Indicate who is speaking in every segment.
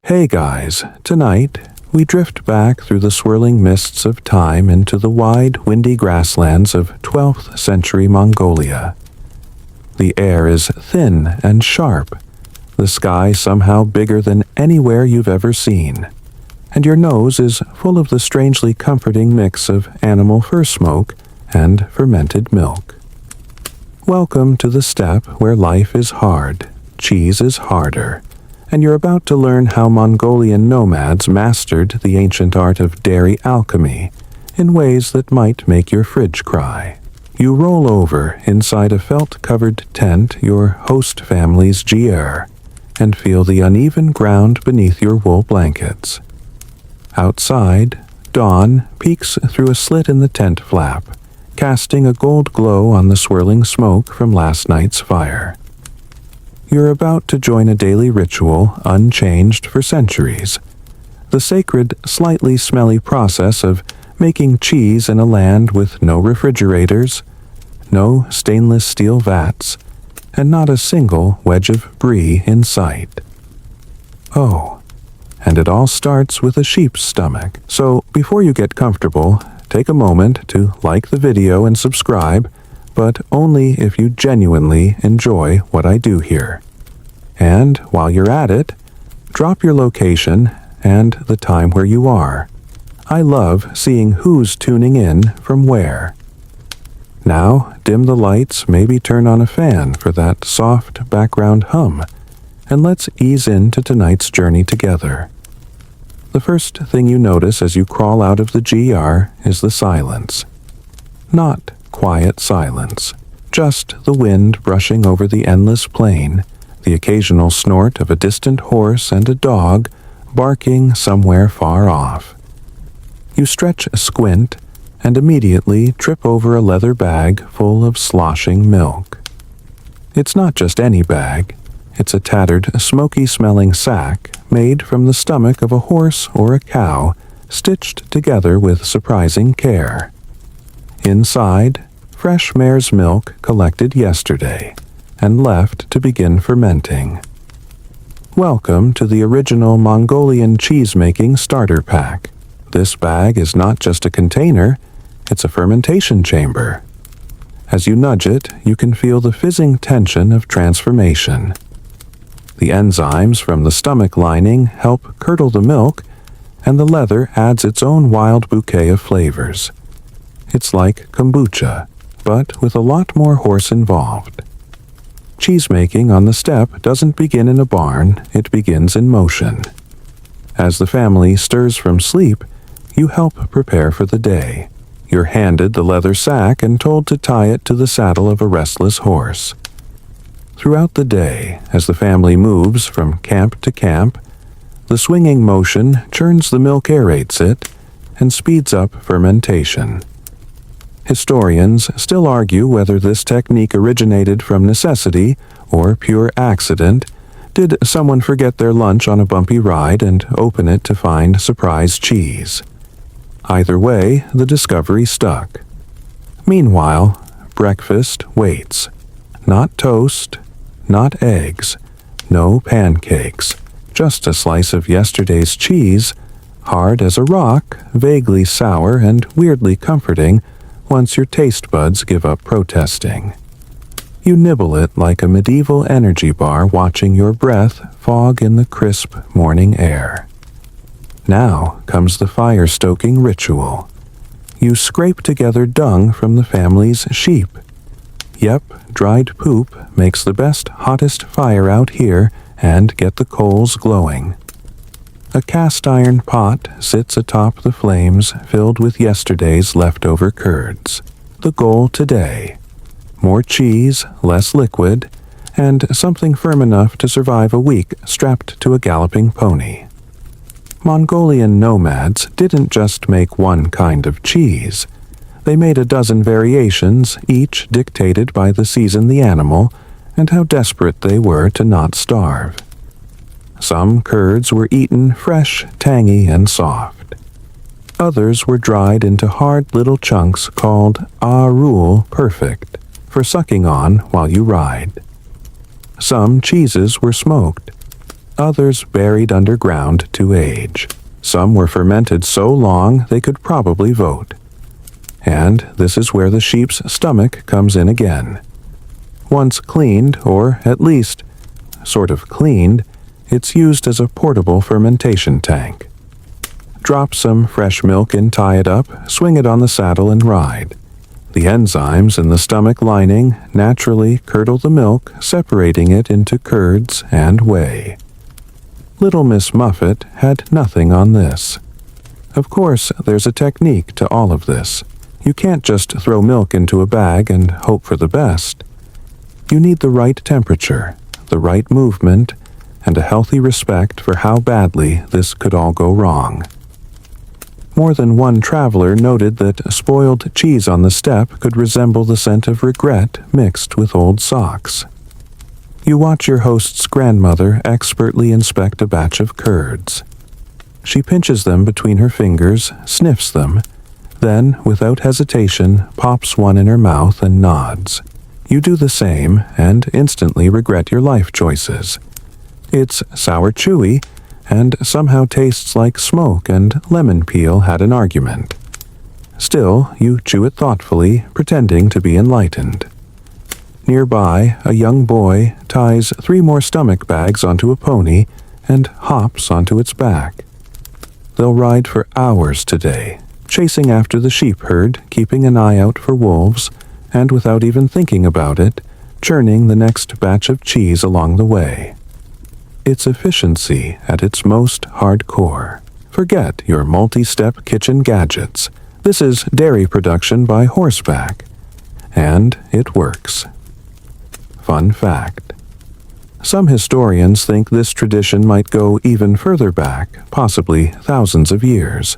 Speaker 1: Hey guys, tonight we drift back through the swirling mists of time into the wide, windy grasslands of 12th century Mongolia. The air is thin and sharp, the sky somehow bigger than anywhere you've ever seen, and your nose is full of the strangely comforting mix of animal fur smoke and fermented milk. Welcome to the steppe where life is hard, cheese is harder, and you're about to learn how Mongolian nomads mastered the ancient art of dairy alchemy in ways that might make your fridge cry. You roll over inside a felt-covered tent, your host family's gier, and feel the uneven ground beneath your wool blankets. Outside, dawn peeks through a slit in the tent flap, casting a gold glow on the swirling smoke from last night's fire. You're about to join a daily ritual unchanged for centuries, the sacred, slightly smelly process of making cheese in a land with no refrigerators, no stainless steel vats, and not a single wedge of brie in sight. Oh, and it all starts with a sheep's stomach. So before you get comfortable, take a moment to like the video and subscribe, but only if you genuinely enjoy what I do here. And while you're at it, drop your location and the time where you are. I love seeing who's tuning in from where. Now, dim the lights, maybe turn on a fan for that soft background hum, and let's ease into tonight's journey together. The first thing you notice as you crawl out of the GR is the silence. Not quiet silence, just the wind brushing over the endless plain, the occasional snort of a distant horse and a dog barking somewhere far off. You stretch a squint and immediately trip over a leather bag full of sloshing milk. It's not just any bag. It's a tattered, smoky-smelling sack made from the stomach of a horse or a cow, stitched together with surprising care. Inside, fresh mare's milk collected yesterday and left to begin fermenting. Welcome to the original Mongolian cheese-making starter pack. This bag is not just a container, it's a fermentation chamber. As you nudge it, you can feel the fizzing tension of transformation. The enzymes from the stomach lining help curdle the milk, and the leather adds its own wild bouquet of flavors. It's like kombucha, but with a lot more horse involved. Cheesemaking on the steppe doesn't begin in a barn, it begins in motion. As the family stirs from sleep, you help prepare for the day. You're handed the leather sack and told to tie it to the saddle of a restless horse. Throughout the day, as the family moves from camp to camp, the swinging motion churns the milk, aerates it, and speeds up fermentation. Historians still argue whether this technique originated from necessity or pure accident. Did someone forget their lunch on a bumpy ride and open it to find surprise cheese? Either way, the discovery stuck. Meanwhile, breakfast waits. Not toast, not eggs, no pancakes, just a slice of yesterday's cheese, hard as a rock, vaguely sour and weirdly comforting once your taste buds give up protesting. You nibble it like a medieval energy bar, watching your breath fog in the crisp morning air. Now comes the fire-stoking ritual. You scrape together dung from the family's sheep. Yep, dried poop makes the best, hottest fire out here, and get the coals glowing. A cast-iron pot sits atop the flames filled with yesterday's leftover curds. The goal today: more cheese, less liquid, and something firm enough to survive a week strapped to a galloping pony. Mongolian nomads didn't just make one kind of cheese. They made a dozen variations, each dictated by the season, the animal, and how desperate they were to not starve. Some curds were eaten fresh, tangy, and soft. Others were dried into hard little chunks called rule perfect, for sucking on while you ride. Some cheeses were smoked. others buried underground to age. Some were fermented so long they could probably vote. And this is where the sheep's stomach comes in again. Once cleaned, or at least sort of cleaned, it's used as a portable fermentation tank. Drop some fresh milk in, tie it up, swing it on the saddle and ride. The enzymes in the stomach lining naturally curdle the milk, separating it into curds and whey. Little Miss Muffet had nothing on this. Of course, there's a technique to all of this. You can't just throw milk into a bag and hope for the best. You need the right temperature, the right movement, and a healthy respect for how badly this could all go wrong. More than one traveler noted that spoiled cheese on the step could resemble the scent of regret mixed with old socks. You watch your host's grandmother expertly inspect a batch of curds. She pinches them between her fingers, sniffs them, then, without hesitation, pops one in her mouth and nods. You do the same and instantly regret your life choices. It's sour chewy, and somehow tastes like smoke and lemon peel had an argument. Still, you chew it thoughtfully, pretending to be enlightened. Nearby, a young boy ties 3 more stomach bags onto a pony and hops onto its back. They'll ride for hours today, chasing after the sheep herd, keeping an eye out for wolves, and without even thinking about it, churning the next batch of cheese along the way. It's efficiency at its most hardcore. Forget your multi-step kitchen gadgets. This is dairy production by horseback. And it works. Fun fact. Some historians think this tradition might go even further back, possibly thousands of years.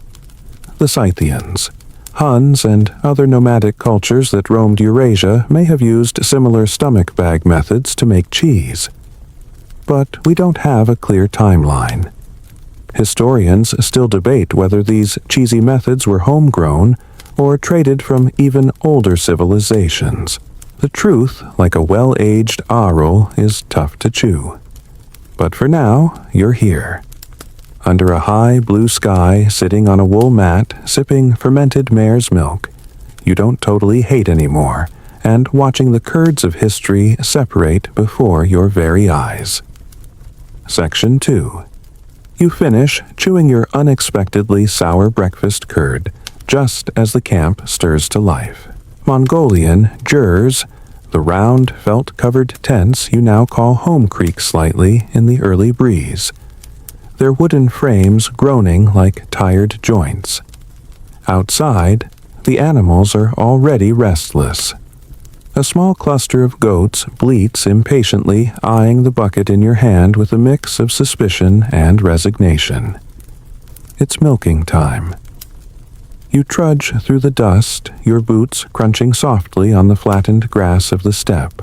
Speaker 1: The Scythians, Huns, and other nomadic cultures that roamed Eurasia may have used similar stomach bag methods to make cheese. But we don't have a clear timeline. Historians still debate whether these cheesy methods were homegrown or traded from even older civilizations. The truth, like a well-aged arul, is tough to chew. But for now, you're here. Under a high blue sky, sitting on a wool mat, sipping fermented mare's milk. You don't totally hate anymore, and watching the curds of history separate before your very eyes. Section 2. You finish chewing your unexpectedly sour breakfast curd, just as the camp stirs to life. Mongolian jurs, the round, felt-covered tents you now call home creak slightly in the early breeze. Their wooden frames groaning like tired joints. Outside, the animals are already restless. A small cluster of goats bleats impatiently, eyeing the bucket in your hand with a mix of suspicion and resignation. It's milking time. You trudge through the dust, your boots crunching softly on the flattened grass of the steppe.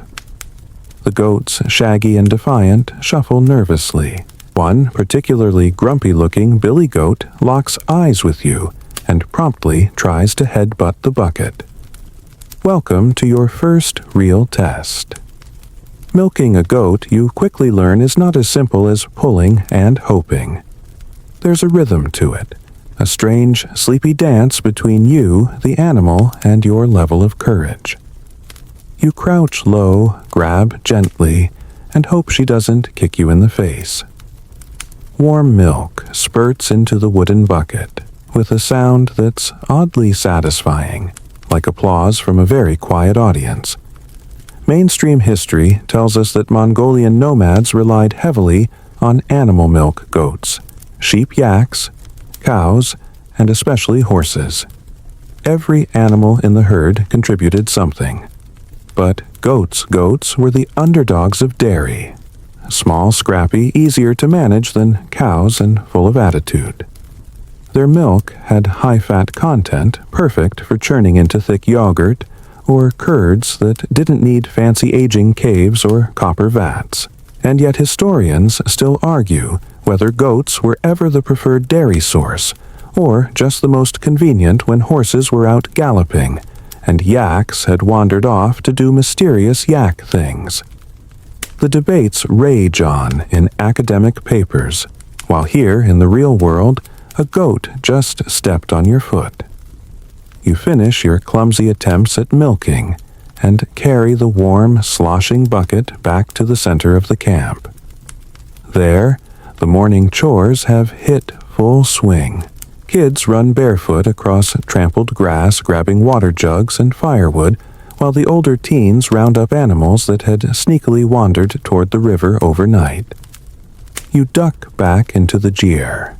Speaker 1: The goats, shaggy and defiant, shuffle nervously. One particularly grumpy-looking billy goat locks eyes with you and promptly tries to headbutt the bucket. Welcome to your first real test. Milking a goat, you quickly learn, is not as simple as pulling and hoping. There's a rhythm to it, a strange, sleepy dance between you, the animal, and your level of courage. You crouch low, grab gently, and hope she doesn't kick you in the face. Warm milk spurts into the wooden bucket, with a sound that's oddly satisfying, like applause from a very quiet audience. Mainstream history tells us that Mongolian nomads relied heavily on animal milk goats, sheep yaks, cows, and especially horses. Every animal in the herd contributed something. But goats were the underdogs of dairy. Small, scrappy, easier to manage than cows, and full of attitude. Their milk had high-fat content, perfect for churning into thick yogurt, or curds that didn't need fancy aging caves or copper vats. And yet historians still argue whether goats were ever the preferred dairy source, or just the most convenient when horses were out galloping, and yaks had wandered off to do mysterious yak things. The debates rage on in academic papers, while here in the real world, a goat just stepped on your foot. You finish your clumsy attempts at milking and carry the warm, sloshing bucket back to the center of the camp. There, the morning chores have hit full swing. Kids run barefoot across trampled grass grabbing water jugs and firewood, while the older teens round up animals that had sneakily wandered toward the river overnight. You duck back into the jeer.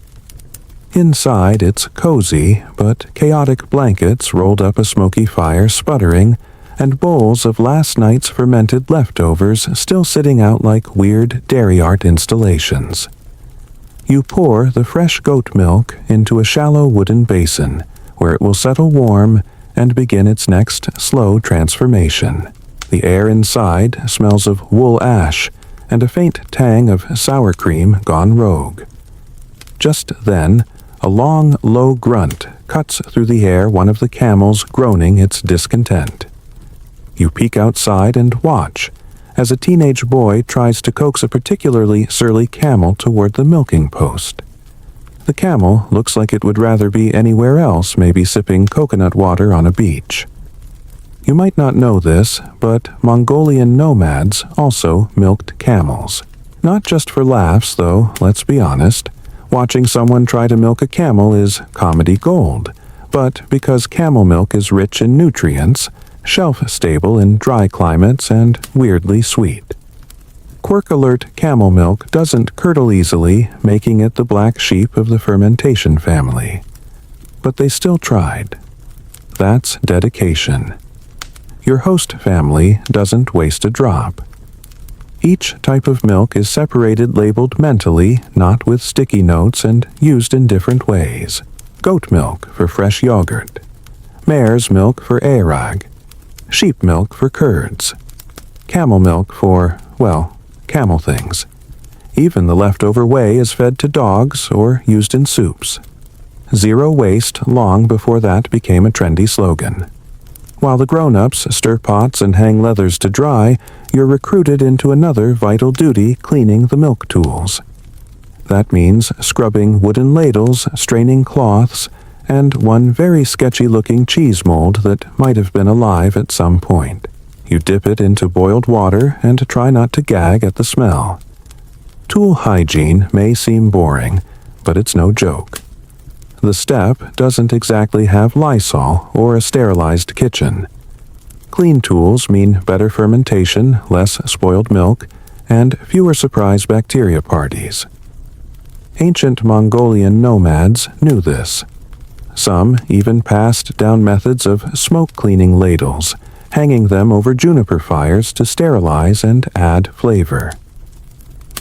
Speaker 1: Inside it's cozy, but chaotic blankets rolled up a smoky fire sputtering, and bowls of last night's fermented leftovers still sitting out like weird dairy art installations. You pour the fresh goat milk into a shallow wooden basin, where it will settle warm and begin its next slow transformation. The air inside smells of wool ash and a faint tang of sour cream gone rogue. Just then, a long, low grunt cuts through the air, one of the camels groaning its discontent. You peek outside and watch as a teenage boy tries to coax a particularly surly camel toward the milking post. The camel looks like it would rather be anywhere else, maybe sipping coconut water on a beach. You might not know this, but Mongolian nomads also milked camels. Not just for laughs, though, let's be honest. Watching someone try to milk a camel is comedy gold, but because camel milk is rich in nutrients, shelf-stable in dry climates, and weirdly sweet. Quirk-alert camel milk doesn't curdle easily, making it the black sheep of the fermentation family. But they still tried. That's dedication. Your host family doesn't waste a drop. Each type of milk is separated, labeled mentally, not with sticky notes, and used in different ways. Goat milk for fresh yogurt. Mare's milk for earag. Sheep milk for curds. Camel milk for, well, camel things. Even the leftover whey is fed to dogs or used in soups. Zero waste long before that became a trendy slogan. While the grown-ups stir pots and hang leathers to dry, you're recruited into another vital duty, cleaning the milk tools. That means scrubbing wooden ladles, straining cloths, and one very sketchy-looking cheese mold that might have been alive at some point. You dip it into boiled water and try not to gag at the smell. Tool hygiene may seem boring, but it's no joke. The step doesn't exactly have Lysol or a sterilized kitchen. Clean tools mean better fermentation, less spoiled milk, and fewer surprise bacteria parties. Ancient Mongolian nomads knew this. Some even passed down methods of smoke-cleaning ladles, hanging them over juniper fires to sterilize and add flavor.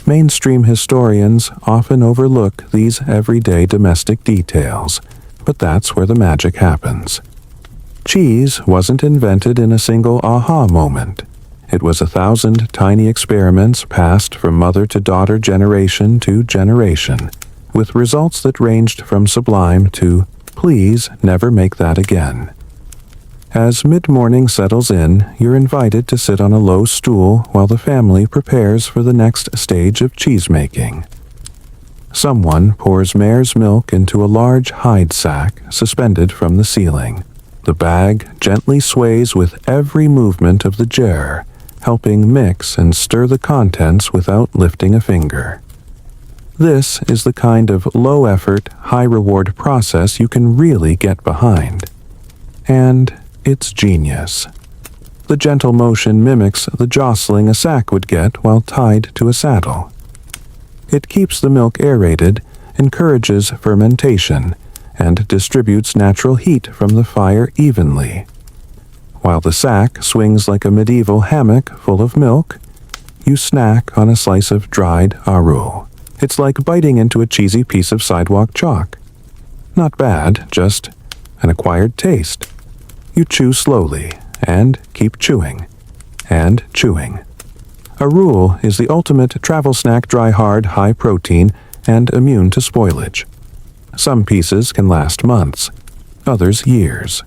Speaker 1: Mainstream historians often overlook these everyday domestic details, but that's where the magic happens. Cheese wasn't invented in a single aha moment. It was 1,000 tiny experiments passed from mother to daughter, generation to generation, with results that ranged from sublime to, please never make that again. As mid-morning settles in, you're invited to sit on a low stool while the family prepares for the next stage of cheese-making. Someone pours mare's milk into a large hide sack suspended from the ceiling. The bag gently sways with every movement of the jar, helping mix and stir the contents without lifting a finger. This is the kind of low-effort, high-reward process you can really get behind. And it's genius. The gentle motion mimics the jostling a sack would get while tied to a saddle. It keeps the milk aerated, encourages fermentation, and distributes natural heat from the fire evenly. While the sack swings like a medieval hammock full of milk, you snack on a slice of dried arul. It's like biting into a cheesy piece of sidewalk chalk. Not bad, just an acquired taste. You chew slowly, and keep chewing, and chewing. Arul is the ultimate travel snack, dry, hard, high protein, and immune to spoilage. Some pieces can last months, others years.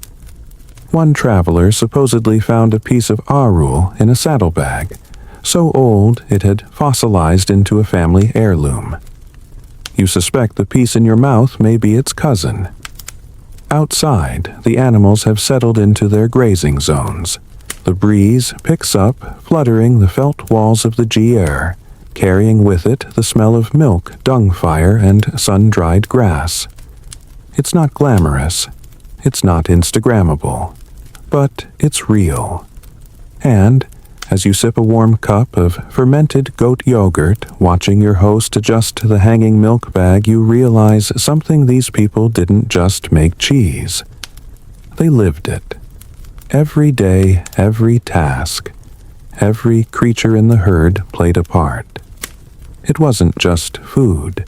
Speaker 1: One traveler supposedly found a piece of arul in a saddlebag, so old it had fossilized into a family heirloom. You suspect the piece in your mouth may be its cousin. Outside, the animals have settled into their grazing zones. The breeze picks up, fluttering the felt walls of the GR, carrying with it the smell of milk, dung fire, and sun-dried grass. It's not glamorous. It's not Instagrammable. But it's real. And, as you sip a warm cup of fermented goat yogurt, watching your host adjust the hanging milk bag, you realize something: these people didn't just make cheese. They lived it. Every day, every task, every creature in the herd played a part. It wasn't just food.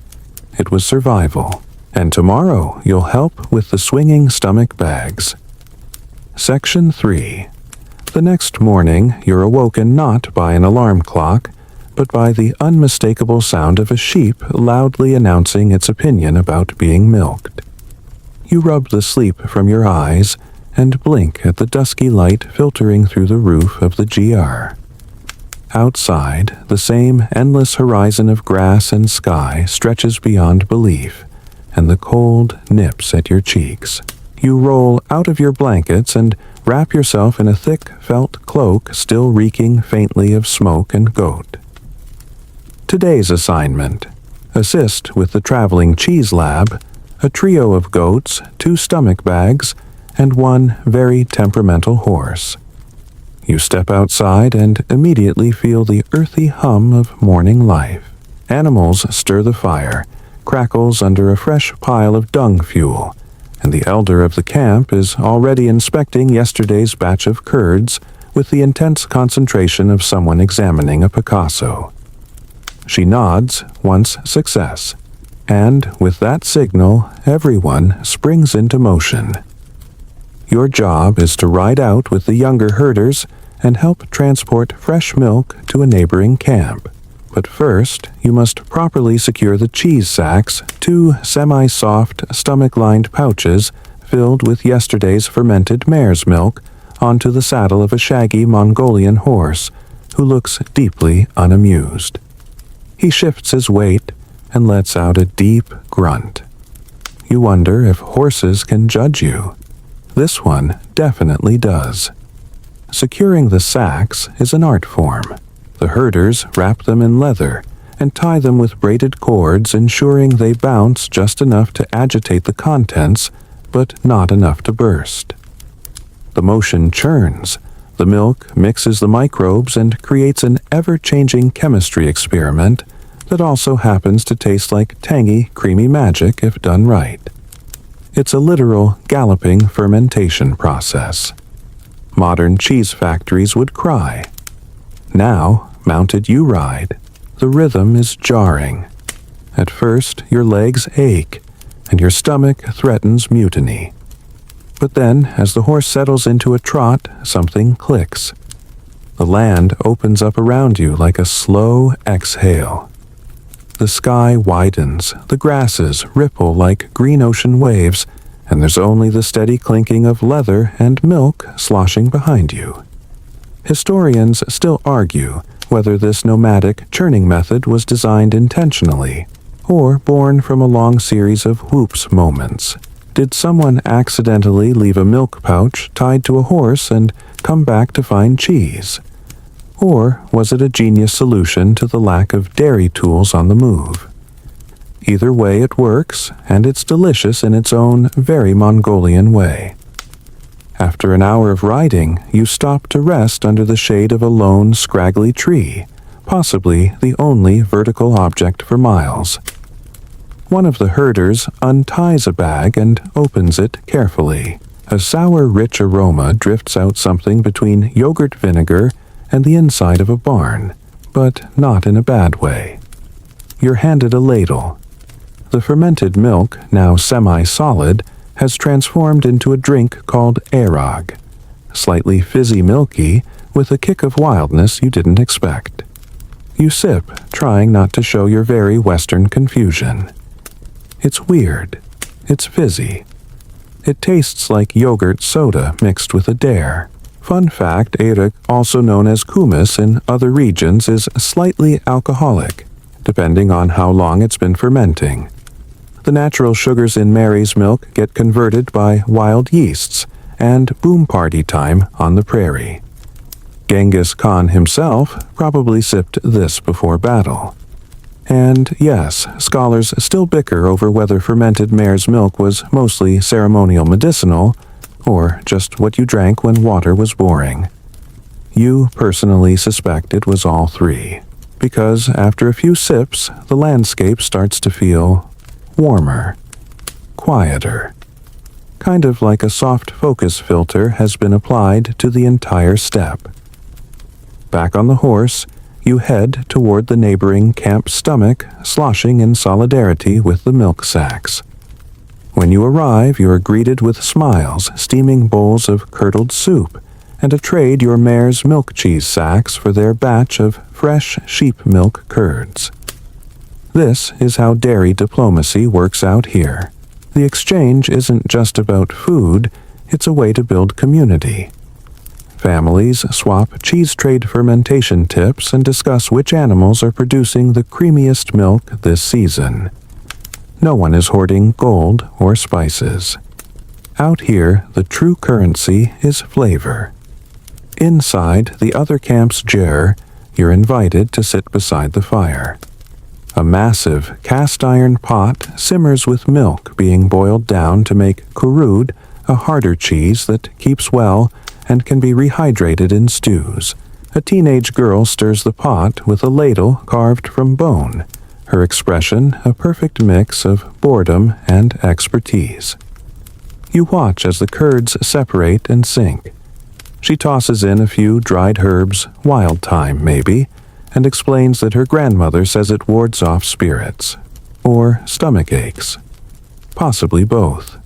Speaker 1: It was survival. And tomorrow you'll help with the swinging stomach bags. Section 3. The next morning, you're awoken not by an alarm clock, but by the unmistakable sound of a sheep loudly announcing its opinion about being milked. You rub the sleep from your eyes and blink at the dusky light filtering through the roof of the GR. Outside, the same endless horizon of grass and sky stretches beyond belief, and the cold nips at your cheeks. You roll out of your blankets and wrap yourself in a thick felt cloak still reeking faintly of smoke and goat. Today's assignment: assist with the traveling cheese lab, a trio of goats, 2 stomach bags, and 1 very temperamental horse. You step outside and immediately feel the earthy hum of morning life. Animals stir the fire, crackles under a fresh pile of dung fuel, and the elder of the camp is already inspecting yesterday's batch of curds with the intense concentration of someone examining a Picasso. She nods once success, and with that signal, everyone springs into motion. Your job is to ride out with the younger herders and help transport fresh milk to a neighboring camp. But first, you must properly secure the cheese sacks, 2 semi-soft, stomach-lined pouches filled with yesterday's fermented mare's milk, onto the saddle of a shaggy Mongolian horse who looks deeply unamused. He shifts his weight and lets out a deep grunt. You wonder if horses can judge you. This one definitely does. Securing the sacks is an art form. The herders wrap them in leather and tie them with braided cords, ensuring they bounce just enough to agitate the contents, but not enough to burst. The motion churns. The milk mixes the microbes and creates an ever-changing chemistry experiment that also happens to taste like tangy, creamy magic if done right. It's a literal galloping fermentation process. Modern cheese factories would cry. Now, mounted you ride. The rhythm is jarring. At first, your legs ache, and your stomach threatens mutiny. But then, as the horse settles into a trot, something clicks. The land opens up around you like a slow exhale. The sky widens, the grasses ripple like green ocean waves, and there's only the steady clinking of leather and milk sloshing behind you. Historians still argue whether this nomadic churning method was designed intentionally, or born from a long series of whoops moments. Did someone accidentally leave a milk pouch tied to a horse and come back to find cheese? Or was it a genius solution to the lack of dairy tools on the move? Either way it works, and it's delicious in its own very Mongolian way. After an hour of riding, you stop to rest under the shade of a lone, scraggly tree, possibly the only vertical object for miles. One of the herders unties a bag and opens it carefully. A sour, rich aroma drifts out, something between yogurt vinegar and the inside of a barn, but not in a bad way. You're handed a ladle. The fermented milk, now semi-solid, has transformed into a drink called aerog, slightly fizzy milky, with a kick of wildness you didn't expect. You sip, trying not to show your very Western confusion. It's weird. It's fizzy. It tastes like yogurt soda mixed with a dare. Fun fact, erik, also known as kumis in other regions, is slightly alcoholic, depending on how long it's been fermenting. The natural sugars in Mary's milk get converted by wild yeasts and boom party time on the prairie. Genghis Khan himself probably sipped this before battle. And yes, scholars still bicker over whether fermented mare's milk was mostly ceremonial medicinal, or just what you drank when water was boring. You personally suspect it was all three, because after a few sips, the landscape starts to feel warmer, quieter, kind of like a soft focus filter has been applied to the entire step. Back on the horse, you head toward the neighboring camp stomach, sloshing in solidarity with the milk sacks. When you arrive, you are greeted with smiles, steaming bowls of curdled soup, and a trade your mare's milk cheese sacks for their batch of fresh sheep milk curds. This is how dairy diplomacy works out here. The exchange isn't just about food, it's a way to build community. Families swap cheese trade fermentation tips and discuss which animals are producing the creamiest milk this season. No one is hoarding gold or spices. Out here, the true currency is flavor. Inside the other camp's ger, you're invited to sit beside the fire. A massive cast-iron pot simmers with milk being boiled down to make kurud, a harder cheese that keeps well and can be rehydrated in stews. A teenage girl stirs the pot with a ladle carved from bone, her expression a perfect mix of boredom and expertise. You watch as the curds separate and sink. She tosses in a few dried herbs, wild thyme maybe, and explains that her grandmother says it wards off spirits, or stomach aches, possibly both.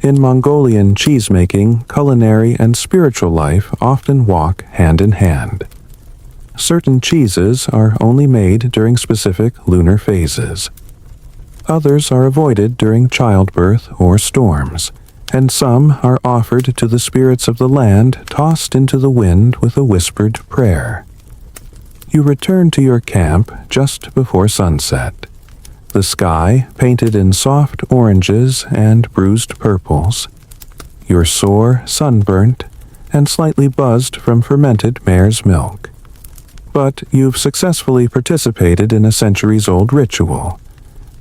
Speaker 1: In Mongolian cheesemaking, culinary and spiritual life often walk hand in hand. Certain cheeses are only made during specific lunar phases. Others are avoided during childbirth or storms, and some are offered to the spirits of the land tossed into the wind with a whispered prayer. You return to your camp just before sunset. The sky painted in soft oranges and bruised purples. You're sore, sunburnt, and slightly buzzed from fermented mare's milk. But you've successfully participated in a centuries-old ritual,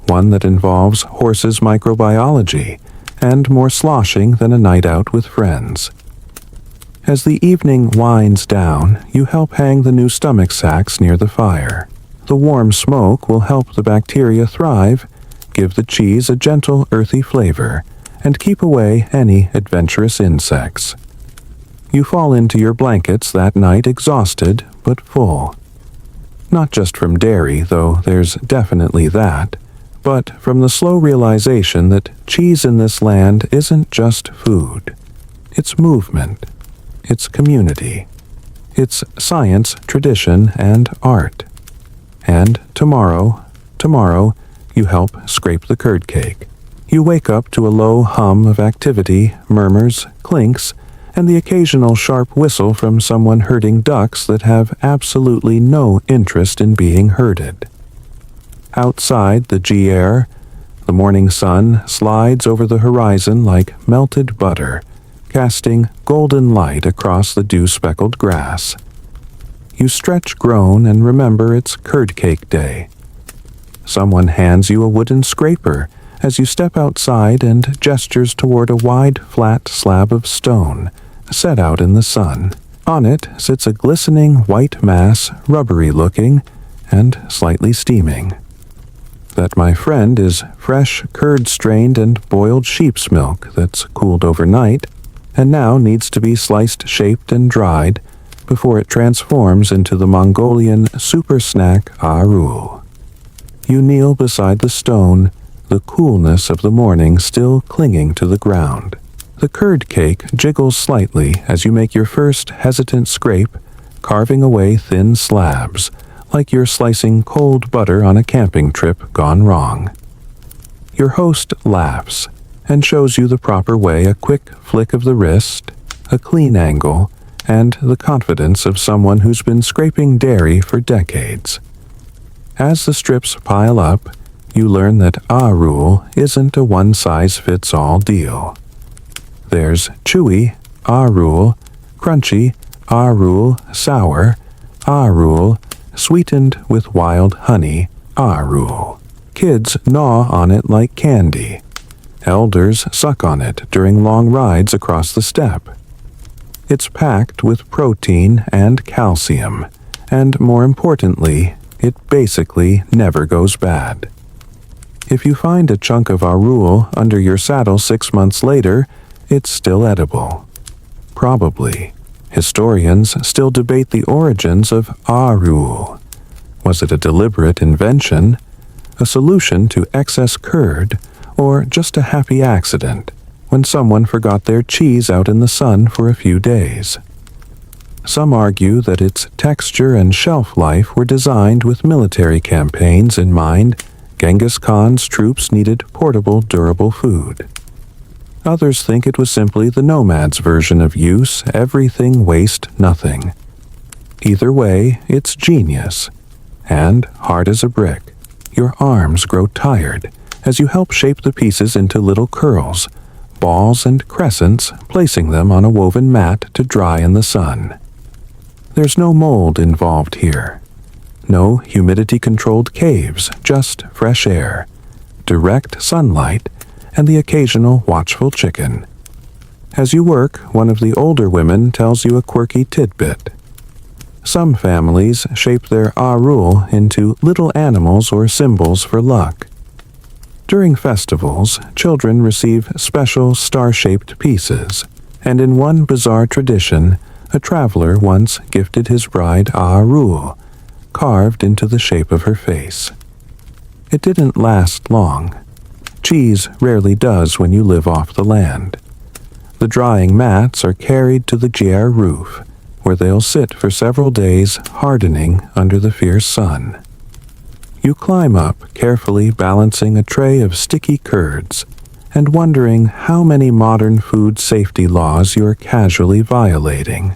Speaker 1: one that involves horses' microbiology and more sloshing than a night out with friends. As the evening winds down, you help hang the new stomach sacks near the fire. The warm smoke will help the bacteria thrive, give the cheese a gentle, earthy flavor, and keep away any adventurous insects. You fall into your blankets that night exhausted but full. Not just from dairy, though there's definitely that, but from the slow realization that cheese in this land isn't just food. It's movement. It's community. It's science, tradition, and art. And tomorrow, you help scrape the curd cake. You wake up to a low hum of activity, murmurs, clinks, and the occasional sharp whistle from someone herding ducks that have absolutely no interest in being herded. Outside the air, the morning sun slides over the horizon like melted butter, casting golden light across the dew-speckled grass. You stretch, groan, and remember it's curd cake day. Someone hands you a wooden scraper as you step outside and gestures toward a wide, flat slab of stone set out in the sun. On it sits a glistening white mass, rubbery-looking and slightly steaming. That, my friend, is fresh curd-strained and boiled sheep's milk that's cooled overnight and now needs to be sliced, shaped, and dried before it transforms into the Mongolian super snack arul. You kneel beside the stone, the coolness of the morning still clinging to the ground. The curd cake jiggles slightly as you make your first hesitant scrape, carving away thin slabs, like you're slicing cold butter on a camping trip gone wrong. Your host laughs and shows you the proper way, a quick flick of the wrist, a clean angle, and the confidence of someone who's been scraping dairy for decades. As the strips pile up, you learn that rule isn't a one-size-fits-all deal. There's chewy rule, crunchy rule, sour rule, sweetened with wild honey rule. Kids gnaw on it like candy. Elders suck on it during long rides across the steppe. It's packed with protein and calcium, and more importantly, it basically never goes bad. If you find a chunk of rule under your saddle 6 months later, it's still edible. Probably. Historians still debate the origins of rule. Was it a deliberate invention, a solution to excess curd, or just a happy accident when someone forgot their cheese out in the sun for a few days? Some argue that its texture and shelf life were designed with military campaigns in mind. Genghis Khan's troops needed portable, durable food. Others think it was simply the nomads' version of use everything, waste nothing. Either way, it's genius. And, hard as a brick, your arms grow tired as you help shape the pieces into little curls, balls and crescents, placing them on a woven mat to dry in the sun. There's no mold involved here. No humidity-controlled caves, just fresh air, direct sunlight, and the occasional watchful chicken. As you work, one of the older women tells you a quirky tidbit. Some families shape their rule into little animals or symbols for luck. During festivals, children receive special star-shaped pieces, and in one bizarre tradition, a traveler once gifted his bride rule, carved into the shape of her face. It didn't last long. Cheese rarely does when you live off the land. The drying mats are carried to the GR roof, where they'll sit for several days, hardening under the fierce sun. You climb up, carefully balancing a tray of sticky curds, and wondering how many modern food safety laws you're casually violating.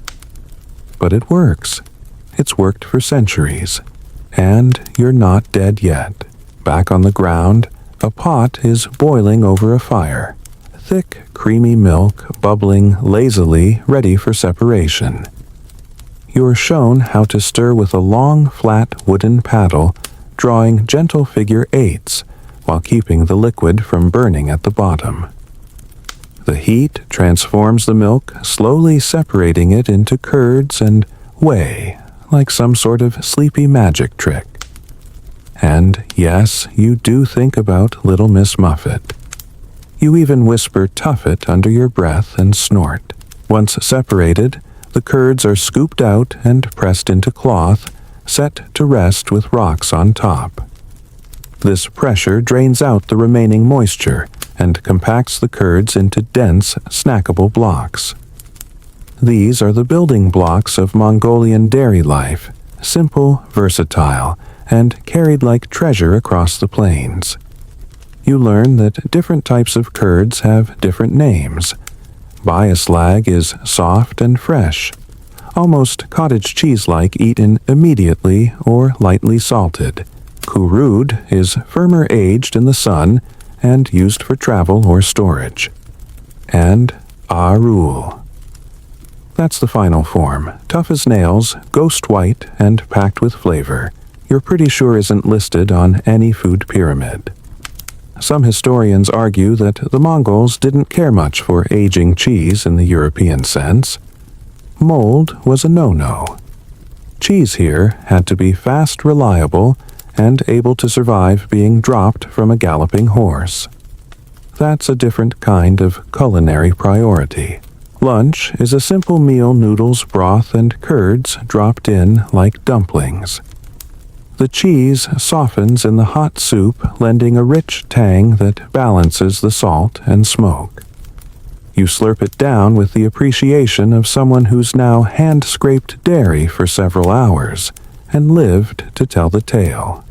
Speaker 1: But it works. It's worked for centuries. And you're not dead yet. Back on the ground, a pot is boiling over a fire. Thick, creamy milk bubbling lazily, ready for separation. You're shown how to stir with a long, flat wooden paddle, drawing gentle figure eights while keeping the liquid from burning at the bottom. The heat transforms the milk, slowly separating it into curds and whey, like some sort of sleepy magic trick. And yes, you do think about Little Miss Muffet. You even whisper Tuffet under your breath and snort. Once separated, the curds are scooped out and pressed into cloth, set to rest with rocks on top. This pressure drains out the remaining moisture and compacts the curds into dense, snackable blocks. These are the building blocks of Mongolian dairy life, simple, versatile, and carried like treasure across the plains. You learn that different types of curds have different names. Biaslag is soft and fresh, almost cottage cheese-like, eaten immediately or lightly salted. Kurud is firmer aged in the sun and used for travel or storage. And Arul. That's the final form, tough as nails, ghost white, and packed with flavor. You're pretty sure isn't listed on any food pyramid. Some historians argue that the Mongols didn't care much for aging cheese in the European sense. Mold was a no-no. Cheese here had to be fast, reliable, and able to survive being dropped from a galloping horse. That's a different kind of culinary priority. Lunch is a simple meal: noodles, broth, and curds dropped in like dumplings. The cheese softens in the hot soup, lending a rich tang that balances the salt and smoke. You slurp it down with the appreciation of someone who's now hand-scraped dairy for several hours and lived to tell the tale.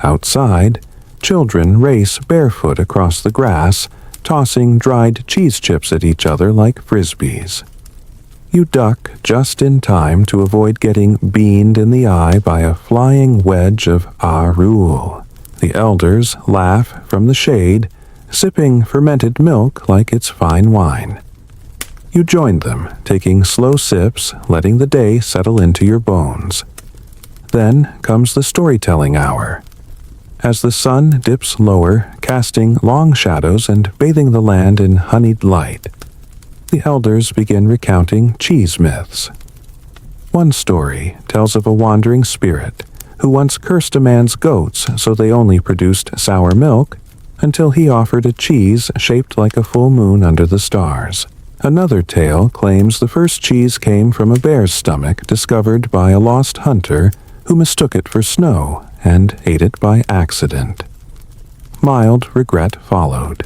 Speaker 1: Outside, children race barefoot across the grass, tossing dried cheese chips at each other like frisbees. You duck just in time to avoid getting beamed in the eye by a flying wedge of arul. The elders laugh from the shade, sipping fermented milk like it's fine wine. You join them, taking slow sips, letting the day settle into your bones. Then comes the storytelling hour. As the sun dips lower, casting long shadows and bathing the land in honeyed light, the elders begin recounting cheese myths. One story tells of a wandering spirit who once cursed a man's goats so they only produced sour milk until he offered a cheese shaped like a full moon under the stars. Another tale claims the first cheese came from a bear's stomach discovered by a lost hunter who mistook it for snow and ate it by accident. Mild regret followed.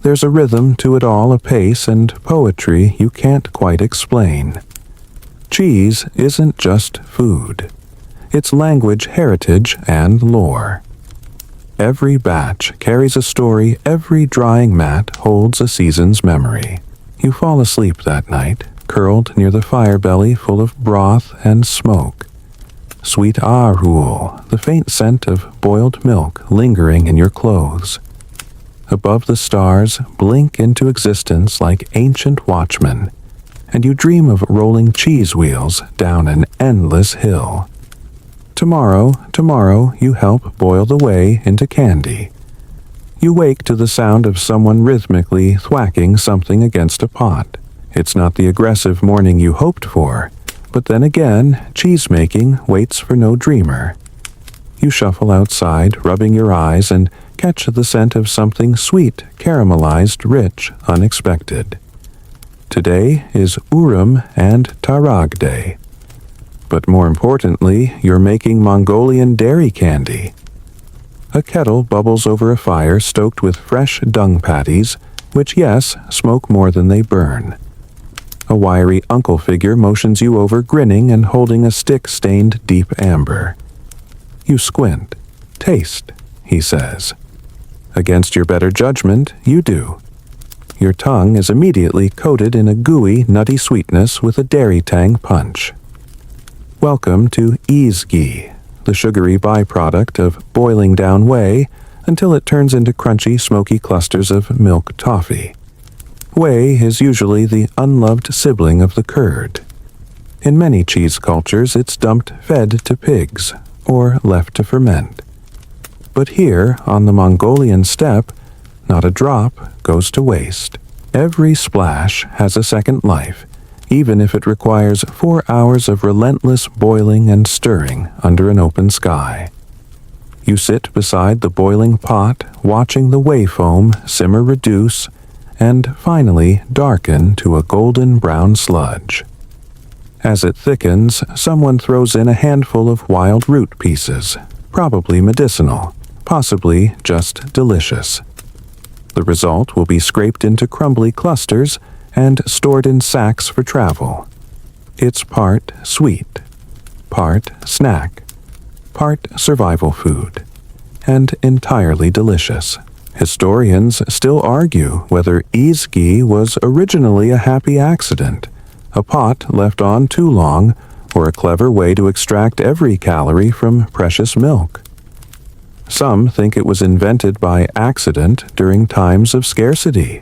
Speaker 1: There's a rhythm to it all, a pace and poetry you can't quite explain. Cheese isn't just food. It's language, heritage, and lore. Every batch carries a story, every drying mat holds a season's memory. You fall asleep that night, curled near the fire belly full of broth and smoke. Sweet arul, the faint scent of boiled milk lingering in your clothes. Above the stars blink into existence like ancient watchmen, and you dream of rolling cheese wheels down an endless hill. Tomorrow, you help boil the whey into candy. You wake to the sound of someone rhythmically thwacking something against a pot. It's not the aggressive morning you hoped for, but then again, cheese-making waits for no dreamer. You shuffle outside, rubbing your eyes, and catch the scent of something sweet, caramelized, rich, unexpected. Today is Urim and Tarag Day. But more importantly, you're making Mongolian dairy candy. A kettle bubbles over a fire stoked with fresh dung patties, which, yes, smoke more than they burn. A wiry uncle figure motions you over, grinning and holding a stick stained deep amber. You squint. Taste, he says. Against your better judgment, you do. Your tongue is immediately coated in a gooey, nutty sweetness with a dairy tang punch. Welcome to izgi, the sugary byproduct of boiling down whey until it turns into crunchy, smoky clusters of milk toffee. Whey is usually the unloved sibling of the curd. In many cheese cultures, it's dumped fed to pigs or left to ferment. But here, on the Mongolian steppe, not a drop goes to waste. Every splash has a second life, even if it requires 4 hours of relentless boiling and stirring under an open sky. You sit beside the boiling pot, watching the whey foam simmer, reduce, and finally darken to a golden brown sludge. As it thickens, someone throws in a handful of wild root pieces, probably medicinal, possibly just delicious. The result will be scraped into crumbly clusters and stored in sacks for travel. It's part sweet, part snack, part survival food, and entirely delicious. Historians still argue whether izgi was originally a happy accident, a pot left on too long, or a clever way to extract every calorie from precious milk. Some think it was invented by accident during times of scarcity.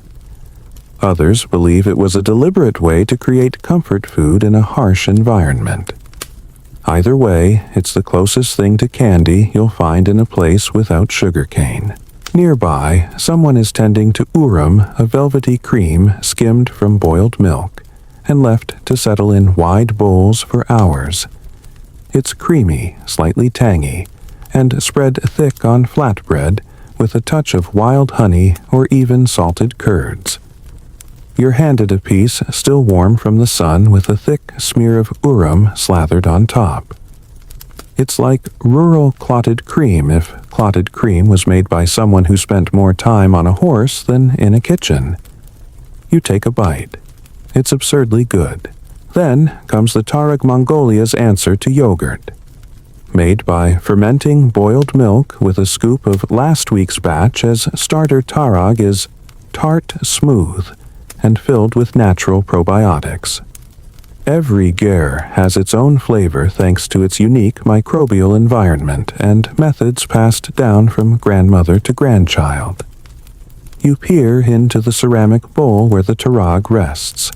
Speaker 1: Others believe it was a deliberate way to create comfort food in a harsh environment. Either way, it's the closest thing to candy you'll find in a place without sugarcane. Nearby, someone is tending to urim, a velvety cream skimmed from boiled milk, and left to settle in wide bowls for hours. It's creamy, slightly tangy, and spread thick on flatbread with a touch of wild honey or even salted curds. You're handed a piece still warm from the sun with a thick smear of urim slathered on top. It's like rural clotted cream if clotted cream was made by someone who spent more time on a horse than in a kitchen. You take a bite. It's absurdly good. Then comes the Tarag Mongolia's answer to yogurt. Made by fermenting boiled milk with a scoop of last week's batch, as starter Tarag is tart smooth and filled with natural probiotics. Every ger has its own flavor thanks to its unique microbial environment and methods passed down from grandmother to grandchild. You peer into the ceramic bowl where the tarag rests.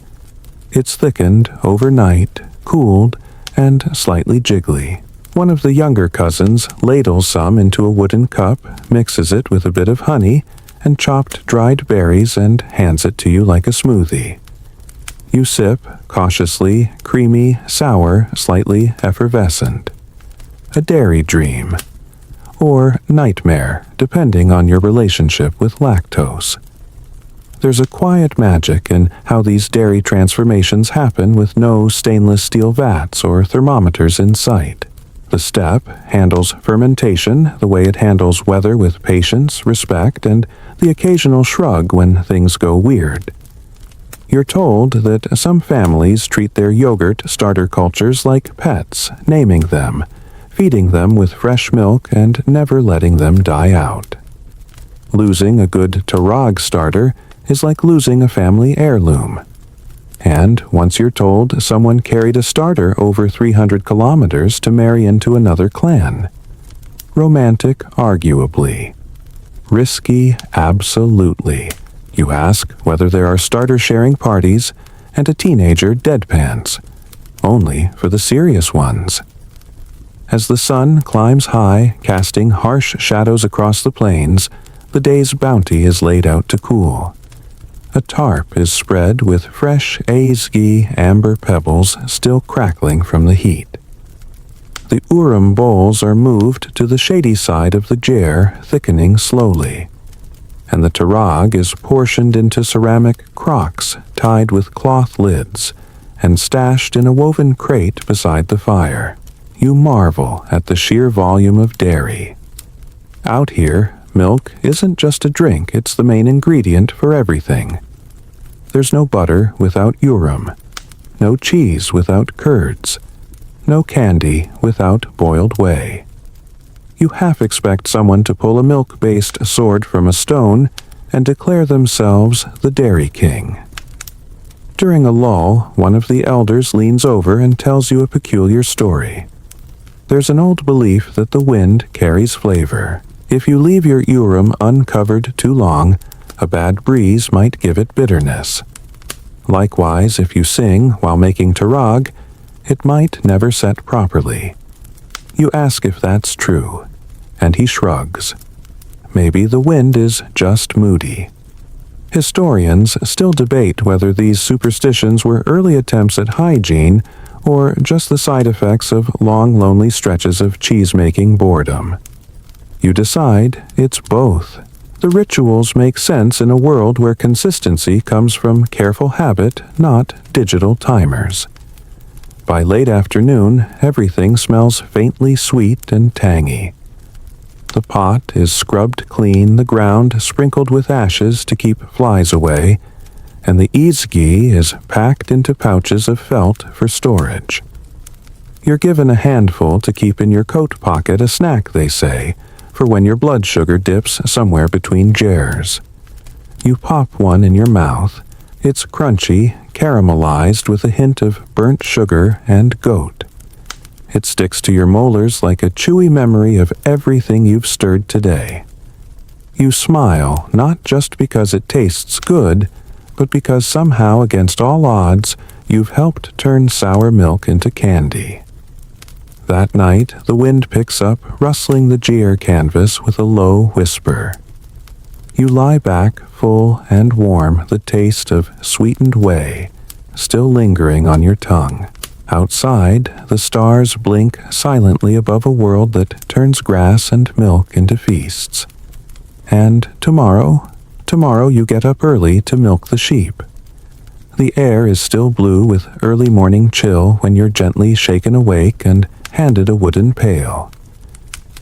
Speaker 1: It's thickened overnight, cooled, and slightly jiggly. One of the younger cousins ladles some into a wooden cup, mixes it with a bit of honey, and chopped dried berries and hands it to you like a smoothie. You sip, cautiously, creamy, sour, slightly effervescent. A dairy dream. Or nightmare, depending on your relationship with lactose. There's a quiet magic in how these dairy transformations happen with no stainless steel vats or thermometers in sight. The steppe handles fermentation the way it handles weather, with patience, respect, and the occasional shrug when things go weird. You're told that some families treat their yogurt starter cultures like pets, naming them, feeding them with fresh milk, and never letting them die out. Losing a good tarag starter is like losing a family heirloom. And once you're told someone carried a starter over 300 kilometers to marry into another clan. Romantic, arguably. Risky, absolutely. You ask whether there are starter-sharing parties, and a teenager deadpans. Only for the serious ones. As the sun climbs high, casting harsh shadows across the plains, the day's bounty is laid out to cool. A tarp is spread with fresh azgi amber pebbles still crackling from the heat. The urim bowls are moved to the shady side of the ger, thickening slowly, and the tarag is portioned into ceramic crocks tied with cloth lids and stashed in a woven crate beside the fire. You marvel at the sheer volume of dairy. Out here, milk isn't just a drink, it's the main ingredient for everything. There's no butter without urim, no cheese without curds, no candy without boiled whey. You half expect someone to pull a milk-based sword from a stone and declare themselves the Dairy King. During a lull, one of the elders leans over and tells you a peculiar story. There's an old belief that the wind carries flavor. If you leave your urim uncovered too long, a bad breeze might give it bitterness. Likewise, if you sing while making tarag, it might never set properly. You ask if that's true, and he shrugs. Maybe the wind is just moody. Historians still debate whether these superstitions were early attempts at hygiene or just the side effects of long, lonely stretches of cheese-making boredom. You decide it's both. The rituals make sense in a world where consistency comes from careful habit, not digital timers. By late afternoon, everything smells faintly sweet and tangy. The pot is scrubbed clean, the ground sprinkled with ashes to keep flies away, and the izgi is packed into pouches of felt for storage. You're given a handful to keep in your coat pocket, a snack, they say, for when your blood sugar dips somewhere between jars. You pop one in your mouth. It's crunchy, caramelized with a hint of burnt sugar and goat. It sticks to your molars like a chewy memory of everything you've stirred today. You smile, not just because it tastes good, but because somehow, against all odds, you've helped turn sour milk into candy. That night, the wind picks up, rustling the ger canvas with a low whisper. You lie back, full and warm, the taste of sweetened whey still lingering on your tongue. Outside, the stars blink silently above a world that turns grass and milk into feasts. And tomorrow you get up early to milk the sheep. The air is still blue with early morning chill when you're gently shaken awake and handed a wooden pail.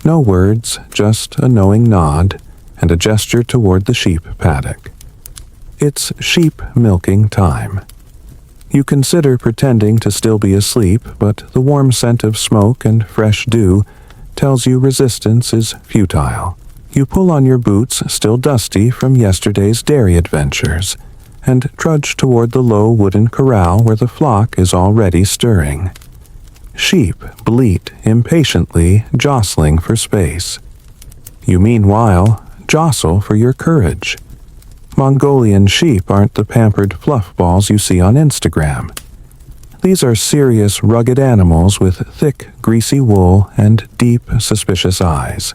Speaker 1: No words, just a knowing nod and a gesture toward the sheep paddock. It's sheep milking time. You consider pretending to still be asleep, but the warm scent of smoke and fresh dew tells you resistance is futile. You pull on your boots, still dusty from yesterday's dairy adventures, and trudge toward the low wooden corral where the flock is already stirring. Sheep bleat impatiently, jostling for space. You meanwhile jostle for your courage. Mongolian sheep aren't the pampered fluff balls you see on Instagram. These are serious, rugged animals with thick, greasy wool and deep, suspicious eyes.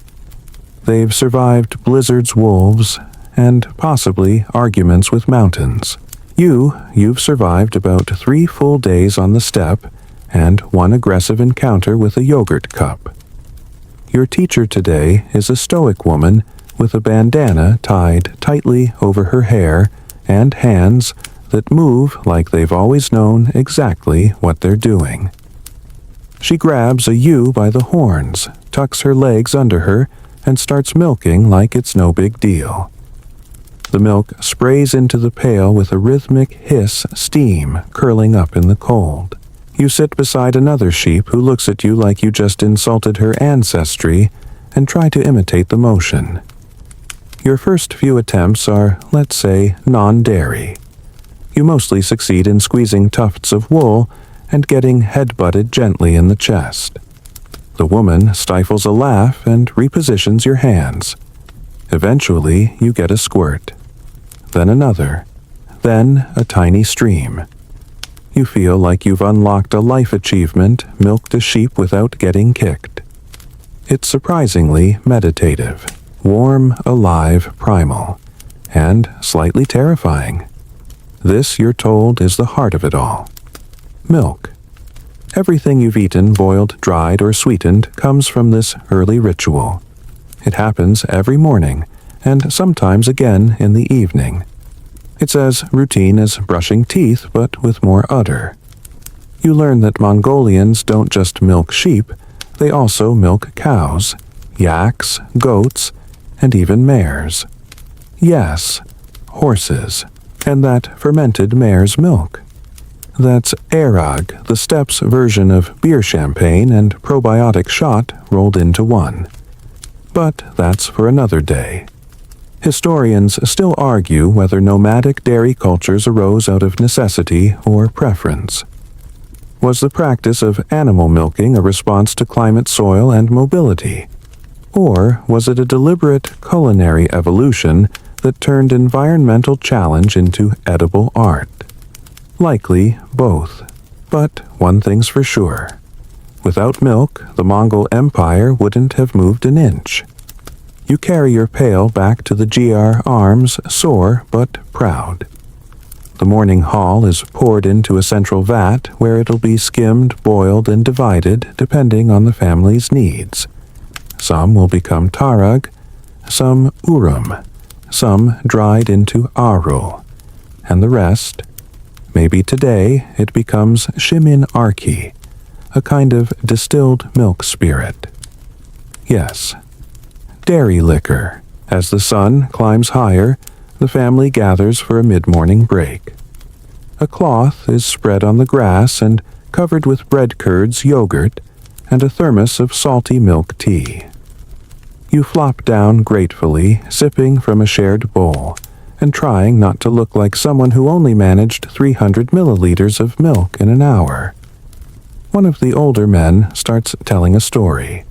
Speaker 1: They've survived blizzards, wolves, and possibly arguments with mountains. You've survived about 3 full days on the steppe and 1 aggressive encounter with a yogurt cup. Your teacher today is a stoic woman with a bandana tied tightly over her hair and hands that move like they've always known exactly what they're doing. She grabs a ewe by the horns, tucks her legs under her, and starts milking like it's no big deal. The milk sprays into the pail with a rhythmic hiss, steam curling up in the cold. You sit beside another sheep who looks at you like you just insulted her ancestry and try to imitate the motion. Your first few attempts are, let's say, non-dairy. You mostly succeed in squeezing tufts of wool and getting head-butted gently in the chest. The woman stifles a laugh and repositions your hands. Eventually, you get a squirt. Then another. Then a tiny stream. You feel like you've unlocked a life achievement, milked a sheep without getting kicked. It's surprisingly meditative, warm, alive, primal, and slightly terrifying. This, you're told, is the heart of it all. Milk. Everything you've eaten, boiled, dried, or sweetened, comes from this early ritual. It happens every morning, and sometimes again in the evening. It's as routine as brushing teeth, but with more udder. You learn that Mongolians don't just milk sheep, they also milk cows, yaks, goats, and even mares. Yes, horses, and that fermented mare's milk. That's erag, the steppe's version of beer champagne and probiotic shot rolled into one. But that's for another day. Historians still argue whether nomadic dairy cultures arose out of necessity or preference. Was the practice of animal milking a response to climate, soil, and mobility? Or was it a deliberate culinary evolution that turned environmental challenge into edible art? Likely both. But one thing's for sure. Without milk, the Mongol Empire wouldn't have moved an inch. You carry your pail back to the GR Arms, sore but proud. The morning haul is poured into a central vat where it'll be skimmed, boiled, and divided depending on the family's needs. Some will become tarag, some urum, some dried into arul, and the rest, maybe today it becomes shimin arki, a kind of distilled milk spirit. Yes, dairy liquor. As the sun climbs higher, the family gathers for a mid-morning break. A cloth is spread on the grass and covered with bread curds, yogurt, and a thermos of salty milk tea. You flop down gratefully, sipping from a shared bowl, and trying not to look like someone who only managed 300 milliliters of milk in an hour. One of the older men starts telling a story.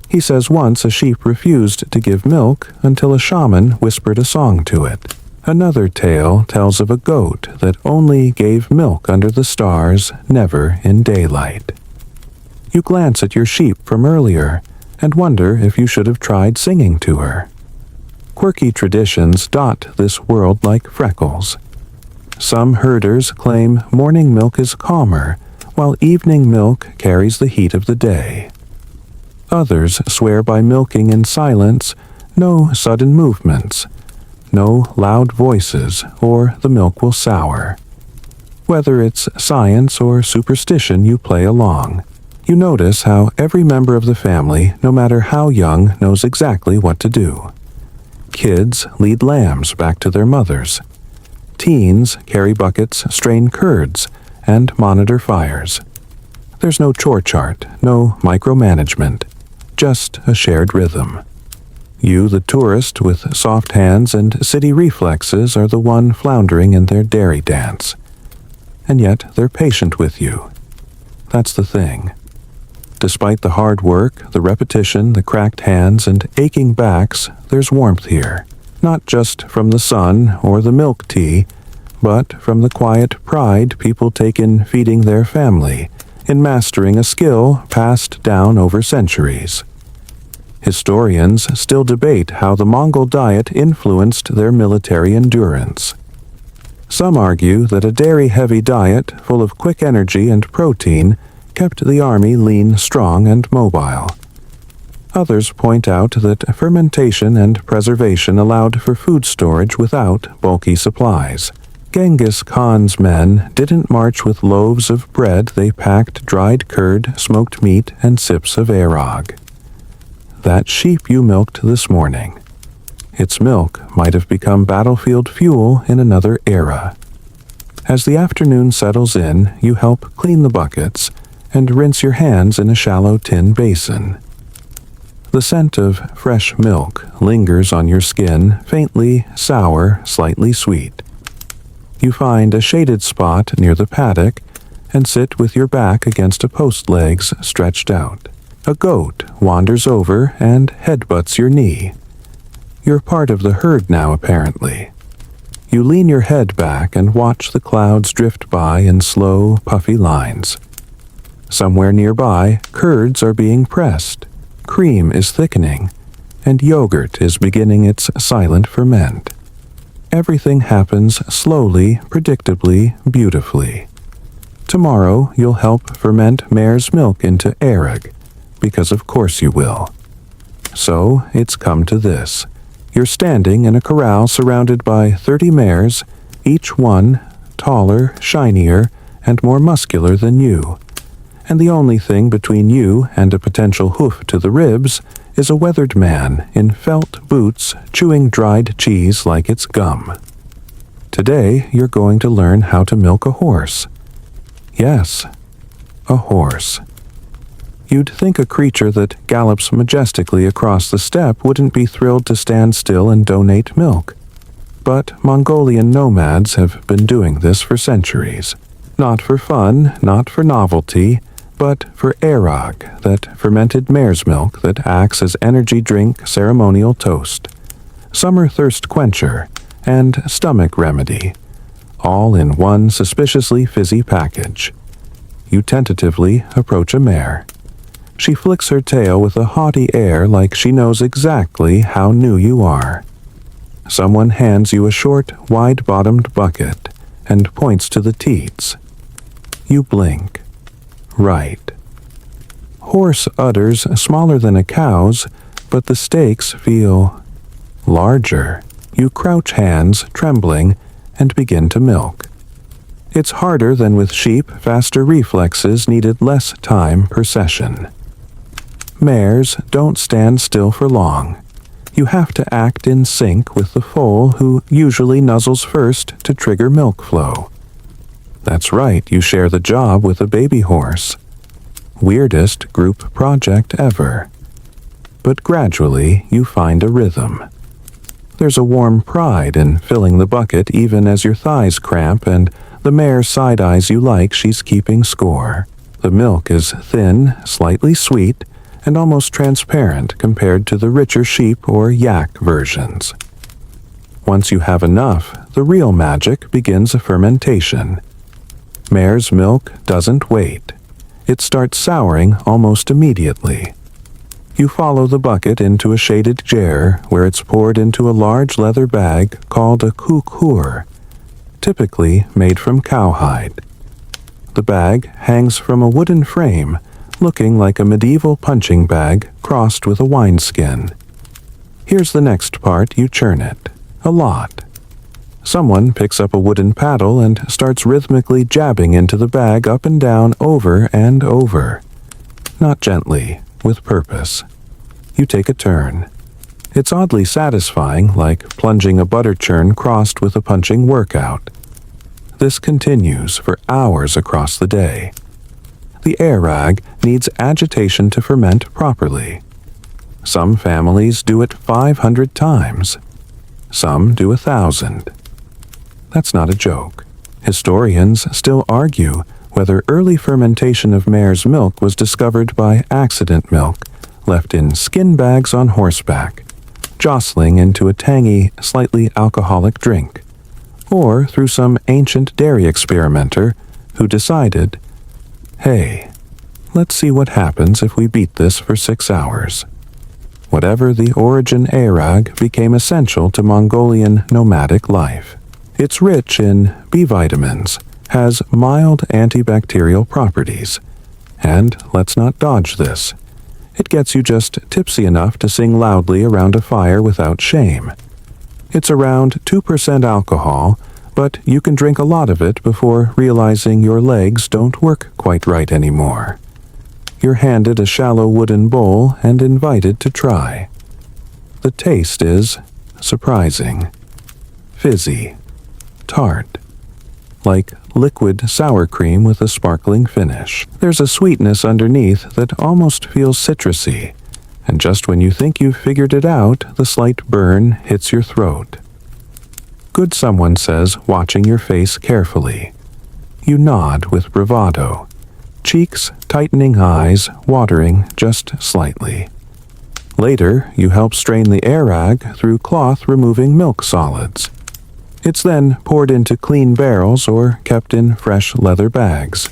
Speaker 1: He says once a sheep refused to give milk until a shaman whispered a song to it. Another tale tells of a goat that only gave milk under the stars, never in daylight. You glance at your sheep from earlier and wonder if you should have tried singing to her. Quirky traditions dot this world like freckles. Some herders claim morning milk is calmer, while evening milk carries the heat of the day. Others swear by milking in silence, no sudden movements, no loud voices, or the milk will sour. Whether it's science or superstition, you play along. You notice how every member of the family, no matter how young, knows exactly what to do. Kids lead lambs back to their mothers. Teens carry buckets, strain curds, and monitor fires. There's no chore chart, no micromanagement, just a shared rhythm. You, the tourist with soft hands and city reflexes, are the one floundering in their dairy dance. And yet they're patient with you. That's the thing. Despite the hard work, the repetition, the cracked hands, and aching backs, there's warmth here. Not just from the sun or the milk tea, but from the quiet pride people take in feeding their family, in mastering a skill passed down over centuries. Historians still debate how the Mongol diet influenced their military endurance. Some argue that a dairy-heavy diet full of quick energy and protein kept the army lean, strong, and mobile. Others point out that fermentation and preservation allowed for food storage without bulky supplies. Genghis Khan's men didn't march with loaves of bread, they packed dried curd, smoked meat, and sips of arog. That sheep you milked this morning. Its milk might have become battlefield fuel in another era. As the afternoon settles in, you help clean the buckets and rinse your hands in a shallow tin basin. The scent of fresh milk lingers on your skin, faintly sour, slightly sweet. You find a shaded spot near the paddock and sit with your back against a post legs stretched out. A goat wanders over and headbutts your knee. You're part of the herd now, apparently. You lean your head back and watch the clouds drift by in slow, puffy lines. Somewhere nearby, curds are being pressed, cream is thickening, and yogurt is beginning its silent ferment. Everything happens slowly, predictably, beautifully. Tomorrow you'll help ferment mare's milk into arog, because of course you will. So it's come to this. You're standing in a corral surrounded by 30 mares, each one taller, shinier, and more muscular than you. And the only thing between you and a potential hoof to the ribs is a weathered man in felt boots chewing dried cheese like it's gum. Today you're going to learn how to milk a horse. Yes, a horse. You'd think a creature that gallops majestically across the steppe wouldn't be thrilled to stand still and donate milk. But Mongolian nomads have been doing this for centuries. Not for fun, not for novelty, but for arog, that fermented mare's milk that acts as energy drink, ceremonial toast, summer thirst quencher, and stomach remedy, all in one suspiciously fizzy package. You tentatively approach a mare. She flicks her tail with a haughty air like she knows exactly how new you are. Someone hands you a short, wide-bottomed bucket and points to the teats. You blink. Right. Horse udders smaller than a cow's, but the stakes feel larger. You crouch hands, trembling, and begin to milk. It's harder than with sheep, faster reflexes needed less time per session. Mares don't stand still for long. You have to act in sync with the foal, who usually nuzzles first to trigger milk flow. That's right, you share the job with a baby horse. Weirdest group project ever. But gradually you find a rhythm. There's a warm pride in filling the bucket even as your thighs cramp and the mare side-eyes you like she's keeping score. The milk is thin, slightly sweet, and almost transparent compared to the richer sheep or yak versions. Once you have enough, the real magic begins a fermentation. Mare's milk doesn't wait. It starts souring almost immediately. You follow the bucket into a shaded jar where it's poured into a large leather bag called a kukur, typically made from cowhide. The bag hangs from a wooden frame, looking like a medieval punching bag crossed with a wineskin. Here's the next part: you churn it. A lot. Someone picks up a wooden paddle and starts rhythmically jabbing into the bag up and down, over and over. Not gently, with purpose. You take a turn. It's oddly satisfying, like plunging a butter churn crossed with a punching workout. This continues for hours across the day. The arog needs agitation to ferment properly. Some families do it 500 times. Some do 1,000. That's not a joke. Historians still argue whether early fermentation of mare's milk was discovered by accident milk left in skin bags on horseback, jostling into a tangy, slightly alcoholic drink, or through some ancient dairy experimenter who decided, hey, let's see what happens if we beat this for 6 hours. Whatever the origin, aerag became essential to Mongolian nomadic life. It's rich in B vitamins, has mild antibacterial properties, and let's not dodge this. It gets you just tipsy enough to sing loudly around a fire without shame. It's around 2% alcohol, but you can drink a lot of it before realizing your legs don't work quite right anymore. You're handed a shallow wooden bowl and invited to try. The taste is surprising, fizzy, tart, like liquid sour cream with a sparkling finish. There's a sweetness underneath that almost feels citrusy, and just when you think you've figured it out, the slight burn hits your throat. Good, someone says, watching your face carefully. You nod with bravado, cheeks tightening, eyes watering just slightly. Later, you help strain the aerag through cloth removing milk solids. It's then poured into clean barrels or kept in fresh leather bags.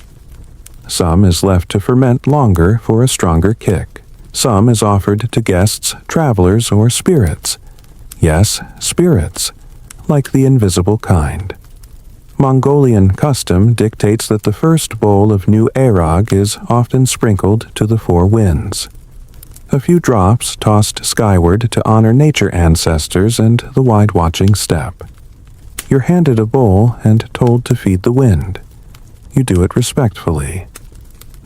Speaker 1: Some is left to ferment longer for a stronger kick. Some is offered to guests, travelers, or spirits. Yes, spirits, like the invisible kind. Mongolian custom dictates that the first bowl of new aerag is often sprinkled to the 4 winds. A few drops tossed skyward to honor nature ancestors and the wide-watching steppe. You're handed a bowl and told to feed the wind. You do it respectfully.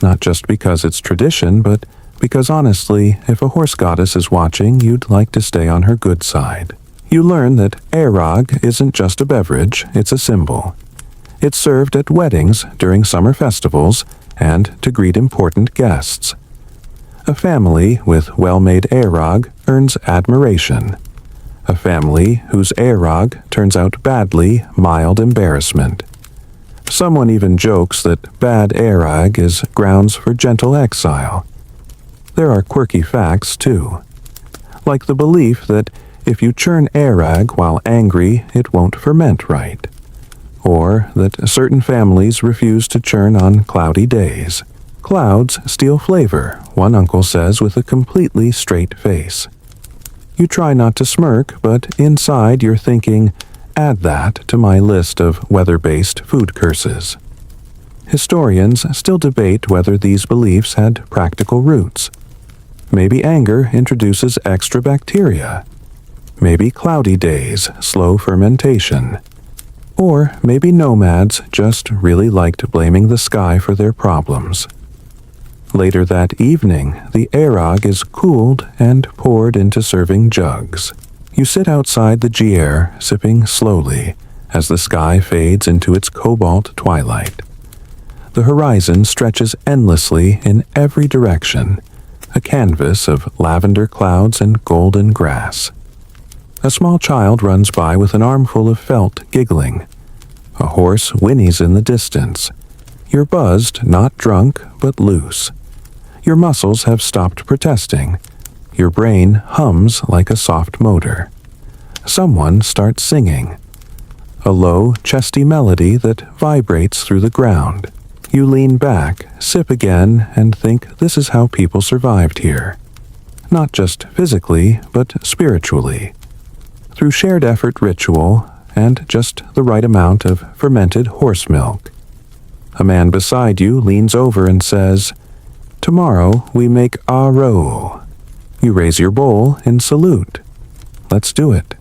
Speaker 1: Not just because it's tradition, but because honestly, if a horse goddess is watching, you'd like to stay on her good side. You learn that aerag isn't just a beverage, it's a symbol. It's served at weddings, during summer festivals, and to greet important guests. A family with well-made aerag earns admiration. A family whose aerag turns out badly, mild embarrassment. Someone even jokes that bad aerag is grounds for gentle exile. There are quirky facts, too, like the belief that if you churn aerag while angry, it won't ferment right, or that certain families refuse to churn on cloudy days. Clouds steal flavor, one uncle says with a completely straight face. You try not to smirk, but inside you're thinking, add that to my list of weather-based food curses. Historians still debate whether these beliefs had practical roots. Maybe anger introduces extra bacteria. Maybe cloudy days slow fermentation. Or maybe nomads just really liked blaming the sky for their problems. Later that evening, the aerag is cooled and poured into serving jugs. You sit outside the gier, sipping slowly, as the sky fades into its cobalt twilight. The horizon stretches endlessly in every direction, a canvas of lavender clouds and golden grass. A small child runs by with an armful of felt, giggling. A horse whinnies in the distance. You're buzzed, not drunk, but loose. Your muscles have stopped protesting. Your brain hums like a soft motor. Someone starts singing. A low, chesty melody that vibrates through the ground. You lean back, sip again, and think this is how people survived here. Not just physically, but spiritually. Through shared effort ritual and just the right amount of fermented horse milk. A man beside you leans over and says, "Tomorrow we make aro." You raise your bowl in salute. Let's do it.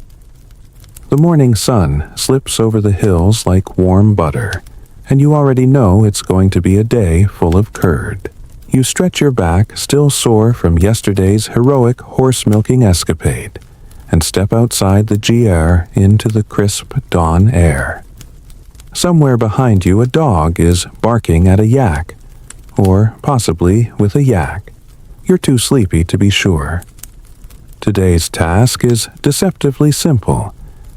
Speaker 1: The morning sun slips over the hills like warm butter, and you already know it's going to be a day full of curd. You stretch your back, still sore from yesterday's heroic horse-milking escapade, and step outside the gier into the crisp dawn air. Somewhere behind you a dog is barking at a yak, or possibly with a yak. You're too sleepy to be sure. Today's task is deceptively simple,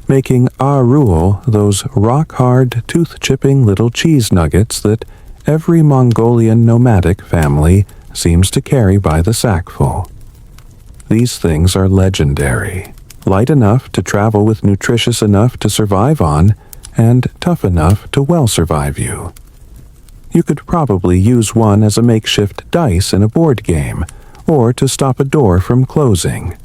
Speaker 1: making arul those rock-hard, tooth-chipping little cheese nuggets that every Mongolian nomadic family seems to carry by the sackful. These things are legendary, light enough to travel with, nutritious enough to survive on, and tough enough to well survive you. You could probably use one as a makeshift dice in a board game, or to stop a door from closing.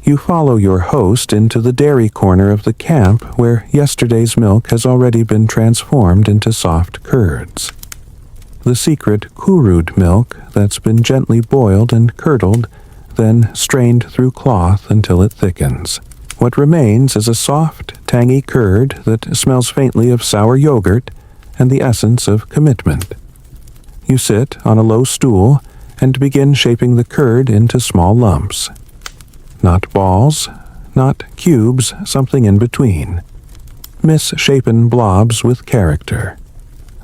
Speaker 1: You follow your host into the dairy corner of the camp where yesterday's milk has already been transformed into soft curds. The secret kurud milk that's been gently boiled and curdled, then strained through cloth until it thickens. What remains is a soft, tangy curd that smells faintly of sour yogurt and the essence of commitment. You sit on a low stool and begin shaping the curd into small lumps. Not balls, not cubes, something in between. Misshapen blobs with character.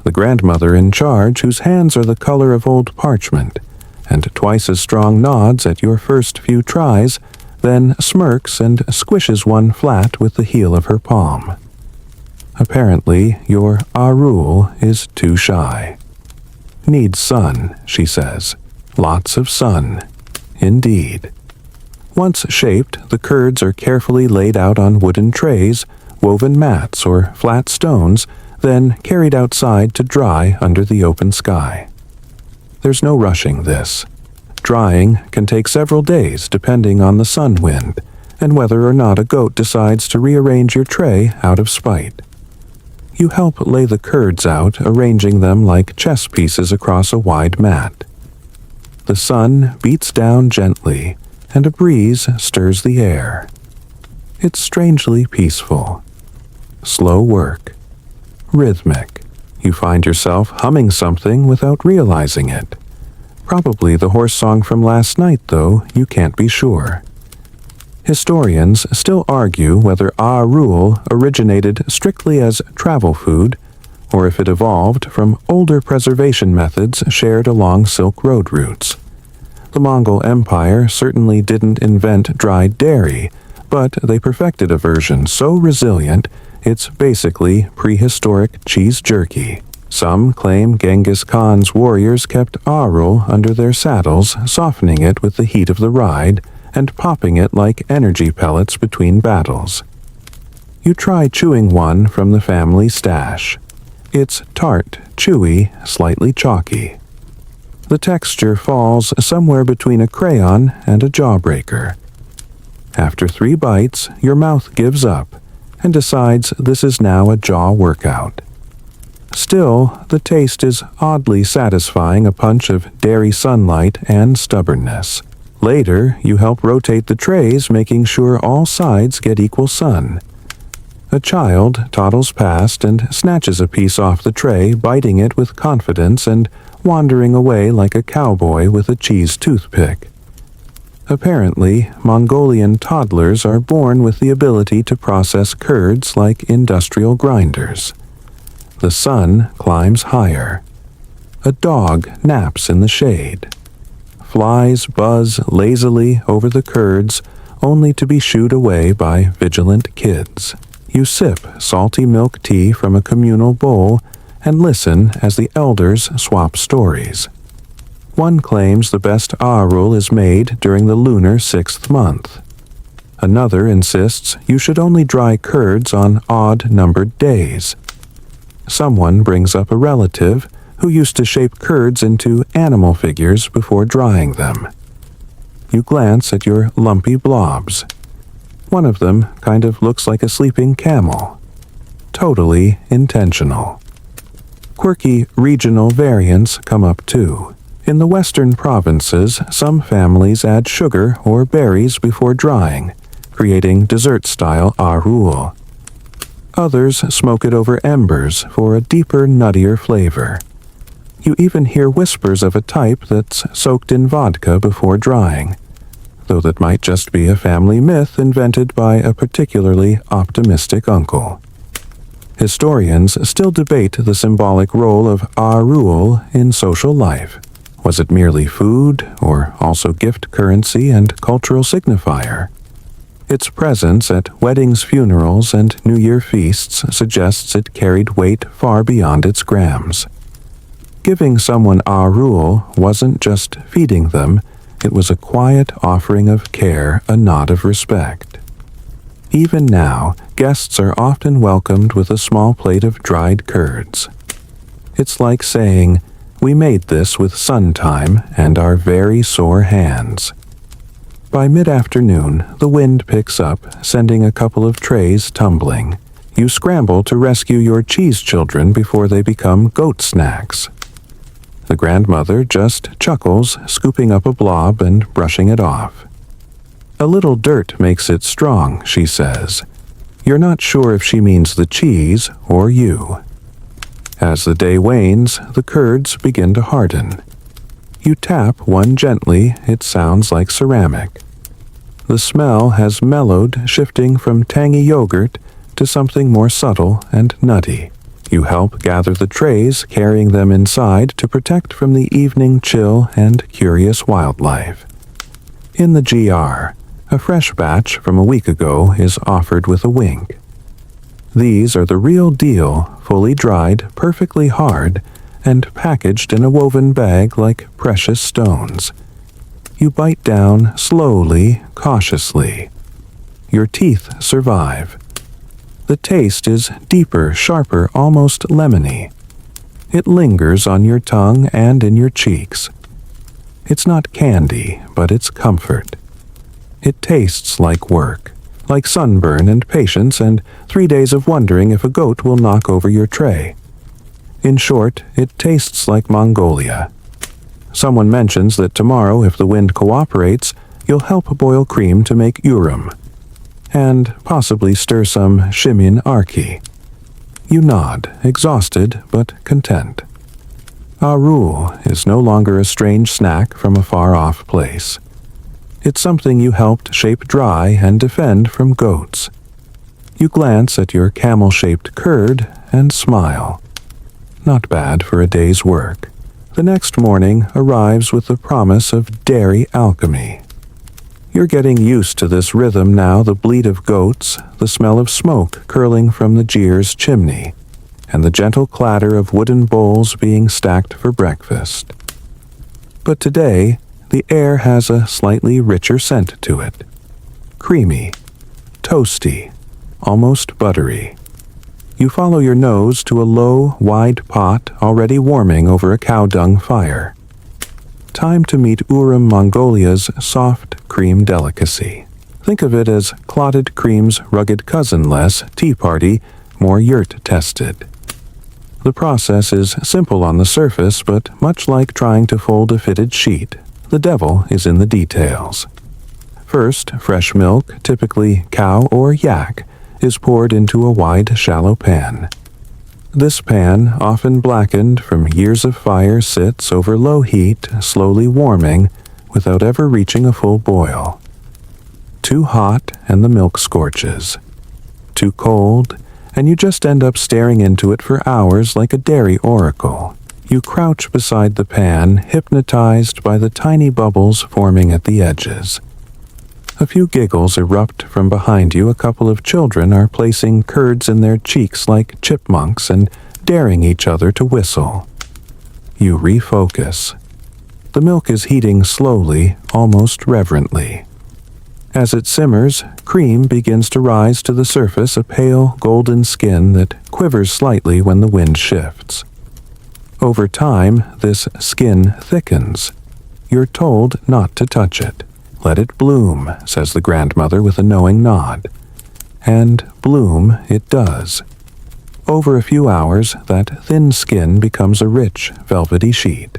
Speaker 1: The grandmother in charge, whose hands are the color of old parchment, and twice as strong nods at your first few tries, then smirks and squishes one flat with the heel of her palm. Apparently, your arul is too shy. Needs sun, she says. Lots of sun. Indeed. Once shaped, the curds are carefully laid out on wooden trays, woven mats, or flat stones, then carried outside to dry under the open sky. There's no rushing this. Drying can take several days depending on the sun wind, and whether or not a goat decides to rearrange your tray out of spite. You help lay the curds out, arranging them like chess pieces across a wide mat. The sun beats down gently, and a breeze stirs the air. It's strangely peaceful. Slow work. Rhythmic. You find yourself humming something without realizing it. Probably the horse song from last night, though you can't be sure. Historians still argue whether arul originated strictly as travel food, or if it evolved from older preservation methods shared along Silk Road routes. The Mongol Empire certainly didn't invent dried dairy, but they perfected a version so resilient it's basically prehistoric cheese jerky. Some claim Genghis Khan's warriors kept arul under their saddles, softening it with the heat of the ride, and popping it like energy pellets between battles. You try chewing one from the family stash. It's tart, chewy, slightly chalky. The texture falls somewhere between a crayon and a jawbreaker. After 3 bites, your mouth gives up and decides this is now a jaw workout. Still, the taste is oddly satisfying, a punch of dairy sunlight and stubbornness. Later, you help rotate the trays, making sure all sides get equal sun. A child toddles past and snatches a piece off the tray, biting it with confidence and wandering away like a cowboy with a cheese toothpick. Apparently, Mongolian toddlers are born with the ability to process curds like industrial grinders. The sun climbs higher. A dog naps in the shade. Flies buzz lazily over the curds, only to be shooed away by vigilant kids. You sip salty milk tea from a communal bowl and listen as the elders swap stories. One claims the best arul is made during the lunar 6th month. Another insists you should only dry curds on odd-numbered days. Someone brings up a relative who used to shape curds into animal figures before drying them. You glance at your lumpy blobs. One of them kind of looks like a sleeping camel. Totally intentional. Quirky regional variants come up too. In the western provinces, some families add sugar or berries before drying, creating dessert-style arul. Others smoke it over embers for a deeper, nuttier flavor. You even hear whispers of a type that's soaked in vodka before drying, though that might just be a family myth invented by a particularly optimistic uncle. Historians still debate the symbolic role of arul in social life. Was it merely food, or also gift currency and cultural signifier? Its presence at weddings, funerals, and New Year feasts suggests it carried weight far beyond its grams. Giving someone rule wasn't just feeding them, it was a quiet offering of care, a nod of respect. Even now, guests are often welcomed with a small plate of dried curds. It's like saying, "We made this with sun time and our very sore hands." By mid-afternoon, the wind picks up, sending a couple of trays tumbling. You scramble to rescue your cheese children before they become goat snacks. The grandmother just chuckles, scooping up a blob and brushing it off. "A little dirt makes it strong," she says. You're not sure if she means the cheese or you. As the day wanes, the curds begin to harden. You tap one gently, it sounds like ceramic. The smell has mellowed, shifting from tangy yogurt to something more subtle and nutty. You help gather the trays, carrying them inside to protect from the evening chill and curious wildlife. In the GR, a fresh batch from a week ago is offered with a wink. These are the real deal, fully dried, perfectly hard, and packaged in a woven bag like precious stones. You bite down slowly, cautiously. Your teeth survive. The taste is deeper, sharper, almost lemony. It lingers on your tongue and in your cheeks. It's not candy, but it's comfort. It tastes like work, like sunburn and patience and 3 days of wondering if a goat will knock over your tray. In short, it tastes like Mongolia. Someone mentions that tomorrow, if the wind cooperates, you'll help boil cream to make urim, and possibly stir some shimyan arki. You nod, exhausted but content. Arul is no longer a strange snack from a far-off place. It's something you helped shape dry and defend from goats. You glance at your camel-shaped curd and smile. Not bad for a day's work. The next morning arrives with the promise of dairy alchemy. You're getting used to this rhythm now, the bleat of goats, the smell of smoke curling from the Jeer's chimney, and the gentle clatter of wooden bowls being stacked for breakfast. But today, the air has a slightly richer scent to it. Creamy, toasty, almost buttery. You follow your nose to a low, wide pot already warming over a cow dung fire. Time to meet Urim Mongolia's soft cream delicacy. Think of it as clotted cream's rugged cousin, less tea party, more yurt-tested. The process is simple on the surface, but much like trying to fold a fitted sheet, the devil is in the details. First, fresh milk, typically cow or yak, is poured into a wide, shallow pan. This pan, often blackened from years of fire, sits over low heat, slowly warming, without ever reaching a full boil. Too hot, and the milk scorches. Too cold, and you just end up staring into it for hours like a dairy oracle. You crouch beside the pan, hypnotized by the tiny bubbles forming at the edges. A few giggles erupt from behind you. A couple of children are placing curds in their cheeks like chipmunks and daring each other to whistle. You refocus. The milk is heating slowly, almost reverently. As it simmers, cream begins to rise to the surface, a pale golden skin that quivers slightly when the wind shifts. Over time, this skin thickens. You're told not to touch it. "Let it bloom," says the grandmother with a knowing nod. And bloom it does. Over a few hours, that thin skin becomes a rich, velvety sheet.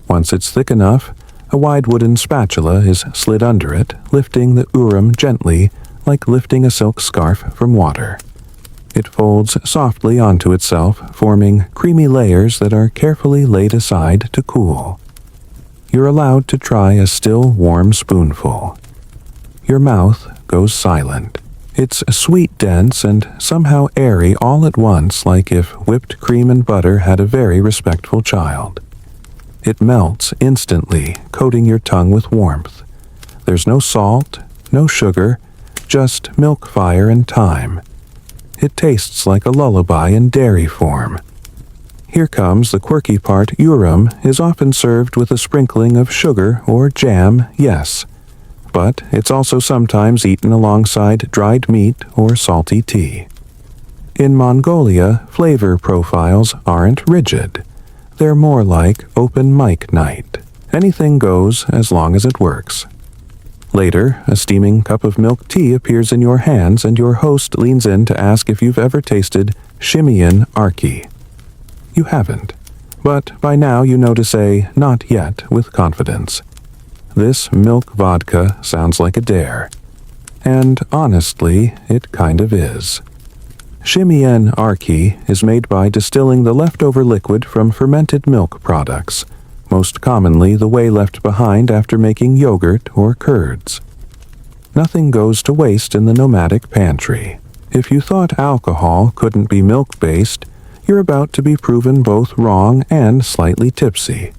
Speaker 1: Once it's thick enough, a wide wooden spatula is slid under it, lifting the urim gently, like lifting a silk scarf from water. It folds softly onto itself, forming creamy layers that are carefully laid aside to cool. You're allowed to try a still warm spoonful. Your mouth goes silent. It's sweet, dense, and somehow airy all at once, like if whipped cream and butter had a very respectful child. It melts instantly, coating your tongue with warmth. There's no salt, no sugar, just milk, fire, and thyme. It tastes like a lullaby in dairy form. Here comes the quirky part. Urum is often served with a sprinkling of sugar or jam, yes, but it's also sometimes eaten alongside dried meat or salty tea. In Mongolia, flavor profiles aren't rigid. They're more like open mic night. Anything goes as long as it works. Later, a steaming cup of milk tea appears in your hands and your host leans in to ask if you've ever tasted Shimian Arki. You haven't, but by now you notice a not yet with confidence. This milk vodka sounds like a dare. And honestly, it kind of is. Shimian Arki is made by distilling the leftover liquid from fermented milk products, most commonly the whey left behind after making yogurt or curds. Nothing goes to waste in the nomadic pantry. If you thought alcohol couldn't be milk-based, you're about to be proven both wrong and slightly tipsy.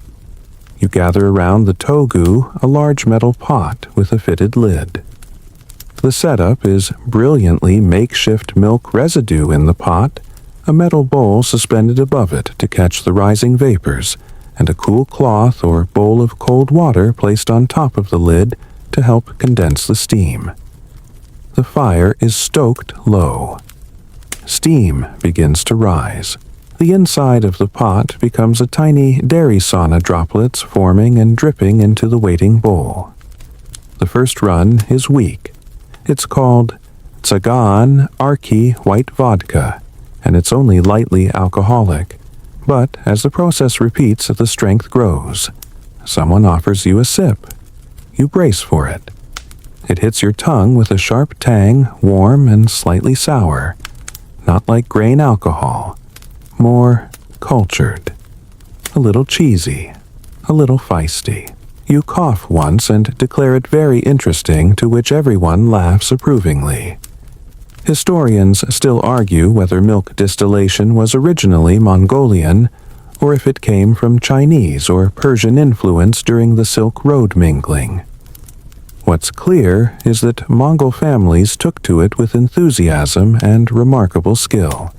Speaker 1: You gather around the togu, a large metal pot with a fitted lid. The setup is brilliantly makeshift milk residue in the pot, a metal bowl suspended above it to catch the rising vapors, and a cool cloth or bowl of cold water placed on top of the lid to help condense the steam. The fire is stoked low. Steam begins to rise. The inside of the pot becomes a tiny dairy sauna, droplets forming and dripping into the waiting bowl. The first run is weak. It's called Tsagan Arki White Vodka, and it's only lightly alcoholic. But as the process repeats, the strength grows. Someone offers you a sip. You brace for it. It hits your tongue with a sharp tang, warm and slightly sour. Not like grain alcohol. More cultured. A little cheesy. A little feisty. You cough once and declare it very interesting, to which everyone laughs approvingly. Historians still argue whether milk distillation was originally Mongolian or if it came from Chinese or Persian influence during the Silk Road mingling. What's clear is that Mongol families took to it with enthusiasm and remarkable skill.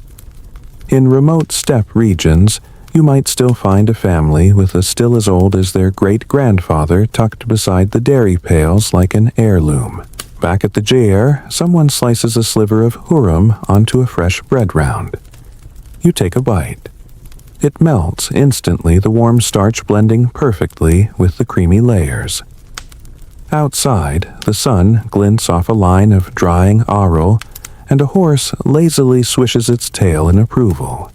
Speaker 1: In remote steppe regions, you might still find a family with a still as old as their great-grandfather tucked beside the dairy pails like an heirloom. Back at the jair, someone slices a sliver of hurum onto a fresh bread round. You take a bite. It melts instantly, the warm starch blending perfectly with the creamy layers. Outside, the sun glints off a line of drying arul, and a horse lazily swishes its tail in approval.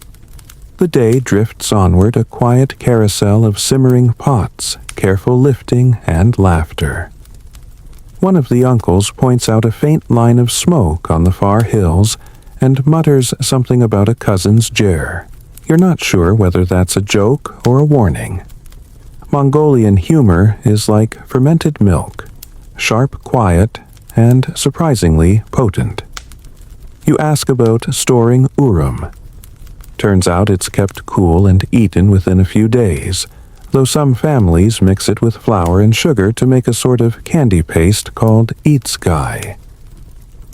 Speaker 1: The day drifts onward, a quiet carousel of simmering pots, careful lifting and laughter. One of the uncles points out a faint line of smoke on the far hills and mutters something about a cousin's jair. You're not sure whether that's a joke or a warning. Mongolian humor is like fermented milk, sharp, quiet, and surprisingly potent. You ask about storing urum. Turns out it's kept cool and eaten within a few days, though some families mix it with flour and sugar to make a sort of candy paste called eatsky.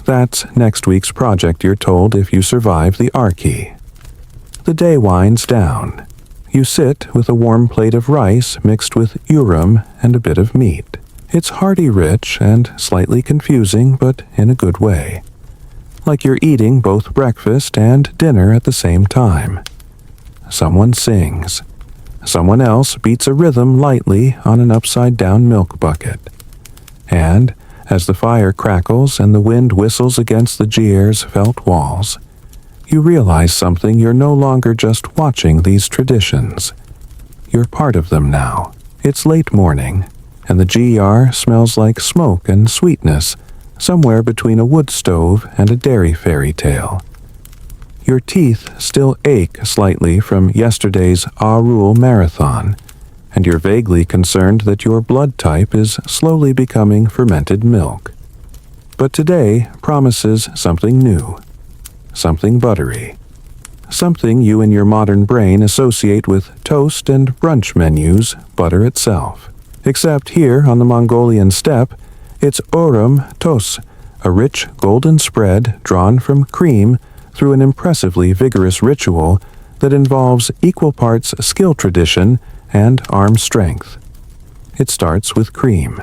Speaker 1: That's next week's project, you're told, if you survive the Arki. The day winds down. You sit with a warm plate of rice mixed with urum and a bit of meat. It's hearty, rich, and slightly confusing, but in a good way. Like you're eating both breakfast and dinner at the same time. Someone sings. Someone else beats a rhythm lightly on an upside-down milk bucket. And, as the fire crackles and the wind whistles against the jair's felt walls, you realize something. You're no longer just watching these traditions. You're part of them now. It's late morning, and the jair smells like smoke and sweetness, somewhere between a wood stove and a dairy fairy tale. Your teeth still ache slightly from yesterday's Arul marathon, and you're vaguely concerned that your blood type is slowly becoming fermented milk. But today promises something new, something buttery, something you and your modern brain associate with toast and brunch menus, butter itself. Except here on the Mongolian steppe, it's orum tos, a rich golden spread drawn from cream through an impressively vigorous ritual that involves equal parts skill tradition and arm strength. It starts with cream.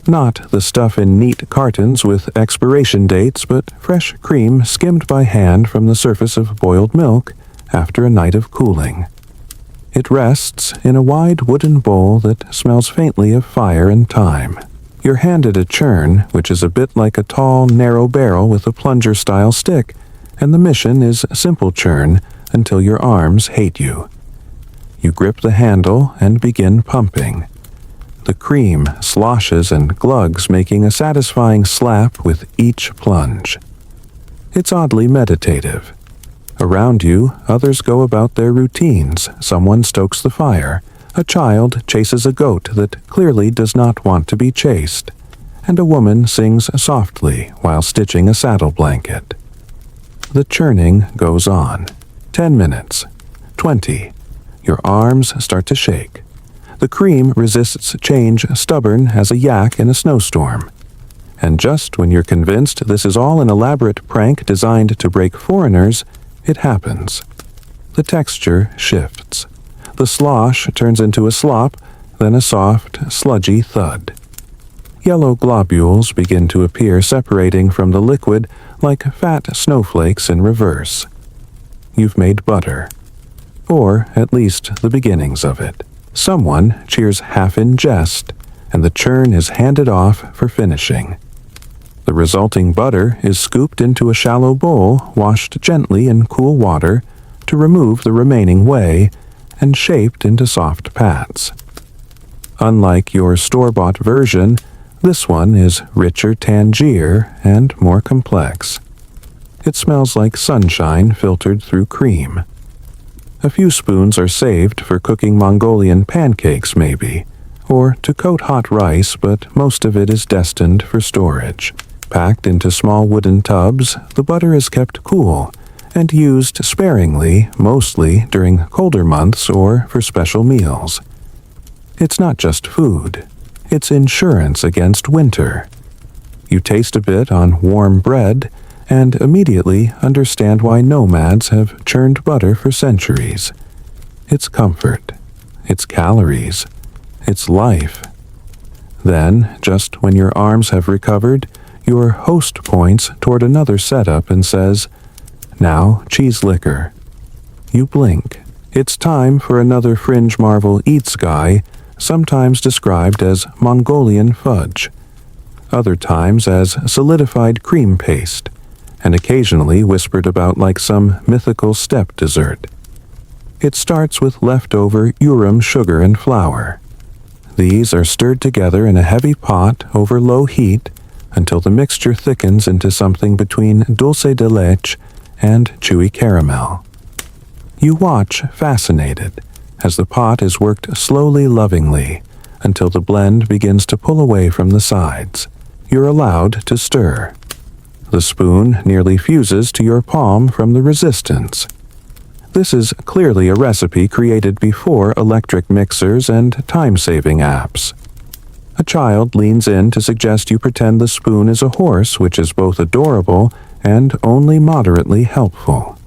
Speaker 1: Not the stuff in neat cartons with expiration dates, but fresh cream skimmed by hand from the surface of boiled milk after a night of cooling. It rests in a wide wooden bowl that smells faintly of fire and thyme. You're handed a churn, which is a bit like a tall, narrow barrel with a plunger-style stick, and the mission is simple churn until your arms hate you. You grip the handle and begin pumping. The cream sloshes and glugs, making a satisfying slap with each plunge. It's oddly meditative. Around you, others go about their routines. Someone stokes the fire. A child chases a goat that clearly does not want to be chased. And a woman sings softly while stitching a saddle blanket. The churning goes on. 10 minutes. 20. Your arms start to shake. The cream resists change, stubborn as a yak in a snowstorm. And just when you're convinced this is all an elaborate prank designed to break foreigners, it happens. The texture shifts. The slosh turns into a slop, then a soft, sludgy thud. Yellow globules begin to appear, separating from the liquid like fat snowflakes in reverse. You've made butter. Or at least the beginnings of it. Someone cheers half in jest, and the churn is handed off for finishing. The resulting butter is scooped into a shallow bowl, washed gently in cool water to remove the remaining whey, and shaped into soft pats. Unlike your store-bought version, this one is richer Tangier and more complex. It smells like sunshine filtered through cream. A few spoons are saved for cooking Mongolian pancakes maybe, or to coat hot rice, but most of it is destined for storage. Packed into small wooden tubs, the butter is kept cool and used sparingly, mostly during colder months or for special meals. It's not just food. It's insurance against winter. You taste a bit on warm bread and immediately understand why nomads have churned butter for centuries. It's comfort. It's calories. It's life. Then, just when your arms have recovered, your host points toward another setup and says, "Now, cheese liquor." You blink. It's time for another fringe marvel eats guy, sometimes described as Mongolian fudge, other times as solidified cream paste, and occasionally whispered about like some mythical steppe dessert. It starts with leftover urum sugar and flour. These are stirred together in a heavy pot over low heat until the mixture thickens into something between dulce de leche and chewy caramel. You watch fascinated as the pot is worked slowly, lovingly, until the blend begins to pull away from the sides. You're allowed to stir. The spoon nearly fuses to your palm from the resistance. This is clearly a recipe created before electric mixers and time-saving apps. A child leans in to suggest you pretend the spoon is a horse, which is both adorable and only moderately helpful.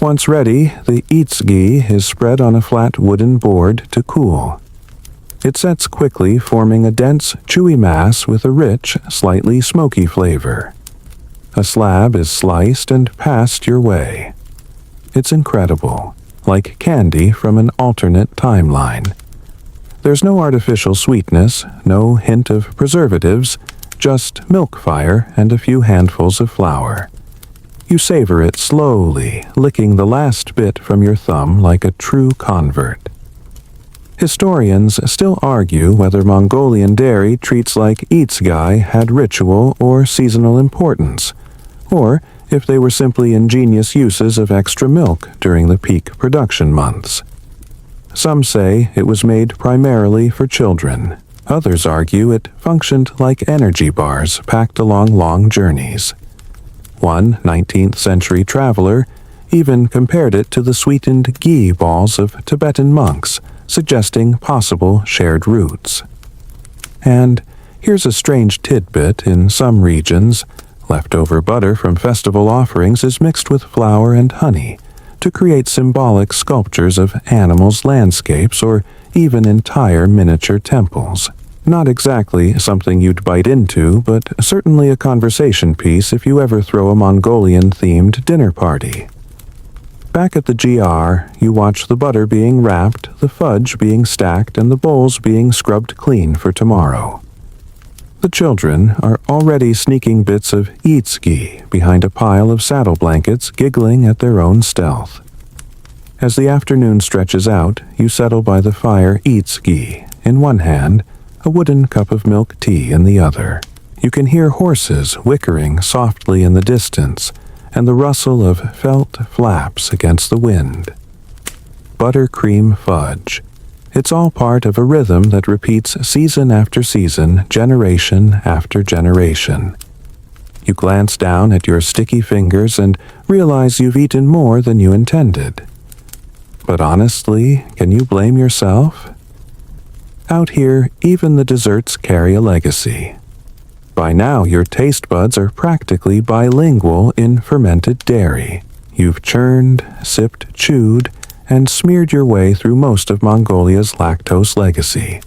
Speaker 1: Once ready, the itsgi is spread on a flat wooden board to cool. It sets quickly, forming a dense, chewy mass with a rich, slightly smoky flavor. A slab is sliced and passed your way. It's incredible, like candy from an alternate timeline. There's no artificial sweetness, no hint of preservatives, just milk fire and a few handfuls of flour. You savor it slowly, licking the last bit from your thumb like a true convert. Historians still argue whether Mongolian dairy treats like itsgai had ritual or seasonal importance, or if they were simply ingenious uses of extra milk during the peak production months. Some say it was made primarily for children. Others argue it functioned like energy bars packed along long journeys. One 19th century traveler even compared it to the sweetened ghee balls of Tibetan monks, suggesting possible shared roots. And here's a strange tidbit: in some regions, leftover butter from festival offerings is mixed with flour and honey to create symbolic sculptures of animals, landscapes, or even entire miniature temples. Not exactly something you'd bite into, but certainly a conversation piece if you ever throw a Mongolian-themed dinner party. Back at the GR, you watch the butter being wrapped, the fudge being stacked, and the bowls being scrubbed clean for tomorrow. The children are already sneaking bits of eatski behind a pile of saddle blankets, giggling at their own stealth. As the afternoon stretches out, you settle by the fire, eatski in one hand, a wooden cup of milk tea in the other. You can hear horses whickering softly in the distance, and the rustle of felt flaps against the wind. Buttercream fudge. It's all part of a rhythm that repeats season after season, generation after generation. You glance down at your sticky fingers and realize you've eaten more than you intended. But honestly, can you blame yourself? Out here, even the desserts carry a legacy. By now, your taste buds are practically bilingual in fermented dairy. You've churned, sipped, chewed, and smeared your way through most of Mongolia's lactose legacy.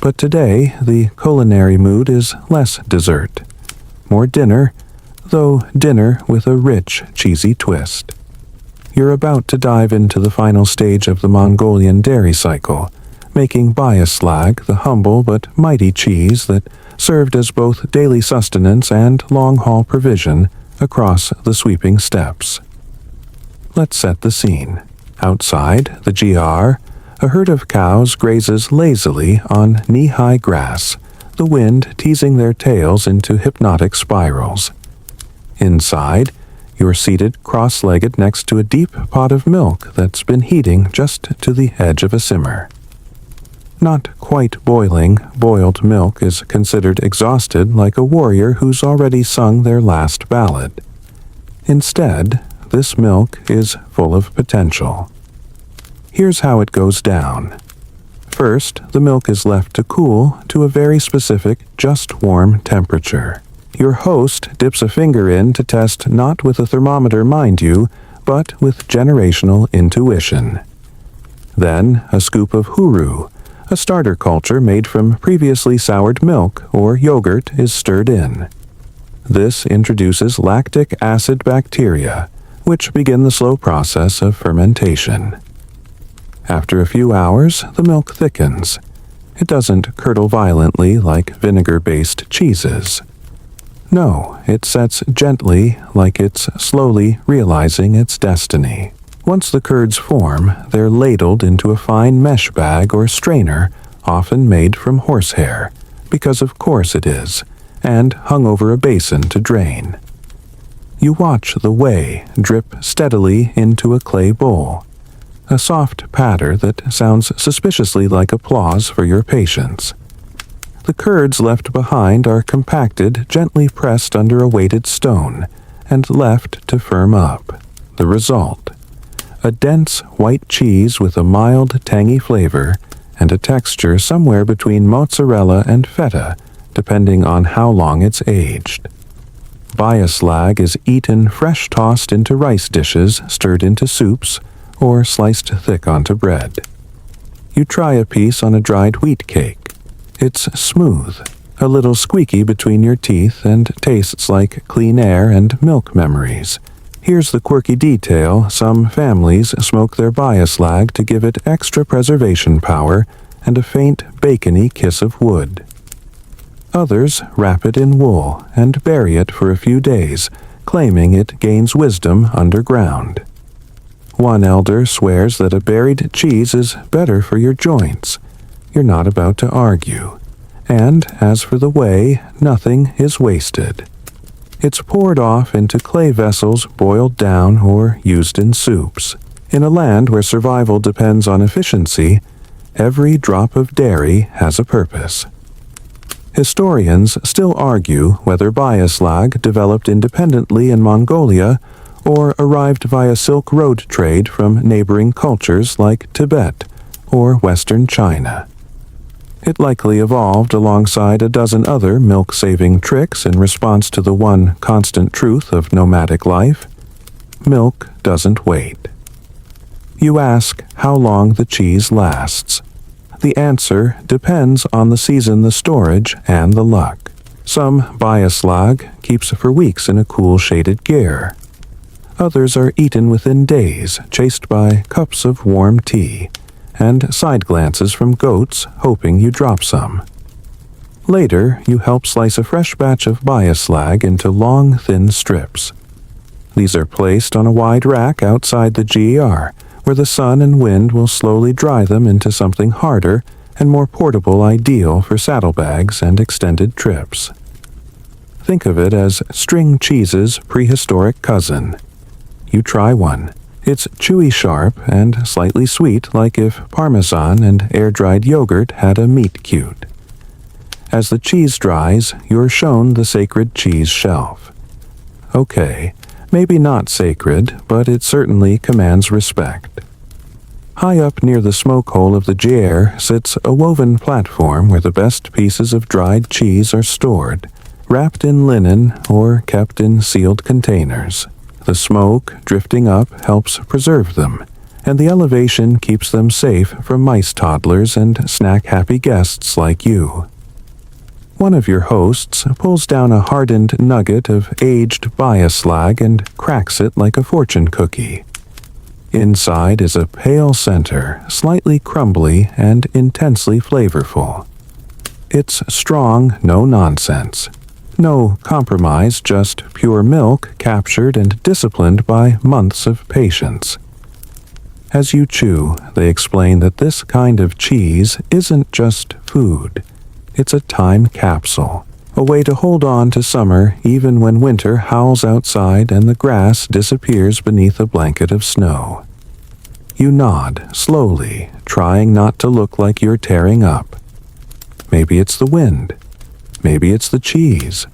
Speaker 1: But today, the culinary mood is less dessert, more dinner, though dinner with a rich, cheesy twist. You're about to dive into the final stage of the Mongolian dairy cycle, making biaslag the humble but mighty cheese that served as both daily sustenance and long-haul provision across the sweeping steppes. Let's set the scene. Outside the GR, a herd of cows grazes lazily on knee-high grass, the wind teasing their tails into hypnotic spirals. Inside, you're seated cross-legged next to a deep pot of milk that's been heating just to the edge of a simmer. Not quite boiling, boiled milk is considered exhausted, like a warrior who's already sung their last ballad. Instead, this milk is full of potential. Here's how it goes down. First, the milk is left to cool to a very specific, just warm temperature. Your host dips a finger in to test, not with a thermometer, mind you, but with generational intuition. Then, a scoop of huru, a starter culture made from previously soured milk or yogurt, is stirred in. This introduces lactic acid bacteria, which begin the slow process of fermentation. After a few hours, the milk thickens. It doesn't curdle violently like vinegar-based cheeses. No, it sets gently, like it's slowly realizing its destiny. Once the curds form, they're ladled into a fine mesh bag or strainer, often made from horsehair, because of course it is, and hung over a basin to drain. You watch the whey drip steadily into a clay bowl, a soft patter that sounds suspiciously like applause for your patience. The curds left behind are compacted, gently pressed under a weighted stone, and left to firm up. The result: a dense white cheese with a mild, tangy flavor and a texture somewhere between mozzarella and feta, depending on how long it's aged. Biaslag is eaten fresh, tossed into rice dishes, stirred into soups, or sliced thick onto bread. You try a piece on a dried wheat cake. It's smooth, a little squeaky between your teeth, and tastes like clean air and milk memories. Here's the quirky detail: some families smoke their biaslag to give it extra preservation power and a faint bacony kiss of wood. Others wrap it in wool and bury it for a few days, claiming it gains wisdom underground. One elder swears that a buried cheese is better for your joints. You're not about to argue. And as for the whey, nothing is wasted. It's poured off into clay vessels, boiled down, or used in soups. In a land where survival depends on efficiency, every drop of dairy has a purpose. Historians still argue whether biaslag developed independently in Mongolia or arrived via Silk Road trade from neighboring cultures like Tibet or Western China. It likely evolved alongside a dozen other milk-saving tricks in response to the one constant truth of nomadic life: milk doesn't wait. You ask how long the cheese lasts. The answer depends on the season, the storage, and the luck. Some biaslag keeps for weeks in a cool shaded gear. Others are eaten within days, chased by cups of warm tea and side glances from goats hoping you drop some. Later, you help slice a fresh batch of biaslag into long, thin strips. These are placed on a wide rack outside the GER, where the sun and wind will slowly dry them into something harder and more portable, ideal for saddlebags and extended trips. Think of it as string cheese's prehistoric cousin. You try one. It's chewy sharp and slightly sweet, like if Parmesan and air-dried yogurt had a meet-cute. As the cheese dries, you're shown the sacred cheese shelf. Okay, maybe not sacred, but it certainly commands respect. High up near the smoke hole of the GER sits a woven platform where the best pieces of dried cheese are stored, wrapped in linen or kept in sealed containers. The smoke drifting up helps preserve them, and the elevation keeps them safe from mice toddlers and snack-happy guests like you. One of your hosts pulls down a hardened nugget of aged biaslag and cracks it like a fortune cookie. Inside is a pale center, slightly crumbly and intensely flavorful. It's strong, no nonsense. No compromise, just pure milk captured and disciplined by months of patience. As you chew, they explain that this kind of cheese isn't just food. It's a time capsule, a way to hold on to summer even when winter howls outside and the grass disappears beneath a blanket of snow. You nod, slowly, trying not to look like you're tearing up. Maybe it's the wind. Maybe it's the cheese.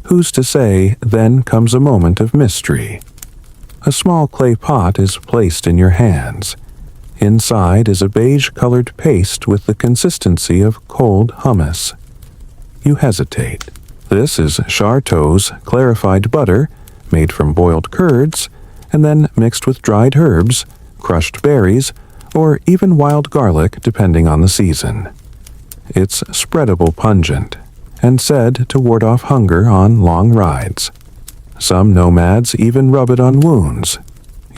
Speaker 1: Who's to say? Then comes a moment of mystery. A small clay pot is placed in your hands. Inside is a beige-colored paste with the consistency of cold hummus. You hesitate. This is Charteau's clarified butter, made from boiled curds, and then mixed with dried herbs, crushed berries, or even wild garlic depending on the season. It's spreadable pungent, and said to ward off hunger on long rides. Some nomads even rub it on wounds.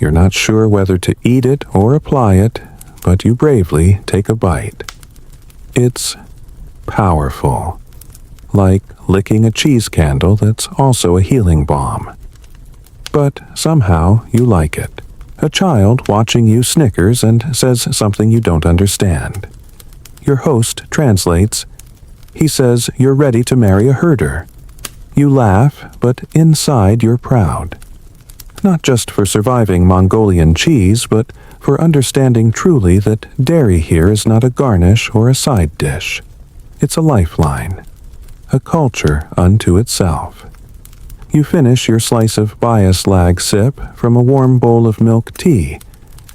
Speaker 1: You're not sure whether to eat it or apply it, but you bravely take a bite. It's powerful, like licking a cheese candle that's also a healing balm. But somehow you like it. A child watching you snickers and says something you don't understand. Your host translates. He says you're ready to marry a herder. You laugh, but inside you're proud. Not just for surviving Mongolian cheese, but for understanding truly that dairy here is not a garnish or a side dish. It's a lifeline, a culture unto itself. You finish your slice of biaslag sip from a warm bowl of milk tea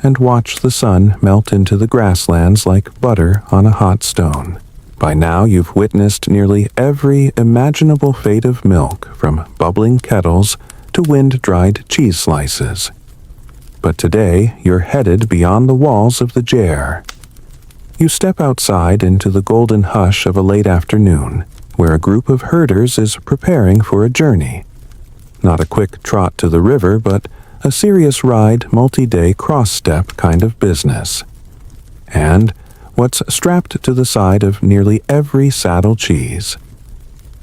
Speaker 1: and watch the sun melt into the grasslands like butter on a hot stone. By now you've witnessed nearly every imaginable fate of milk, from bubbling kettles to wind-dried cheese slices. But today you're headed beyond the walls of the GER. You step outside into the golden hush of a late afternoon, where a group of herders is preparing for a journey. Not a quick trot to the river, but a serious ride, multi-day cross-step kind of business. And what's strapped to the side of nearly every saddle cheese?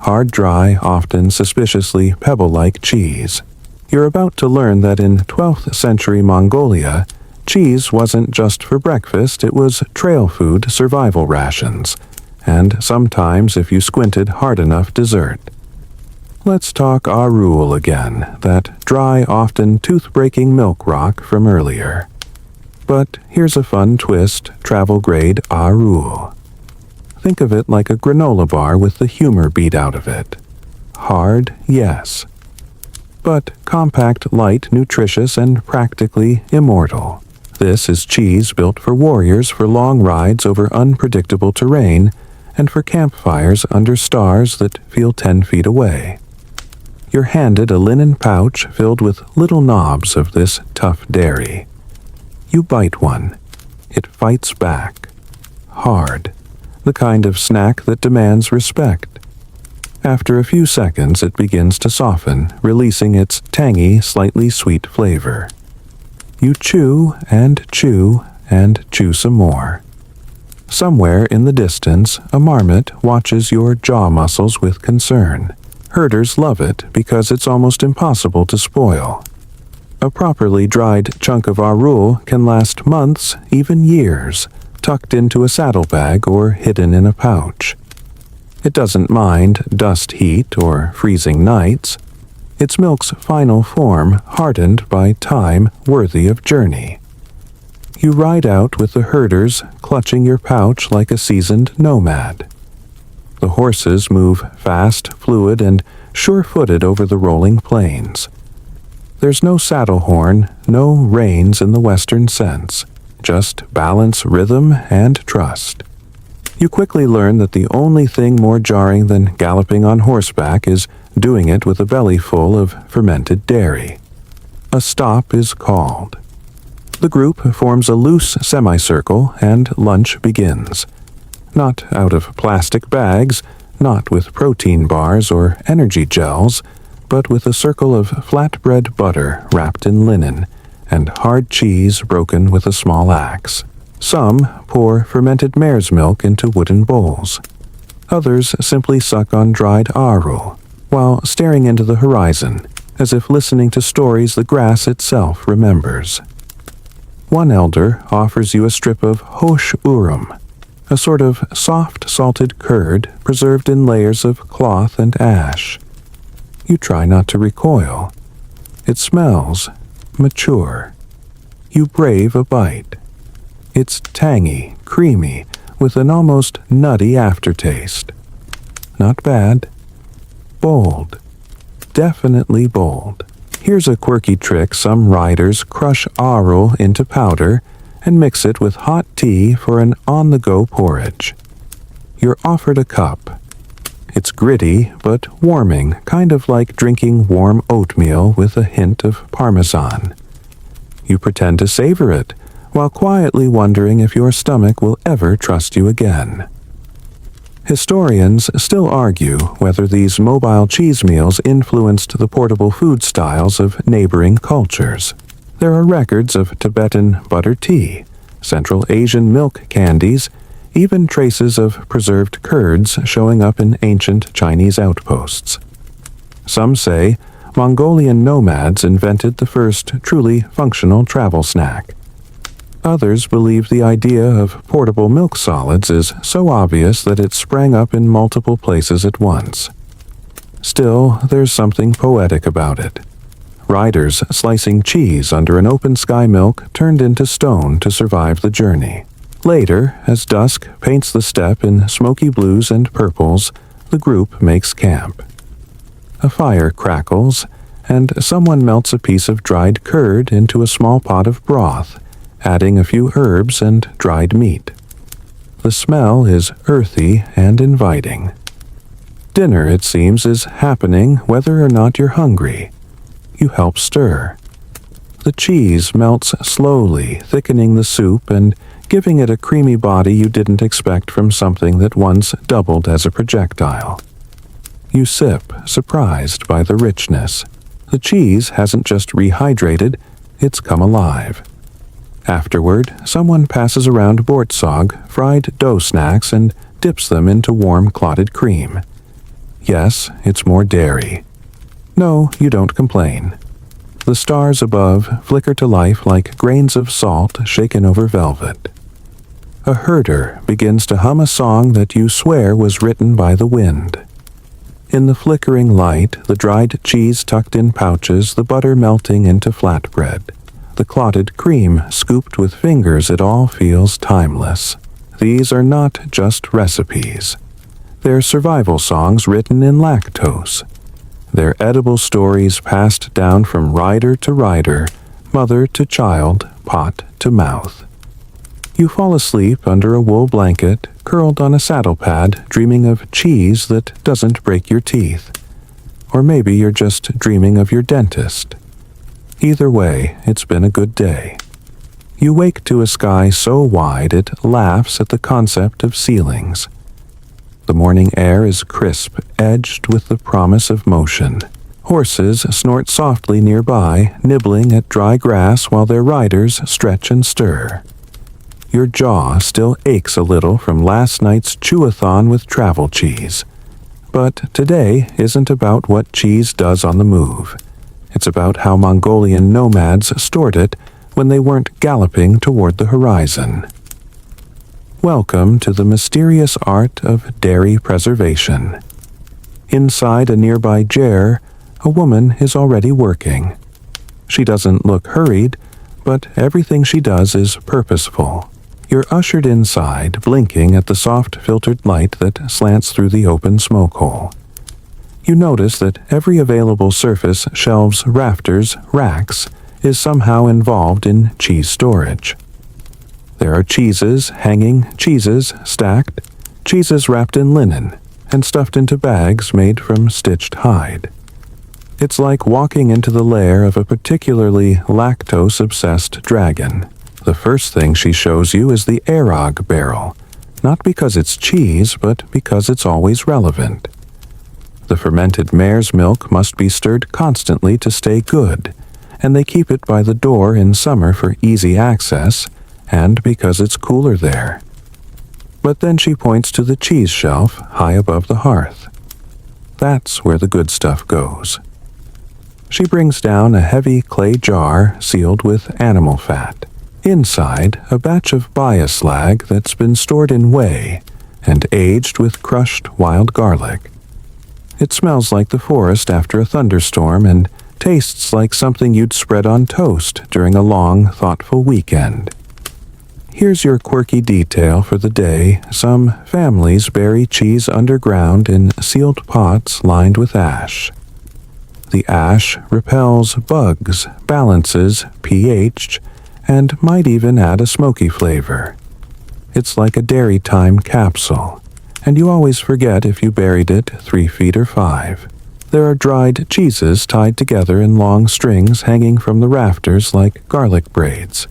Speaker 1: Hard, dry, often suspiciously pebble-like cheese. You're about to learn that in 12th century Mongolia, cheese wasn't just for breakfast, it was trail food, survival rations, and sometimes, if you squinted hard enough, dessert. Let's talk arul again, that dry, often tooth-breaking milk rock from earlier. But here's a fun twist, travel-grade arul. Think of it like a granola bar with the humor beat out of it. Hard, yes. but compact, light, nutritious, and practically immortal. This is cheese built for warriors for long rides over unpredictable terrain and for campfires under stars that feel 10 feet away. You're handed a linen pouch filled with little knobs of this tough dairy. You bite one. It fights back. Hard. The kind of snack that demands respect. After a few seconds, it begins to soften, releasing its tangy, slightly sweet flavor. You chew and chew and chew some more. Somewhere in the distance, a marmot watches your jaw muscles with concern. Herders love it because it's almost impossible to spoil. A properly dried chunk of arul can last months, even years, tucked into a saddlebag or hidden in a pouch. It doesn't mind dust heat or freezing nights. Its milk's final form hardened by time worthy of journey. You ride out with the herders, clutching your pouch like a seasoned nomad. The horses move fast, fluid, and sure-footed over the rolling plains. There's no saddle horn, no reins in the Western sense, just balance, rhythm, and trust. You quickly learn that the only thing more jarring than galloping on horseback is doing it with a belly full of fermented dairy. A stop is called. The group forms a loose semicircle and lunch begins. Not out of plastic bags, not with protein bars or energy gels, but with a circle of flatbread butter wrapped in linen and hard cheese broken with a small axe. Some pour fermented mare's milk into wooden bowls. Others simply suck on dried arul, while staring into the horizon, as if listening to stories the grass itself remembers. One elder offers you a strip of hosh urum, a sort of soft salted curd preserved in layers of cloth and ash. You try not to recoil. It smells mature. You brave a bite. It's tangy, creamy, with an almost nutty aftertaste. Not bad. Bold. Definitely bold. Here's a quirky trick: some riders crush arul into powder and mix it with hot tea for an on-the-go porridge. You're offered a cup. It's gritty but warming, kind of like drinking warm oatmeal with a hint of parmesan. You pretend to savor it, while quietly wondering if your stomach will ever trust you again. Historians still argue whether these mobile cheese meals influenced the portable food styles of neighboring cultures. There are records of Tibetan butter tea, Central Asian milk candies, even traces of preserved curds showing up in ancient Chinese outposts. Some say Mongolian nomads invented the first truly functional travel snack. Others believe the idea of portable milk solids is so obvious that it sprang up in multiple places at once. Still, there's something poetic about it. Riders slicing cheese under an open-sky milk turned into stone to survive the journey. Later, as dusk paints the steppe in smoky blues and purples, the group makes camp. A fire crackles, and someone melts a piece of dried curd into a small pot of broth, adding a few herbs and dried meat. The smell is earthy and inviting. Dinner, it seems, is happening whether or not you're hungry. You help stir. The cheese melts slowly, thickening the soup and giving it a creamy body you didn't expect from something that once doubled as a projectile. You sip, surprised by the richness. The cheese hasn't just rehydrated, it's come alive. Afterward, someone passes around bortsog, fried dough snacks, and dips them into warm clotted cream. Yes, it's more dairy. No, you don't complain. The stars above flicker to life like grains of salt shaken over velvet. A herder begins to hum a song that you swear was written by the wind. In the flickering light, the dried cheese tucked in pouches, the butter melting into flatbread. The clotted cream scooped with fingers, it all feels timeless. These are not just recipes. They're survival songs written in lactose. their edible stories passed down from rider to rider, mother to child, pot to mouth. You fall asleep under a wool blanket, curled on a saddle pad, dreaming of cheese that doesn't break your teeth. Or maybe you're just dreaming of your dentist. Either way, it's been a good day. You wake to a sky so wide it laughs at the concept of ceilings. The morning air is crisp, edged with the promise of motion. Horses snort softly nearby, nibbling at dry grass while their riders stretch and stir. Your jaw still aches a little from last night's chew-a-thon with travel cheese. But today isn't about what cheese does on the move. It's about how Mongolian nomads stored it when they weren't galloping toward the horizon. Welcome to the mysterious art of dairy preservation. Inside a nearby jar, a woman is already working. She doesn't look hurried, but everything she does is purposeful. You're ushered inside, blinking at the soft filtered light that slants through the open smoke hole. You notice that every available surface, shelves, rafters, racks, is somehow involved in cheese storage. There are cheeses hanging, cheeses stacked, cheeses wrapped in linen, and stuffed into bags made from stitched hide. It's like walking into the lair of a particularly lactose-obsessed dragon. The first thing she shows you is the Arog barrel, not because it's cheese, but because it's always relevant. The fermented mare's milk must be stirred constantly to stay good, and they keep it by the door in summer for easy access, and because it's cooler there. But then she points to the cheese shelf high above the hearth. That's where the good stuff goes. She brings down a heavy clay jar sealed with animal fat. Inside, a batch of bioslag that's been stored in whey and aged with crushed wild garlic. It smells like the forest after a thunderstorm and tastes like something you'd spread on toast during a long, thoughtful weekend. Here's your quirky detail for the day. Some families bury cheese underground in sealed pots lined with ash. The ash repels bugs, balances pH, and might even add a smoky flavor. It's like a dairy time capsule, and you always forget if you buried it 3 feet or 5. There are dried cheeses tied together in long strings hanging from the rafters like garlic braids.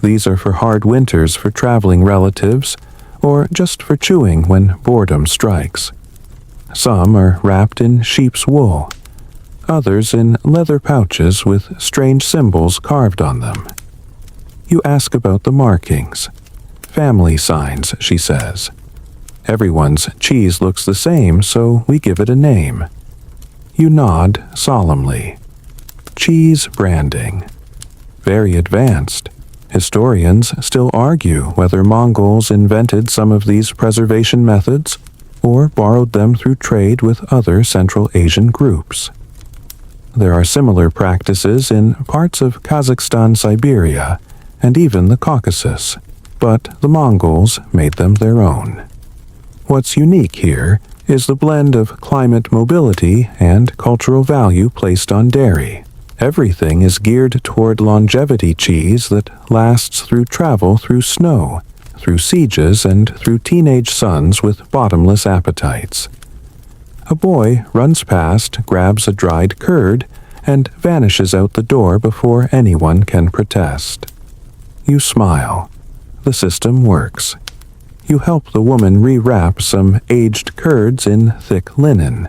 Speaker 1: These are for hard winters for traveling relatives, or just for chewing when boredom strikes. Some are wrapped in sheep's wool, others in leather pouches with strange symbols carved on them. You ask about the markings. Family signs, she says. Everyone's cheese looks the same, so we give it a name. You nod solemnly. Cheese branding. Very advanced. Historians still argue whether Mongols invented some of these preservation methods or borrowed them through trade with other Central Asian groups. There are similar practices in parts of Kazakhstan, Siberia, and even the Caucasus, but the Mongols made them their own. What's unique here is the blend of climate mobility and cultural value placed on dairy. Everything is geared toward longevity cheese that lasts through travel through snow, through sieges, and through teenage sons with bottomless appetites. A boy runs past, grabs a dried curd, and vanishes out the door before anyone can protest. You smile. The system works. You help the woman rewrap some aged curds in thick linen.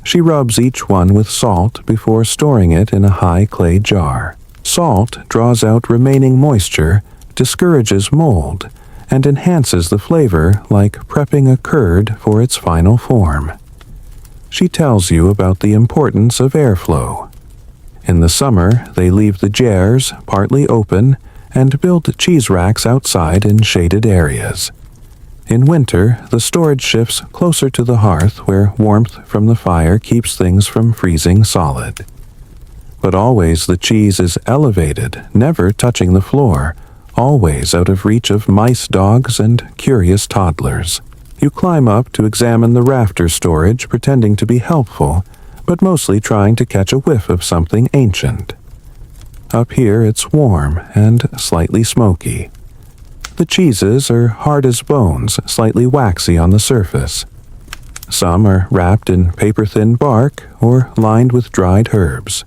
Speaker 1: She rubs each one with salt before storing it in a high clay jar. Salt draws out remaining moisture, discourages mold, and enhances the flavor like prepping a curd for its final form. She tells you about the importance of airflow. In the summer, they leave the jars partly open and build cheese racks outside in shaded areas. In winter, the storage shifts closer to the hearth where warmth from the fire keeps things from freezing solid. But always the cheese is elevated, never touching the floor, always out of reach of mice, dogs, and curious toddlers. You climb up to examine the rafter storage, pretending to be helpful, but mostly trying to catch a whiff of something ancient. Up here it's warm and slightly smoky. The cheeses are hard as bones, slightly waxy on the surface. Some are wrapped in paper-thin bark or lined with dried herbs.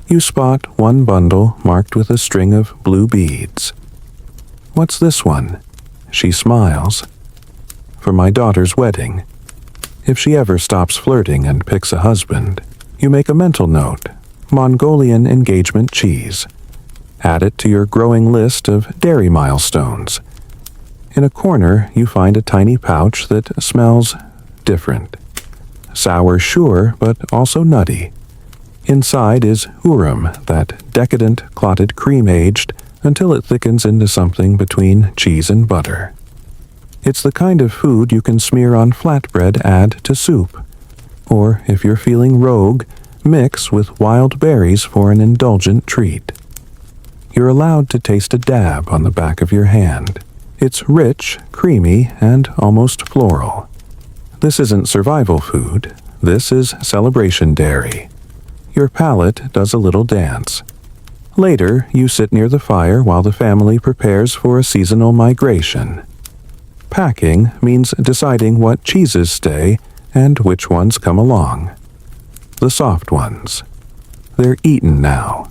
Speaker 1: You spot one bundle marked with a string of blue beads. "What's this one?" She smiles. "For my daughter's wedding. If she ever stops flirting and picks a husband, you make a mental note, Mongolian engagement cheese. Add it to your growing list of dairy milestones." In a corner, you find a tiny pouch that smells different. Sour, sure, but also nutty. Inside is urim, that decadent clotted cream aged until it thickens into something between cheese and butter. It's the kind of food you can smear on flatbread, add to soup. Or, if you're feeling rogue, mix with wild berries for an indulgent treat. You're allowed to taste a dab on the back of your hand. It's rich, creamy, and almost floral. This isn't survival food. This is celebration dairy. Your palate does a little dance. Later, you sit near the fire while the family prepares for a seasonal migration. Packing means deciding what cheeses stay and which ones come along. The soft ones. They're eaten now.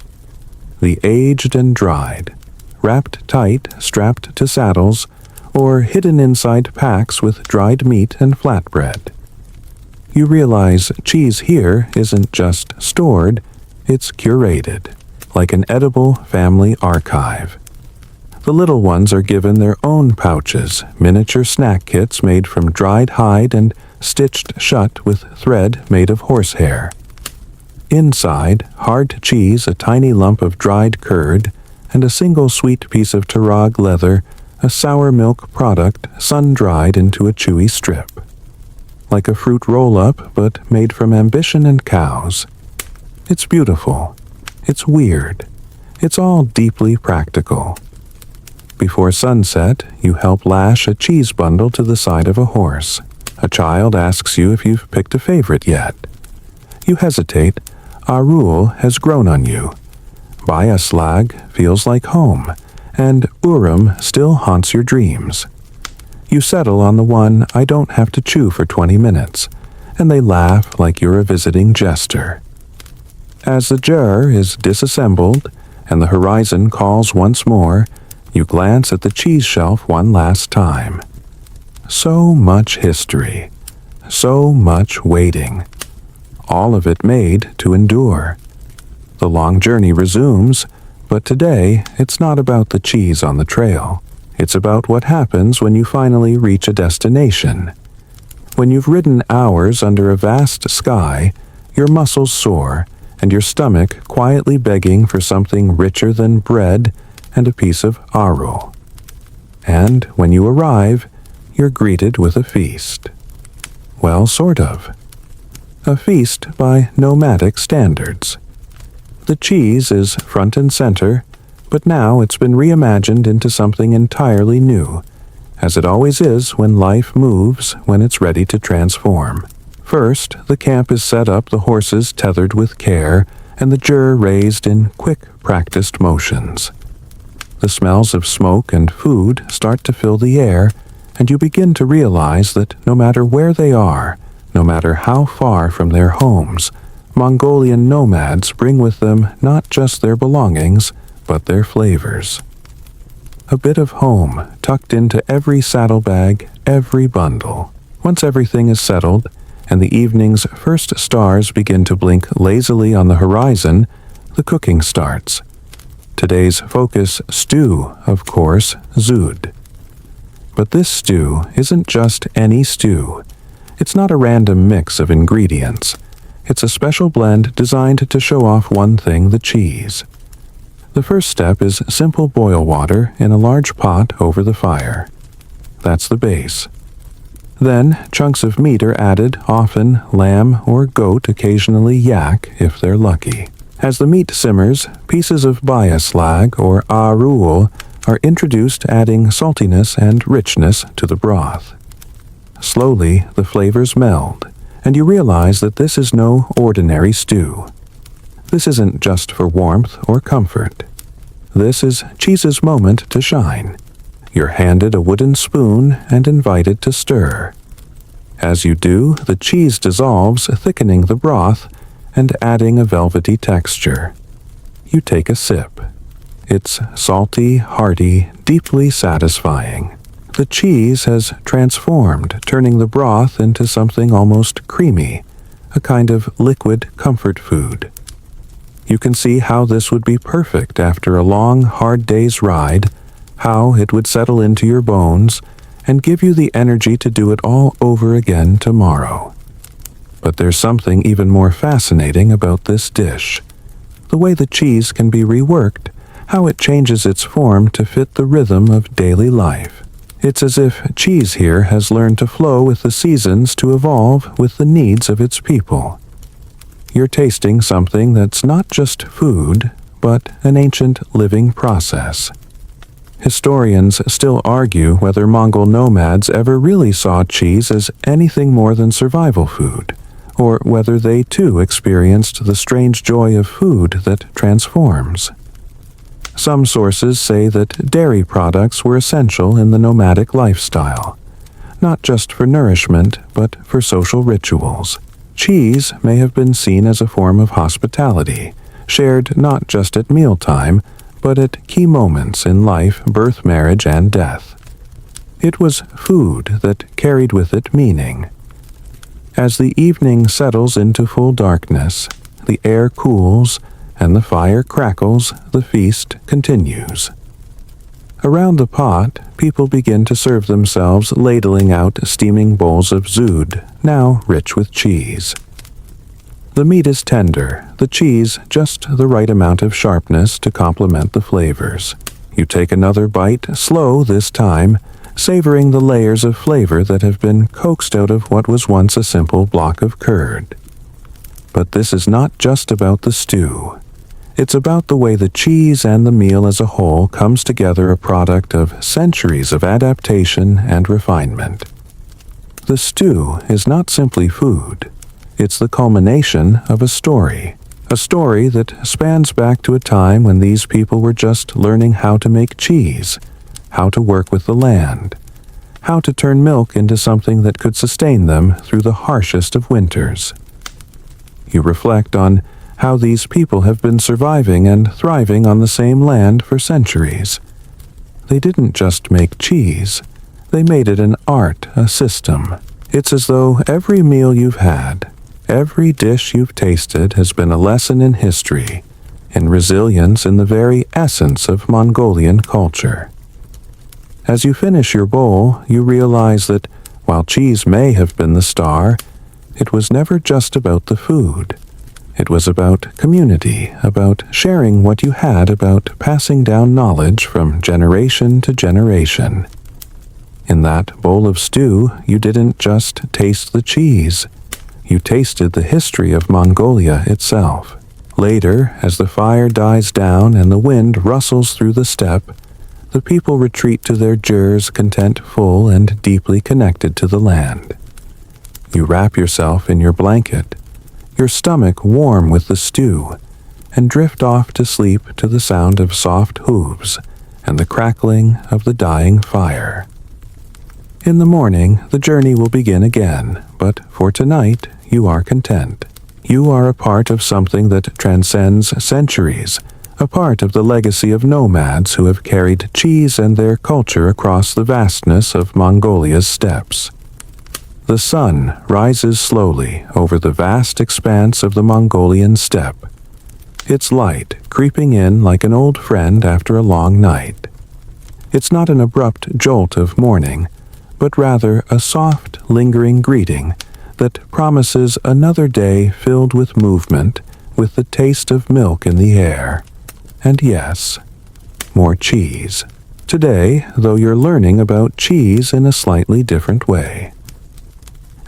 Speaker 1: The aged and dried, wrapped tight, strapped to saddles, or hidden inside packs with dried meat and flatbread. You realize cheese here isn't just stored, it's curated, like an edible family archive. The little ones are given their own pouches, miniature snack kits made from dried hide and stitched shut with thread made of horsehair. Inside, hard cheese, a tiny lump of dried curd, and a single sweet piece of Tarag leather, a sour milk product sun-dried into a chewy strip. Like a fruit roll-up, but made from ambition and cows. It's beautiful. It's weird. It's all deeply practical. Before sunset, you help lash a cheese bundle to the side of a horse. A child asks you if you've picked a favorite yet. You hesitate. Arul has grown on you. Bayaslag feels like home, and Urim still haunts your dreams. You settle on the one I don't have to chew for 20 minutes, and they laugh like you're a visiting jester. As the jar is disassembled and the horizon calls once more, you glance at the cheese shelf one last time. So much history, so much waiting, all of it made to endure. The long journey resumes, but today it's not about the cheese on the trail. It's about what happens when you finally reach a destination. When you've ridden hours under a vast sky, your muscles sore, and your stomach quietly begging for something richer than bread and a piece of arul. And when you arrive, you're greeted with a feast. Well, sort of. A feast by nomadic standards. The cheese is front and center, but now it's been reimagined into something entirely new, as it always is when life moves, when it's ready to transform. First, the camp is set up, the horses tethered with care, and the ger raised in quick, practiced motions. The smells of smoke and food start to fill the air, and you begin to realize that no matter where they are, no matter how far from their homes, Mongolian nomads bring with them not just their belongings, but their flavors. A bit of home tucked into every saddlebag, every bundle. Once everything is settled, and the evening's first stars begin to blink lazily on the horizon, the cooking starts. Today's focus, stew, of course, zud. But this stew isn't just any stew. It's not a random mix of ingredients. It's a special blend designed to show off one thing, the cheese. The first step is simple boil water in a large pot over the fire. That's the base. Then, chunks of meat are added, often lamb or goat, occasionally yak if they're lucky. As the meat simmers, pieces of bayaslag or arul are introduced, adding saltiness and richness to the broth. Slowly, the flavors meld, and you realize that this is no ordinary stew. This isn't just for warmth or comfort. This is cheese's moment to shine. You're handed a wooden spoon and invited to stir. As you do, the cheese dissolves, thickening the broth and adding a velvety texture. You take a sip. It's salty, hearty, deeply satisfying. The cheese has transformed, turning the broth into something almost creamy, a kind of liquid comfort food. You can see how this would be perfect after a long, hard day's ride, how it would settle into your bones and give you the energy to do it all over again tomorrow. But there's something even more fascinating about this dish. The way the cheese can be reworked, how it changes its form to fit the rhythm of daily life. It's as if cheese here has learned to flow with the seasons, to evolve with the needs of its people. You're tasting something that's not just food, but an ancient living process. Historians still argue whether Mongol nomads ever really saw cheese as anything more than survival food, or whether they too experienced the strange joy of food that transforms. Some sources say that dairy products were essential in the nomadic lifestyle, not just for nourishment, but for social rituals. Cheese may have been seen as a form of hospitality, shared not just at mealtime, but at key moments in life, birth, marriage, and death. It was food that carried with it meaning. As the evening settles into full darkness, the air cools, and the fire crackles, the feast continues. Around the pot, people begin to serve themselves, ladling out steaming bowls of zood, now rich with cheese. The meat is tender, the cheese just the right amount of sharpness to complement the flavors. You take another bite, slow this time, savoring the layers of flavor that have been coaxed out of what was once a simple block of curd. But this is not just about the stew. It's about the way the cheese and the meal as a whole comes together, a product of centuries of adaptation and refinement. The stew is not simply food. It's the culmination of a story that spans back to a time when these people were just learning how to make cheese, how to work with the land, how to turn milk into something that could sustain them through the harshest of winters. You reflect on how these people have been surviving and thriving on the same land for centuries. They didn't just make cheese, they made it an art, a system. It's as though every meal you've had, every dish you've tasted has been a lesson in history, in resilience, in the very essence of Mongolian culture. As you finish your bowl, you realize that while cheese may have been the star, it was never just about the food. It was about community, about sharing what you had, about passing down knowledge from generation to generation. In that bowl of stew, you didn't just taste the cheese. You tasted the history of Mongolia itself. Later, as the fire dies down and the wind rustles through the steppe, the people retreat to their jurs, content, full, and deeply connected to the land. You wrap yourself in your blanket, your stomach warm with the stew, and drift off to sleep to the sound of soft hooves and the crackling of the dying fire. In the morning, the journey will begin again, but for tonight, you are content. You are a part of something that transcends centuries, a part of the legacy of nomads who have carried cheese and their culture across the vastness of Mongolia's steppes. The sun rises slowly over the vast expanse of the Mongolian steppe, its light creeping in like an old friend after a long night. It's not an abrupt jolt of morning, but rather a soft, lingering greeting that promises another day filled with movement, with the taste of milk in the air. And yes, more cheese. Today, though, you're learning about cheese in a slightly different way.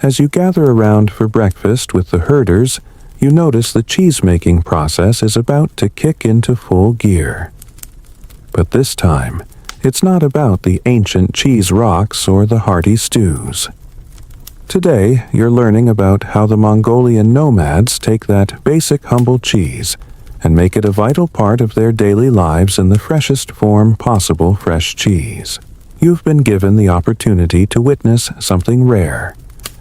Speaker 1: As you gather around for breakfast with the herders, you notice the cheese-making process is about to kick into full gear. But this time, it's not about the ancient cheese rocks or the hearty stews. Today, you're learning about how the Mongolian nomads take that basic humble cheese and make it a vital part of their daily lives in the freshest form possible fresh cheese. You've been given the opportunity to witness something rare,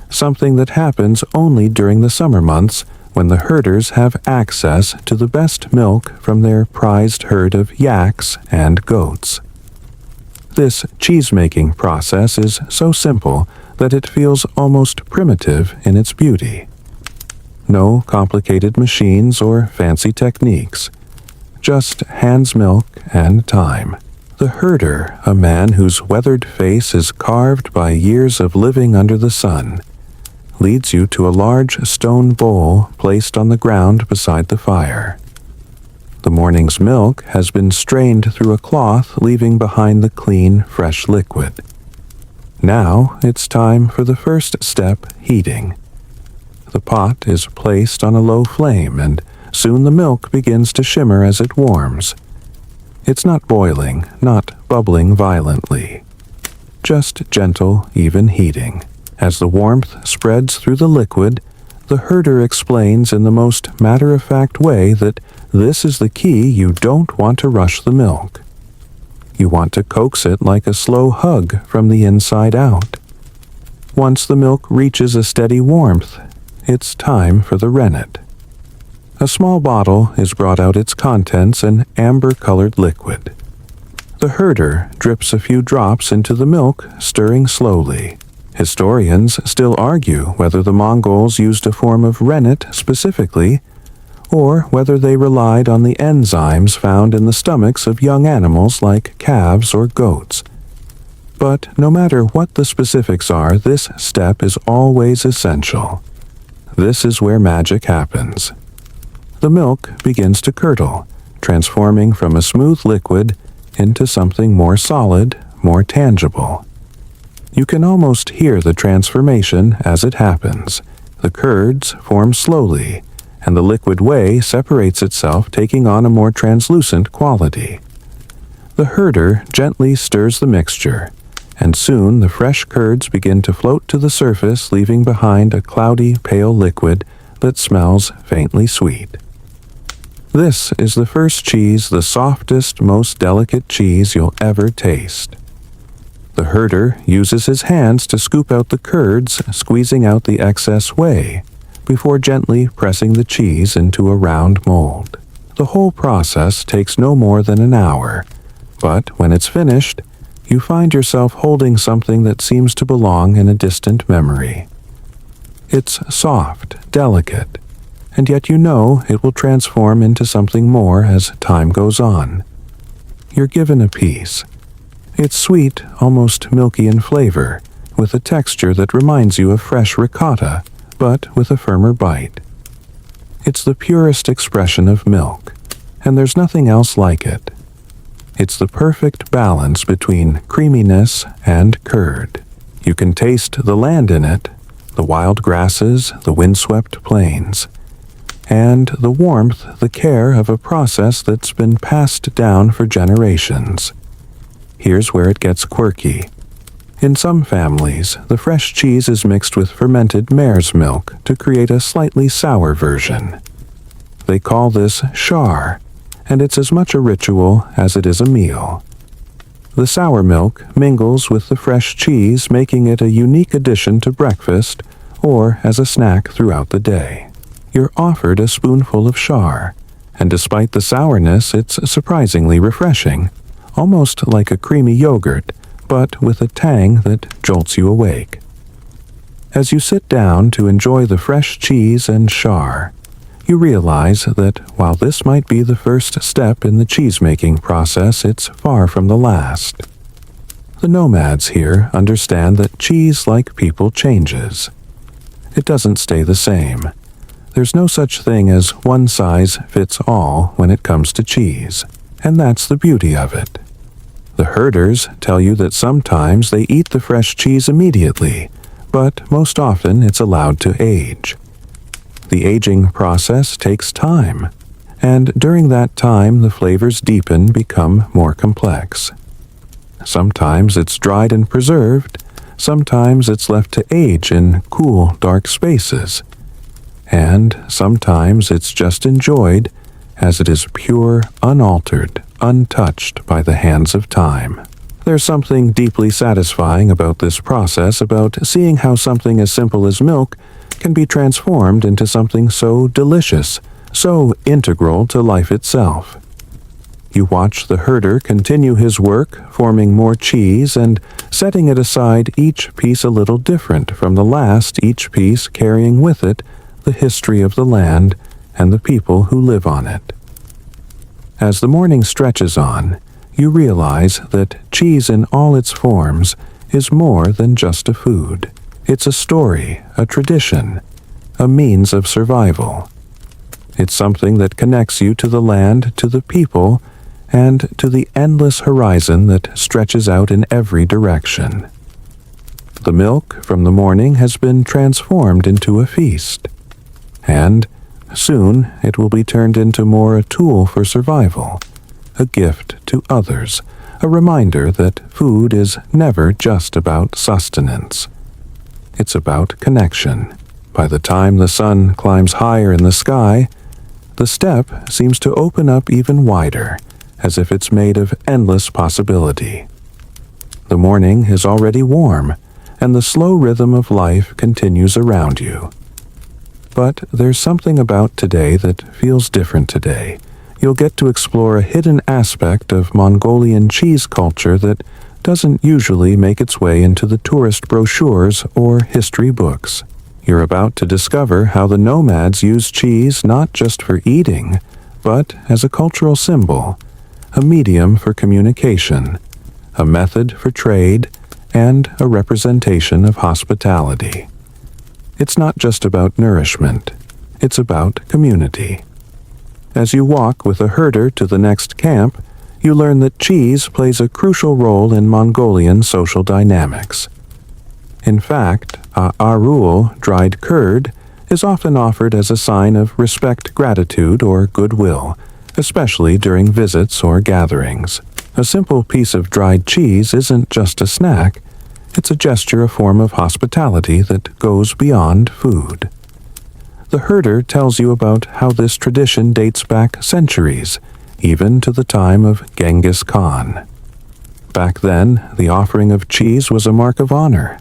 Speaker 1: something that happens only during the summer months when the herders have access to the best milk from their prized herd of yaks and goats. This cheese-making process is so simple that it feels almost primitive in its beauty. No complicated machines or fancy techniques, just hands, milk, and time. The herder, a man whose weathered face is carved by years of living under the sun, leads you to a large stone bowl placed on the ground beside the fire. The morning's milk has been strained through a cloth, leaving behind the clean, fresh liquid. Now it's time for the first step, heating. The pot is placed on a low flame, and soon the milk begins to shimmer as it warms. It's not boiling, not bubbling violently. Just gentle, even heating. As the warmth spreads through the liquid, the herder explains in the most matter-of-fact way that this is the key. You don't want to rush the milk. You want to coax it like a slow hug from the inside out. Once the milk reaches a steady warmth, it's time for the rennet. A small bottle is brought out, its contents an amber-colored liquid. The herder drips a few drops into the milk, stirring slowly. Historians still argue whether the Mongols used a form of rennet specifically, or whether they relied on the enzymes found in the stomachs of young animals like calves or goats. But no matter what the specifics are, this step is always essential. This is where magic happens. The milk begins to curdle, transforming from a smooth liquid into something more solid, more tangible. You can almost hear the transformation as it happens. The curds form slowly, and the liquid whey separates itself, taking on a more translucent quality. The herder gently stirs the mixture, and soon the fresh curds begin to float to the surface, leaving behind a cloudy, pale liquid that smells faintly sweet. This is the first cheese, the softest, most delicate cheese you'll ever taste. The herder uses his hands to scoop out the curds, squeezing out the excess whey, before gently pressing the cheese into a round mold. The whole process takes no more than an hour, but when it's finished, you find yourself holding something that seems to belong in a distant memory. It's soft, delicate, and yet you know it will transform into something more as time goes on. You're given a piece. It's sweet, almost milky in flavor, with a texture that reminds you of fresh ricotta, but with a firmer bite. It's the purest expression of milk, and there's nothing else like it. It's the perfect balance between creaminess and curd. You can taste the land in it, the wild grasses, the windswept plains, and the warmth, the care of a process that's been passed down for generations. Here's where it gets quirky. In some families, the fresh cheese is mixed with fermented mare's milk to create a slightly sour version. They call this shar, and it's as much a ritual as it is a meal. The sour milk mingles with the fresh cheese, making it a unique addition to breakfast or as a snack throughout the day. You're offered a spoonful of shar, and despite the sourness, it's surprisingly refreshing, almost like a creamy yogurt, but with a tang that jolts you awake. As you sit down to enjoy the fresh cheese and shar, you realize that while this might be the first step in the cheese-making process, it's far from the last. The nomads here understand that cheese, like people, changes. It doesn't stay the same. There's no such thing as one size fits all when it comes to cheese, and that's the beauty of it. The herders tell you that sometimes they eat the fresh cheese immediately, but most often it's allowed to age. The aging process takes time, and during that time the flavors deepen, become more complex. Sometimes it's dried and preserved, sometimes it's left to age in cool, dark spaces, and sometimes it's just enjoyed as it is pure, unaltered, untouched by the hands of time. There's something deeply satisfying about this process, about seeing how something as simple as milk can be transformed into something so delicious, so integral to life itself. You watch the herder continue his work, forming more cheese and setting it aside, each piece a little different from the last, each piece carrying with it the history of the land and the people who live on it. As the morning stretches on, you realize that cheese in all its forms is more than just a food. It's a story, a tradition, a means of survival. It's something that connects you to the land, to the people, and to the endless horizon that stretches out in every direction. The milk from the morning has been transformed into a feast, and soon it will be turned into more a tool for survival, a gift to others, a reminder that food is never just about sustenance. It's about connection. By the time the sun climbs higher in the sky, the steppe seems to open up even wider, as if it's made of endless possibility. The morning is already warm, and the slow rhythm of life continues around you. But there's something about today that feels different today. You'll get to explore a hidden aspect of Mongolian cheese culture that doesn't usually make its way into the tourist brochures or history books. You're about to discover how the nomads use cheese not just for eating, but as a cultural symbol, a medium for communication, a method for trade, and a representation of hospitality. It's not just about nourishment, it's about community. As you walk with a herder to the next camp, you learn that cheese plays a crucial role in Mongolian social dynamics. In fact, arul, dried curd, is often offered as a sign of respect, gratitude, or goodwill, especially during visits or gatherings. A simple piece of dried cheese isn't just a snack, it's a gesture, a form of hospitality that goes beyond food. The herder tells you about how this tradition dates back centuries, even to the time of Genghis Khan. Back then, the offering of cheese was a mark of honor,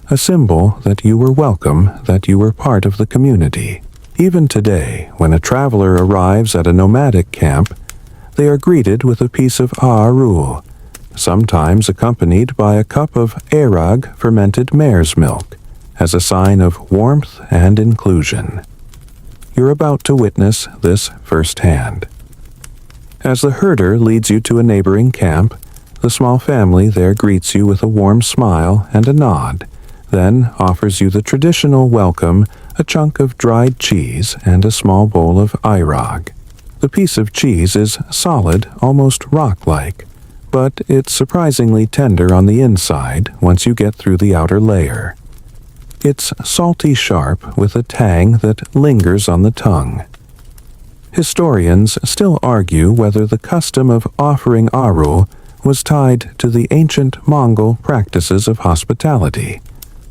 Speaker 1: a symbol that you were welcome, that you were part of the community. Even today, when a traveler arrives at a nomadic camp, they are greeted with a piece of arul, sometimes accompanied by a cup of erag, fermented mare's milk, as a sign of warmth and inclusion. You're about to witness this firsthand. As the herder leads you to a neighboring camp, the small family there greets you with a warm smile and a nod, then offers you the traditional welcome, a chunk of dried cheese and a small bowl of erag. The piece of cheese is solid, almost rock-like, but it's surprisingly tender on the inside once you get through the outer layer. It's salty sharp with a tang that lingers on the tongue. Historians still argue whether the custom of offering arul was tied to the ancient Mongol practices of hospitality,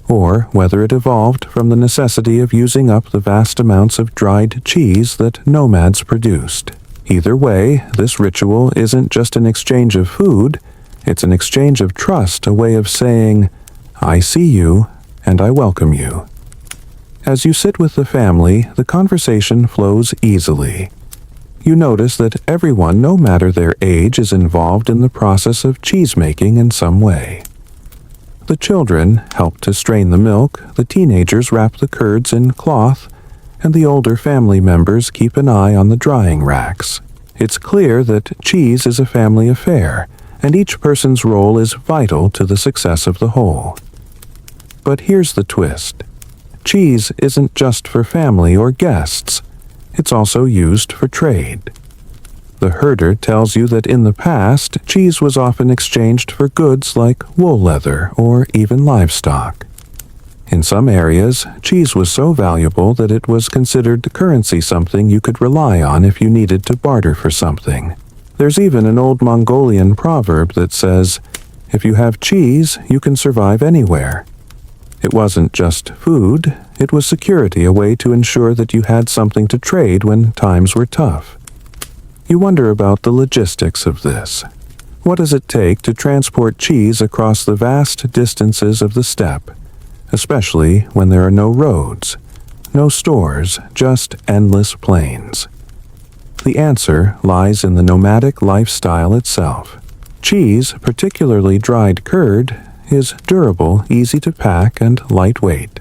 Speaker 1: or whether it evolved from the necessity of using up the vast amounts of dried cheese that nomads produced. Either way, this ritual isn't just an exchange of food, it's an exchange of trust, a way of saying, "I see you, and I welcome you." As you sit with the family, the conversation flows easily. You notice that everyone, no matter their age, is involved in the process of cheese-making in some way. The children help to strain the milk, the teenagers wrap the curds in cloth, and the older family members keep an eye on the drying racks. It's clear that cheese is a family affair, and each person's role is vital to the success of the whole. But here's the twist. Cheese isn't just for family or guests. It's also used for trade. The herder tells you that in the past, cheese was often exchanged for goods like wool leather or even livestock. In some areas, cheese was so valuable that it was considered currency, something you could rely on if you needed to barter for something. There's even an old Mongolian proverb that says, "If you have cheese, you can survive anywhere." It wasn't just food, it was security, a way to ensure that you had something to trade when times were tough. You wonder about the logistics of this. What does it take to transport cheese across the vast distances of the steppe, especially when there are no roads, no stores, just endless plains? The answer lies in the nomadic lifestyle itself. Cheese, particularly dried curd, is durable, easy to pack, and lightweight.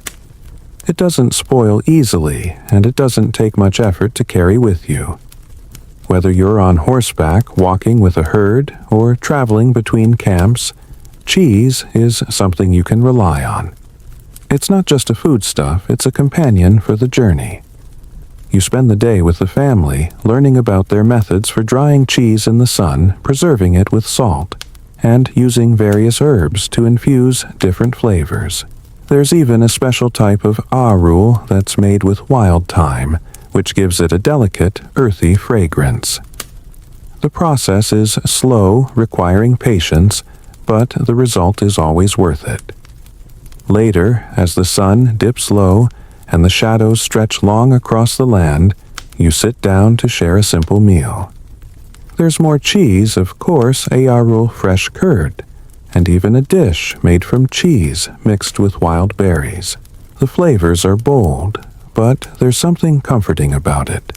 Speaker 1: It doesn't spoil easily, and it doesn't take much effort to carry with you. Whether you're on horseback, walking with a herd, or traveling between camps, cheese is something you can rely on. It's not just a foodstuff, it's a companion for the journey. You spend the day with the family, learning about their methods for drying cheese in the sun, preserving it with salt, and using various herbs to infuse different flavors. There's even a special type of arul that's made with wild thyme, which gives it a delicate, earthy fragrance. The process is slow, requiring patience, but the result is always worth it. Later, as the sun dips low and the shadows stretch long across the land, you sit down to share a simple meal. There's more cheese, of course, a arul fresh curd, and even a dish made from cheese mixed with wild berries. The flavors are bold, but there's something comforting about it.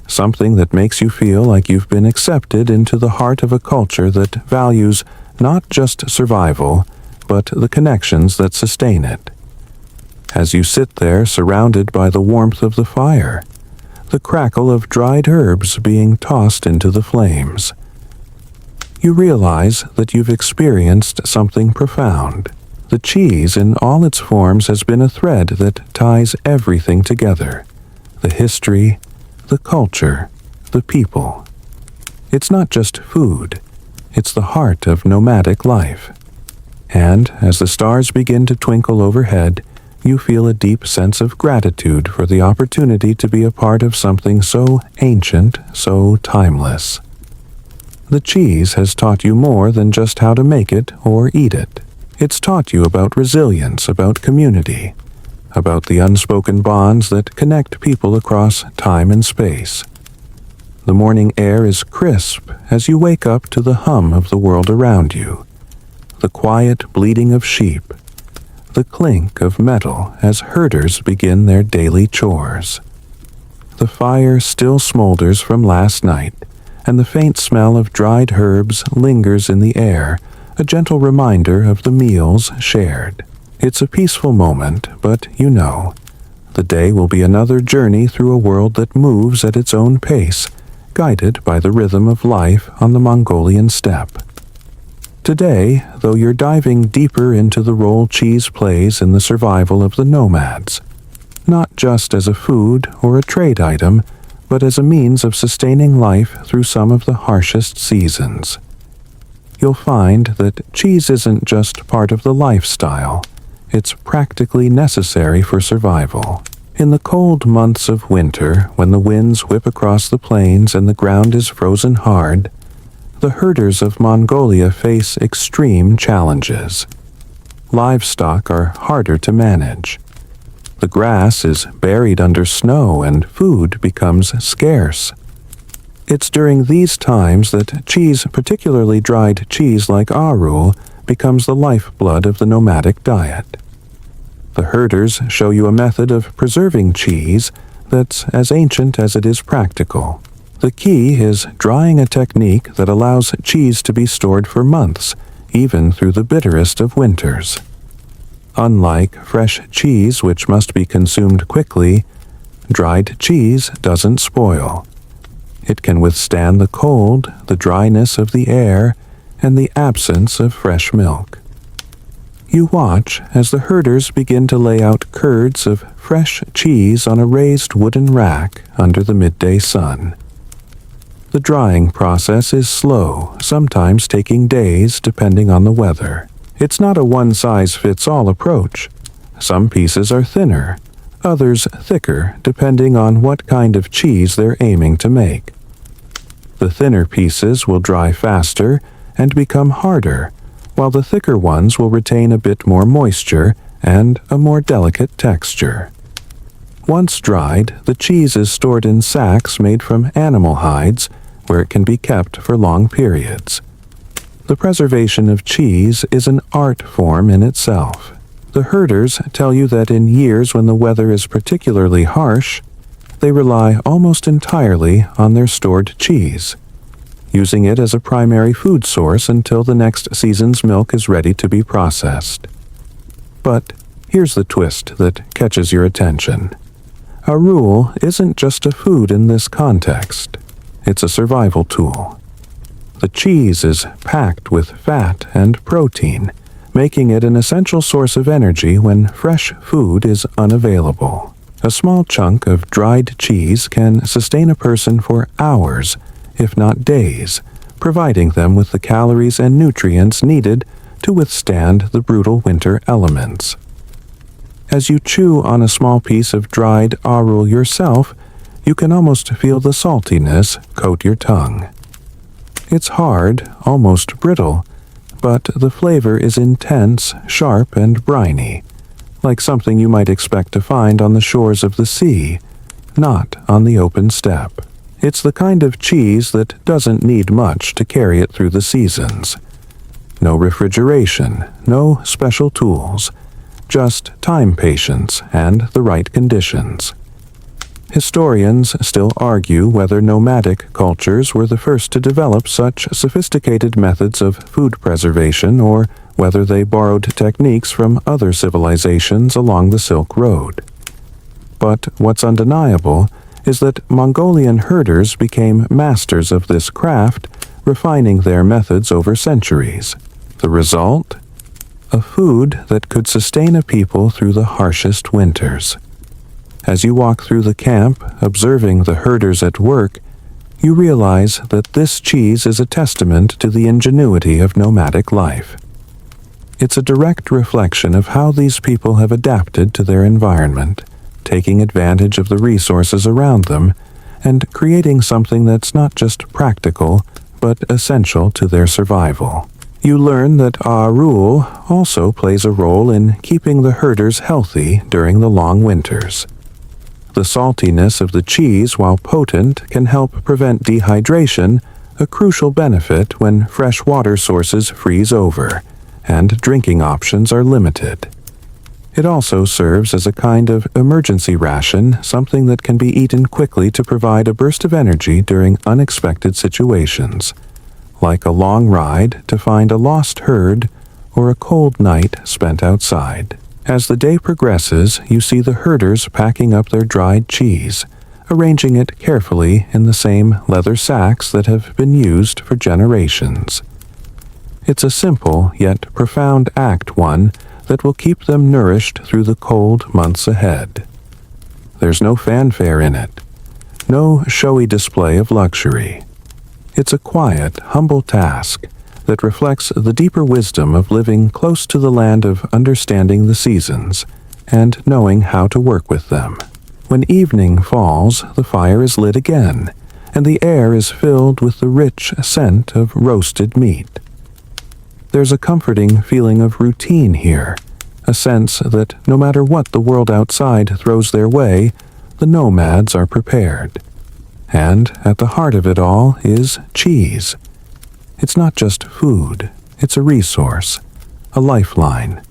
Speaker 1: Something that makes you feel like you've been accepted into the heart of a culture that values not just survival, but the connections that sustain it. As you sit there surrounded by the warmth of the fire, the crackle of dried herbs being tossed into the flames, you realize that you've experienced something profound. The cheese in all its forms has been a thread that ties everything together. The history, the culture, the people. It's not just food, it's the heart of nomadic life. And as the stars begin to twinkle overhead, you feel a deep sense of gratitude for the opportunity to be a part of something so ancient, so timeless. The cheese has taught you more than just how to make it or eat it. It's taught you about resilience, about community, about the unspoken bonds that connect people across time and space. The morning air is crisp as you wake up to the hum of the world around you, the quiet bleating of sheep, the clink of metal as herders begin their daily chores. The fire still smolders from last night, and the faint smell of dried herbs lingers in the air, a gentle reminder of the meals shared. It's a peaceful moment, but you know, the day will be another journey through a world that moves at its own pace, guided by the rhythm of life on the Mongolian steppe. Today, though, you're diving deeper into the role cheese plays in the survival of the nomads, not just as a food or a trade item, but as a means of sustaining life through some of the harshest seasons. You'll find that cheese isn't just part of the lifestyle, it's practically necessary for survival. In the cold months of winter, when the winds whip across the plains and the ground is frozen hard, the herders of Mongolia face extreme challenges. Livestock are harder to manage. The grass is buried under snow and food becomes scarce. It's during these times that cheese, particularly dried cheese like arul, becomes the lifeblood of the nomadic diet. The herders show you a method of preserving cheese that's as ancient as it is practical. The key is drying a technique that allows cheese to be stored for months, even through the bitterest of winters. Unlike fresh cheese, which must be consumed quickly, dried cheese doesn't spoil. It can withstand the cold, the dryness of the air, and the absence of fresh milk. You watch as the herders begin to lay out curds of fresh cheese on a raised wooden rack under the midday sun. The drying process is slow, sometimes taking days depending on the weather. It's not a one-size-fits-all approach. Some pieces are thinner, others thicker, depending on what kind of cheese they're aiming to make. The thinner pieces will dry faster and become harder, while the thicker ones will retain a bit more moisture and a more delicate texture. Once dried, the cheese is stored in sacks made from animal hides, where it can be kept for long periods. The preservation of cheese is an art form in itself. The herders tell you that in years when the weather is particularly harsh, they rely almost entirely on their stored cheese, using it as a primary food source until the next season's milk is ready to be processed. But here's the twist that catches your attention. A rule isn't just a food in this context. It's a survival tool. The cheese is packed with fat and protein, making it an essential source of energy when fresh food is unavailable. A small chunk of dried cheese can sustain a person for hours, if not days, providing them with the calories and nutrients needed to withstand the brutal winter elements. As you chew on a small piece of dried arul yourself, you can almost feel the saltiness coat your tongue. It's hard, almost brittle, but the flavor is intense, sharp, and briny, like something you might expect to find on the shores of the sea, not on the open steppe. It's the kind of cheese that doesn't need much to carry it through the seasons. No refrigeration, no special tools, just time, patience, and the right conditions. Historians still argue whether nomadic cultures were the first to develop such sophisticated methods of food preservation or whether they borrowed techniques from other civilizations along the Silk Road. But what's undeniable is that Mongolian herders became masters of this craft, refining their methods over centuries. The result? A food that could sustain a people through the harshest winters. As you walk through the camp, observing the herders at work, you realize that this cheese is a testament to the ingenuity of nomadic life. It's a direct reflection of how these people have adapted to their environment, taking advantage of the resources around them, and creating something that's not just practical, but essential to their survival. You learn that arul also plays a role in keeping the herders healthy during the long winters. The saltiness of the cheese, while potent, can help prevent dehydration, a crucial benefit when fresh water sources freeze over and drinking options are limited. It also serves as a kind of emergency ration, something that can be eaten quickly to provide a burst of energy during unexpected situations, like a long ride to find a lost herd or a cold night spent outside. As the day progresses, you see the herders packing up their dried cheese, arranging it carefully in the same leather sacks that have been used for generations. It's a simple yet profound act, one that will keep them nourished through the cold months ahead. There's no fanfare in it, no showy display of luxury. It's a quiet, humble task that reflects the deeper wisdom of living close to the land, of understanding the seasons and knowing how to work with them. When evening falls, the fire is lit again, and the air is filled with the rich scent of roasted meat. There's a comforting feeling of routine here, a sense that no matter what the world outside throws their way, the nomads are prepared. And at the heart of it all is cheese. It's not just food, it's a resource, a lifeline,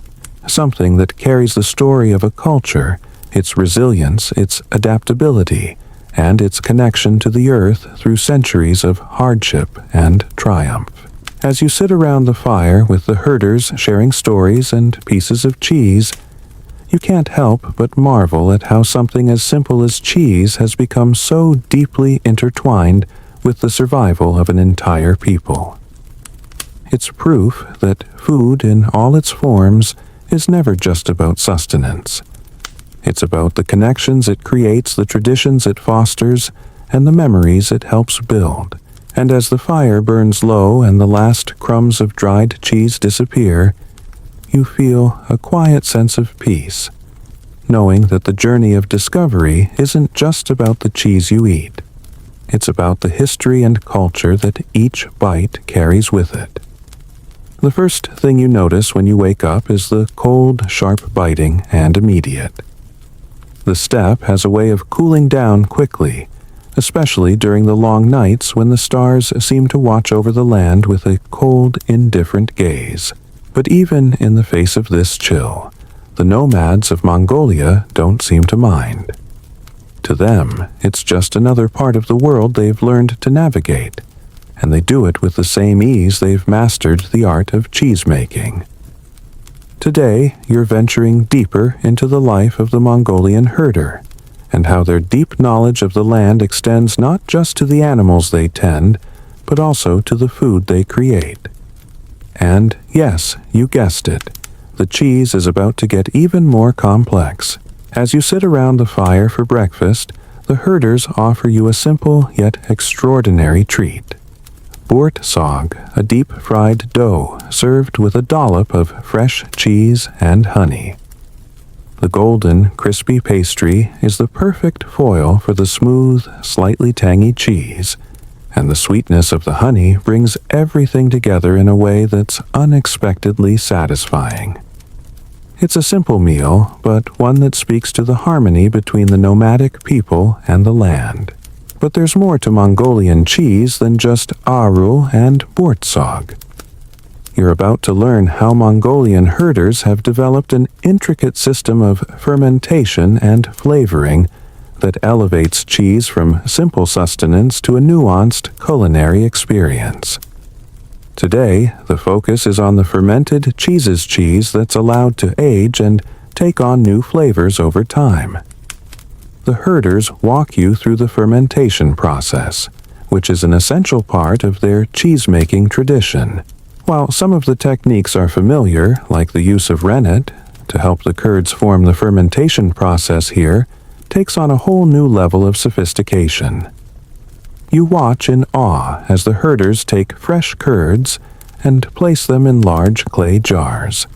Speaker 1: something that carries the story of a culture, its resilience, its adaptability, and its connection to the earth through centuries of hardship and triumph. As you sit around the fire with the herders sharing stories and pieces of cheese, you can't help but marvel at how something as simple as cheese has become so deeply intertwined with the survival of an entire people. It's proof that food in all its forms is never just about sustenance. It's about the connections it creates, the traditions it fosters, and the memories it helps build. And as the fire burns low and the last crumbs of dried cheese disappear, you feel a quiet sense of peace, knowing that the journey of discovery isn't just about the cheese you eat. It's about the history and culture that each bite carries with it. The first thing you notice when you wake up is the cold, sharp biting and immediate. The steppe has a way of cooling down quickly, especially during the long nights when the stars seem to watch over the land with a cold, indifferent gaze. But even in the face of this chill, the nomads of Mongolia don't seem to mind. To them, it's just another part of the world they've learned to navigate, and they do it with the same ease they've mastered the art of cheese-making. Today, you're venturing deeper into the life of the Mongolian herder, and how their deep knowledge of the land extends not just to the animals they tend, but also to the food they create. And yes, you guessed it, the cheese is about to get even more complex. As you sit around the fire for breakfast, the herders offer you a simple yet extraordinary treat. Bortsog, a deep-fried dough served with a dollop of fresh cheese and honey. The golden, crispy pastry is the perfect foil for the smooth, slightly tangy cheese, and the sweetness of the honey brings everything together in a way that's unexpectedly satisfying. It's a simple meal, but one that speaks to the harmony between the nomadic people and the land. But there's more to Mongolian cheese than just arul and bortsog. You're about to learn how Mongolian herders have developed an intricate system of fermentation and flavoring that elevates cheese from simple sustenance to a nuanced culinary experience. Today, the focus is on the fermented cheese that's allowed to age and take on new flavors over time. The herders walk you through the fermentation process, which is an essential part of their cheese-making tradition. While some of the techniques are familiar, like the use of rennet, to help the curds form, the fermentation process here takes on a whole new level of sophistication. You watch in awe as the herders take fresh curds and place them in large clay jars.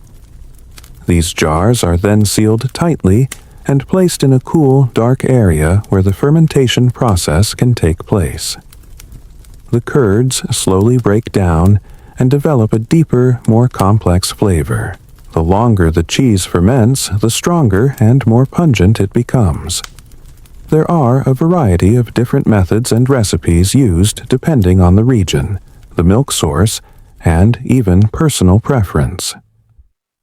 Speaker 1: These jars are then sealed tightly and placed in a cool, dark area where the fermentation process can take place. The curds slowly break down and develop a deeper, more complex flavor. The longer the cheese ferments, the stronger and more pungent it becomes. There are a variety of different methods and recipes used depending on the region, the milk source, and even personal preference.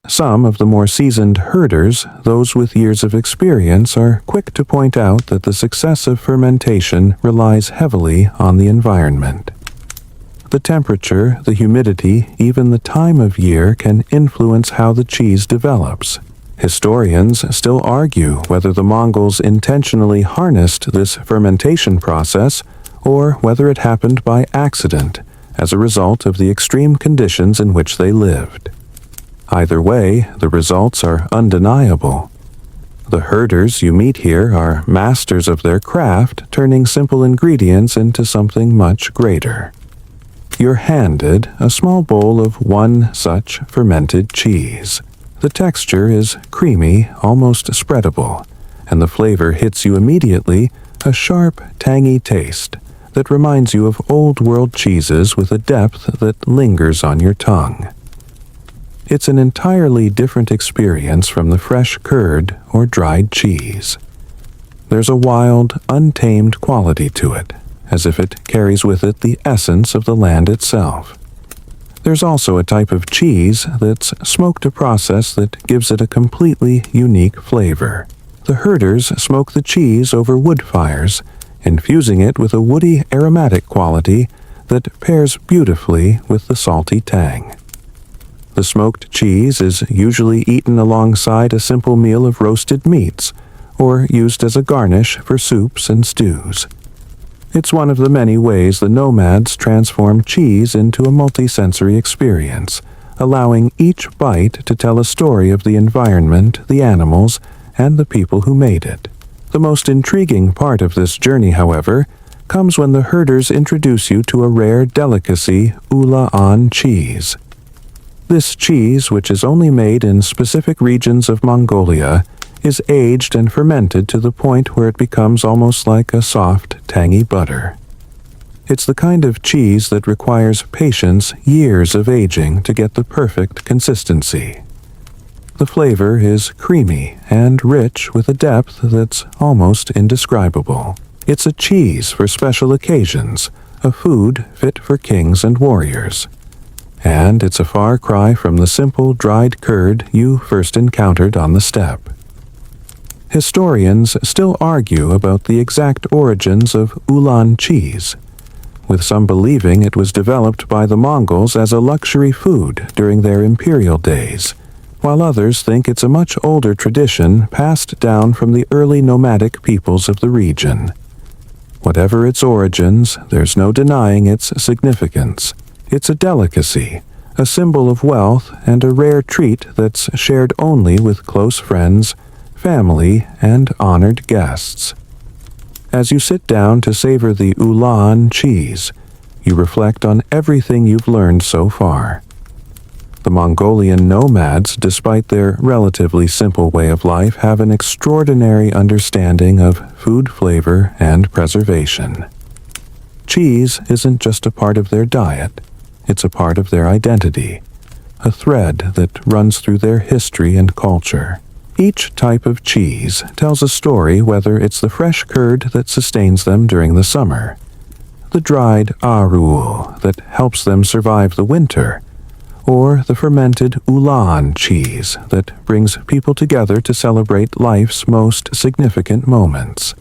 Speaker 1: Some of the more seasoned herders, those with years of experience, are quick to point out that the success of fermentation relies heavily on the environment. The temperature, the humidity, even the time of year can influence how the cheese develops. Historians still argue whether the Mongols intentionally harnessed this fermentation process or whether it happened by accident as a result of the extreme conditions in which they lived. Either way, the results are undeniable. The herders you meet here are masters of their craft, turning simple ingredients into something much greater. You're handed a small bowl of one such fermented cheese. The texture is creamy, almost spreadable, and the flavor hits you immediately, a sharp, tangy taste that reminds you of old-world cheeses with a depth that lingers on your tongue. It's an entirely different experience from the fresh curd or dried cheese. There's a wild, untamed quality to it, as if it carries with it the essence of the land itself. There's also a type of cheese that's smoked a process that gives it a completely unique flavor. The herders smoke the cheese over wood fires, infusing it with a woody aromatic quality that pairs beautifully with the salty tang. The smoked cheese is usually eaten alongside a simple meal of roasted meats, or used as a garnish for soups and stews. It's one of the many ways the nomads transform cheese into a multisensory experience, allowing each bite to tell a story of the environment, the animals, and the people who made it. The most intriguing part of this journey, however, comes when the herders introduce you to a rare delicacy, ula-an cheese. This cheese, which is only made in specific regions of Mongolia, is aged and fermented to the point where it becomes almost like a soft, tangy butter. It's the kind of cheese that requires patience, years of aging to get the perfect consistency. The flavor is creamy and rich with a depth that's almost indescribable. It's a cheese for special occasions, a food fit for kings and warriors. And it's a far cry from the simple dried curd you first encountered on the steppe. Historians still argue about the exact origins of Ulan cheese, with some believing it was developed by the Mongols as a luxury food during their imperial days, while others think it's a much older tradition passed down from the early nomadic peoples of the region. Whatever its origins, there's no denying its significance. It's a delicacy, a symbol of wealth, and a rare treat that's shared only with close friends, family, and honored guests. As you sit down to savor the Ulan cheese, you reflect on everything you've learned so far. The Mongolian nomads, despite their relatively simple way of life, have an extraordinary understanding of food flavor and preservation. Cheese isn't just a part of their diet, it's a part of their identity, a thread that runs through their history and culture. Each type of cheese tells a story, whether it's the fresh curd that sustains them during the summer, the dried arul that helps them survive the winter, or the fermented Ulan cheese that brings people together to celebrate life's most significant moments.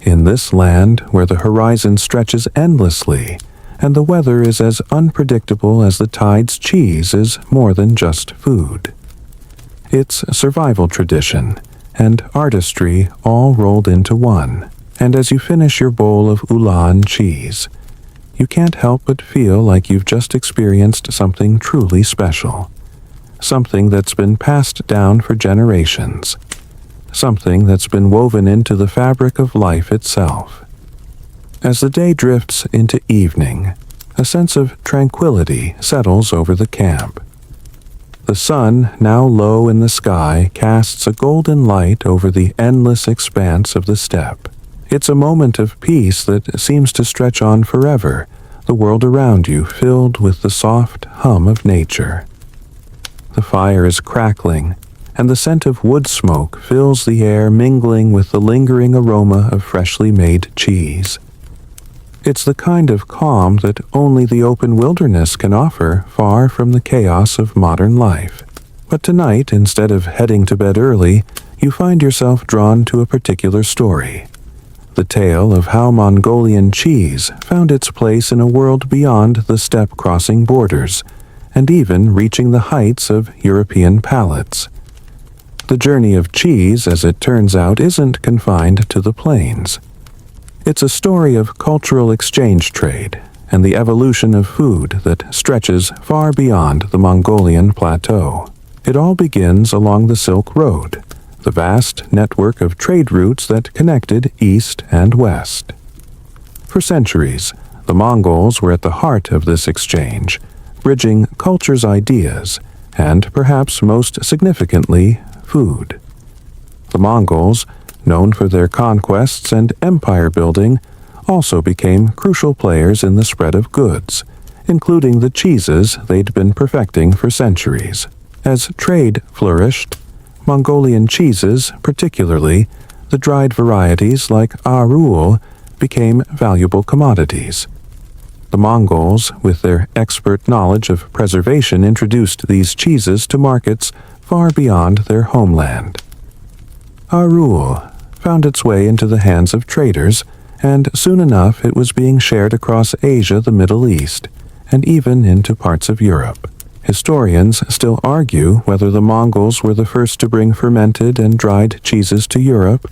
Speaker 1: In this land, where the horizon stretches endlessly and the weather is as unpredictable as the tide's, cheese is more than just food. It's survival tradition and artistry all rolled into one, and as you finish your bowl of Ulan cheese, you can't help but feel like you've just experienced something truly special, something that's been passed down for generations, something that's been woven into the fabric of life itself. As the day drifts into evening, a sense of tranquility settles over the camp. The sun, now low in the sky, casts a golden light over the endless expanse of the steppe. It's a moment of peace that seems to stretch on forever, the world around you filled with the soft hum of nature. The fire is crackling, and the scent of wood smoke fills the air, mingling with the lingering aroma of freshly made cheese. It's the kind of calm that only the open wilderness can offer, far from the chaos of modern life. But tonight, instead of heading to bed early, you find yourself drawn to a particular story. The tale of how Mongolian cheese found its place in a world beyond the steppe-crossing borders, and even reaching the heights of European palates. The journey of cheese, as it turns out, isn't confined to the plains. It's a story of cultural exchange trade and the evolution of food that stretches far beyond the Mongolian plateau. It all begins along the Silk Road, the vast network of trade routes that connected east and west. For centuries, the Mongols were at the heart of this exchange, bridging cultures' ideas, and perhaps most significantly, food. The Mongols, known for their conquests and empire building, also became crucial players in the spread of goods, including the cheeses they'd been perfecting for centuries. As trade flourished, Mongolian cheeses, particularly the dried varieties like arul, became valuable commodities. The Mongols, with their expert knowledge of preservation, introduced these cheeses to markets far beyond their homeland. Arul found its way into the hands of traders, and soon enough it was being shared across Asia, the Middle East, and even into parts of Europe. Historians still argue whether the Mongols were the first to bring fermented and dried cheeses to Europe,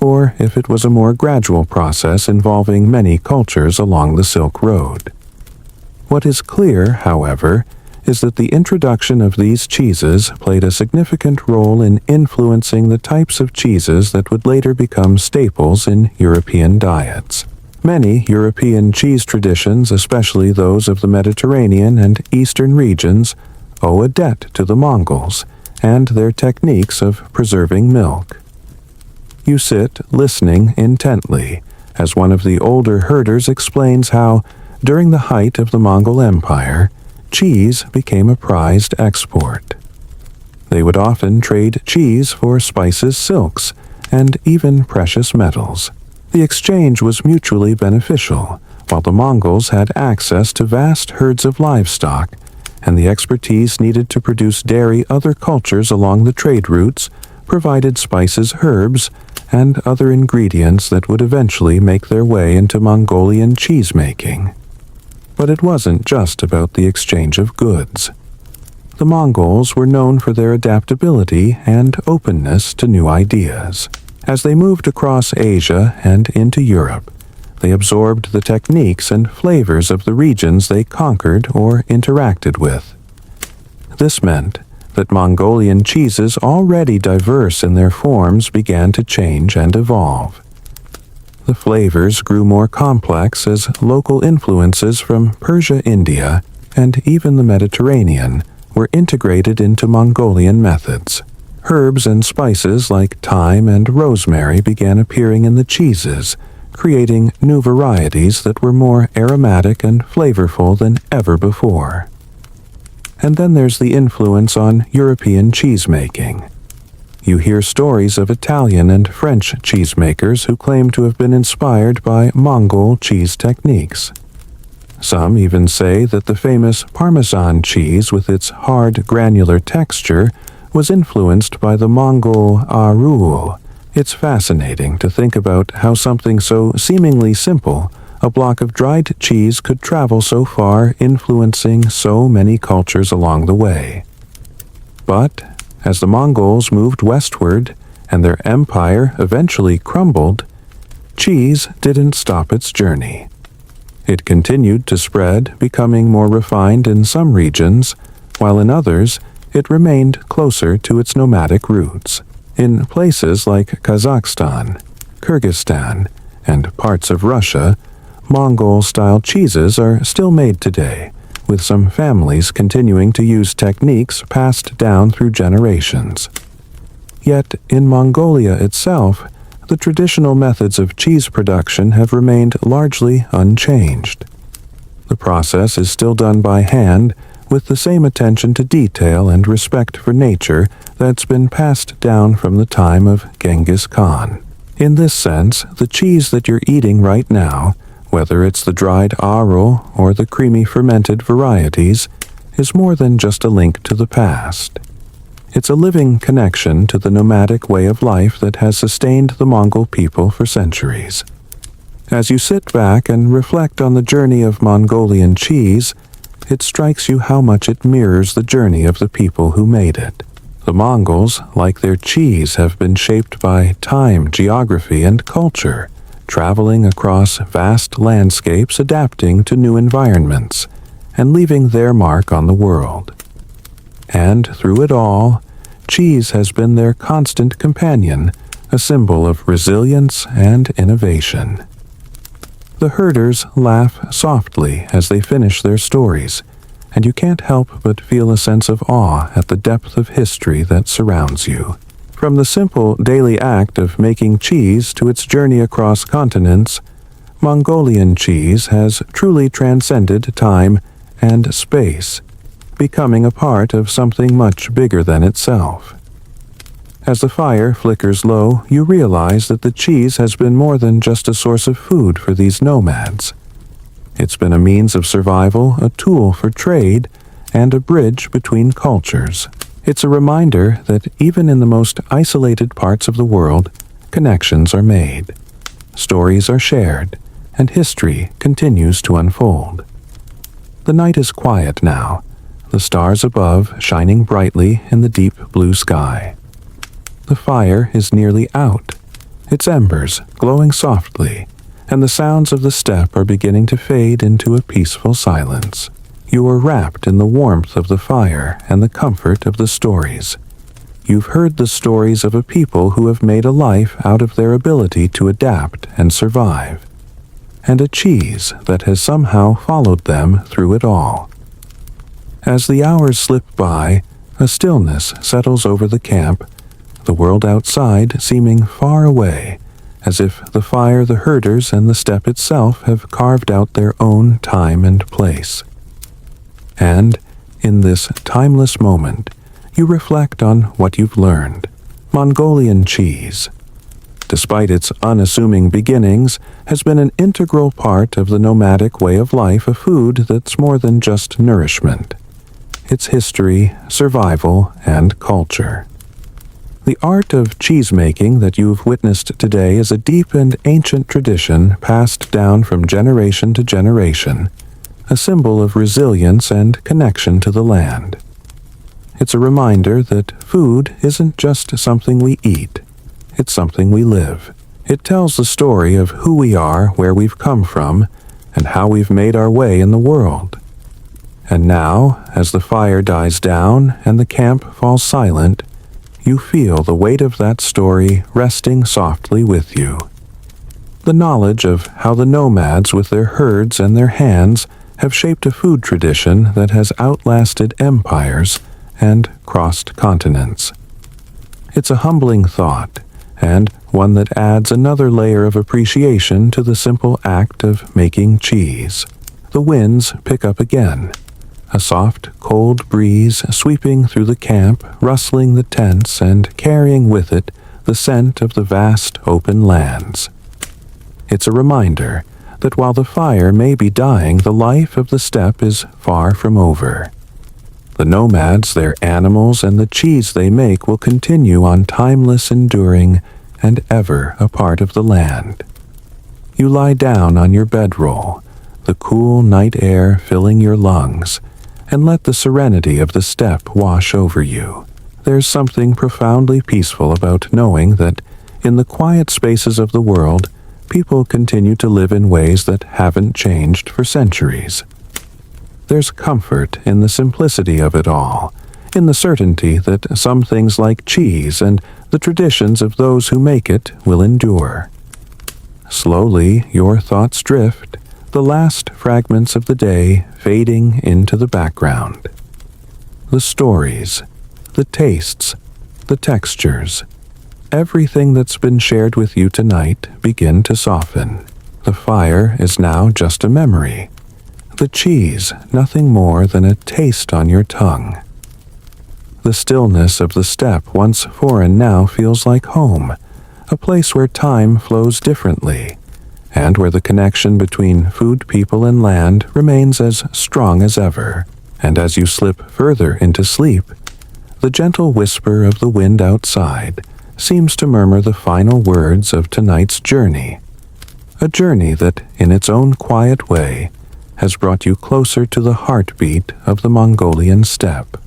Speaker 1: or if it was a more gradual process involving many cultures along the Silk Road. What is clear, however, is that the introduction of these cheeses played a significant role in influencing the types of cheeses that would later become staples in European diets. Many European cheese traditions, especially those of the Mediterranean and Eastern regions, owe a debt to the Mongols and their techniques of preserving milk. You sit listening intently, as one of the older herders explains how, during the height of the Mongol Empire, cheese became a prized export. They would often trade cheese for spices, silks, and even precious metals. The exchange was mutually beneficial, while the Mongols had access to vast herds of livestock and the expertise needed to produce dairy. Other cultures along the trade routes provided spices, herbs, and other ingredients that would eventually make their way into Mongolian cheese-making. But it wasn't just about the exchange of goods. The Mongols were known for their adaptability and openness to new ideas. As they moved across Asia and into Europe, they absorbed the techniques and flavors of the regions they conquered or interacted with. This meant that Mongolian cheeses, already diverse in their forms, began to change and evolve. The flavors grew more complex as local influences from Persia, India, and even the Mediterranean were integrated into Mongolian methods. Herbs and spices like thyme and rosemary began appearing in the cheeses, creating new varieties that were more aromatic and flavorful than ever before. And then there's the influence on European cheesemaking. You hear stories of Italian and French cheesemakers who claim to have been inspired by Mongol cheese techniques. Some even say that the famous Parmesan cheese, with its hard, granular texture, was influenced by the Mongol arul. It's fascinating to think about how something so seemingly simple, a block of dried cheese, could travel so far, influencing so many cultures along the way. But as the Mongols moved westward and their empire eventually crumbled, cheese didn't stop its journey. It continued to spread, becoming more refined in some regions, while in others it remained closer to its nomadic roots. In places like Kazakhstan, Kyrgyzstan, and parts of Russia, Mongol-style cheeses are still made today, with some families continuing to use techniques passed down through generations. Yet, in Mongolia itself, the traditional methods of cheese production have remained largely unchanged. The process is still done by hand, with the same attention to detail and respect for nature that's been passed down from the time of Genghis Khan. In this sense, the cheese that you're eating right now, whether it's the dried arul or the creamy fermented varieties, is more than just a link to the past. It's a living connection to the nomadic way of life that has sustained the Mongol people for centuries. As you sit back and reflect on the journey of Mongolian cheese, it strikes you how much it mirrors the journey of the people who made it. The Mongols, like their cheese, have been shaped by time, geography, and culture, traveling across vast landscapes, adapting to new environments, and leaving their mark on the world. And through it all, cheese has been their constant companion, a symbol of resilience and innovation. The herders laugh softly as they finish their stories, and you can't help but feel a sense of awe at the depth of history that surrounds you. From the simple daily act of making cheese to its journey across continents, Mongolian cheese has truly transcended time and space, becoming a part of something much bigger than itself. As the fire flickers low, you realize that the cheese has been more than just a source of food for these nomads. It's been a means of survival, a tool for trade, and a bridge between cultures. It's a reminder that even in the most isolated parts of the world, connections are made, stories are shared, and history continues to unfold. The night is quiet now, the stars above shining brightly in the deep blue sky. The fire is nearly out, its embers glowing softly, and the sounds of the steppe are beginning to fade into a peaceful silence. You are wrapped in the warmth of the fire and the comfort of the stories. You've heard the stories of a people who have made a life out of their ability to adapt and survive, and a cheese that has somehow followed them through it all. As the hours slip by, a stillness settles over the camp, the world outside seeming far away, as if the fire, the herders, and the steppe itself have carved out their own time and place. And, in this timeless moment, you reflect on what you've learned. Mongolian cheese, despite its unassuming beginnings, has been an integral part of the nomadic way of life, a food that's more than just nourishment. Its history, survival, and culture. The art of cheese-making that you've witnessed today is a deep and ancient tradition passed down from generation to generation, a symbol of resilience and connection to the land. It's a reminder that food isn't just something we eat, it's something we live. It tells the story of who we are, where we've come from, and how we've made our way in the world. And now, as the fire dies down and the camp falls silent, you feel the weight of that story resting softly with you. The knowledge of how the nomads with their herds and their hands have shaped a food tradition that has outlasted empires and crossed continents. It's a humbling thought, and one that adds another layer of appreciation to the simple act of making cheese. The winds pick up again. A soft, cold breeze sweeping through the camp, rustling the tents and carrying with it the scent of the vast open lands. It's a reminder that while the fire may be dying, the life of the steppe is far from over. The nomads, their animals, and the cheese they make will continue on, timeless, enduring, and ever a part of the land. You lie down on your bedroll, the cool night air filling your lungs, and let the serenity of the steppe wash over you. There's something profoundly peaceful about knowing that, in the quiet spaces of the world, people continue to live in ways that haven't changed for centuries. There's comfort in the simplicity of it all, in the certainty that some things like cheese and the traditions of those who make it will endure. Slowly, your thoughts drift, the last fragments of the day fading into the background. The stories, the tastes, the textures, everything that's been shared with you tonight begin to soften. The fire is now just a memory. The cheese, nothing more than a taste on your tongue. The stillness of the steppe, once foreign, now feels like home, a place where time flows differently, and where the connection between food, people, and land remains as strong as ever. And as you slip further into sleep, the gentle whisper of the wind outside seems to murmur the final words of tonight's journey, a journey that, in its own quiet way, has brought you closer to the heartbeat of the Mongolian steppe.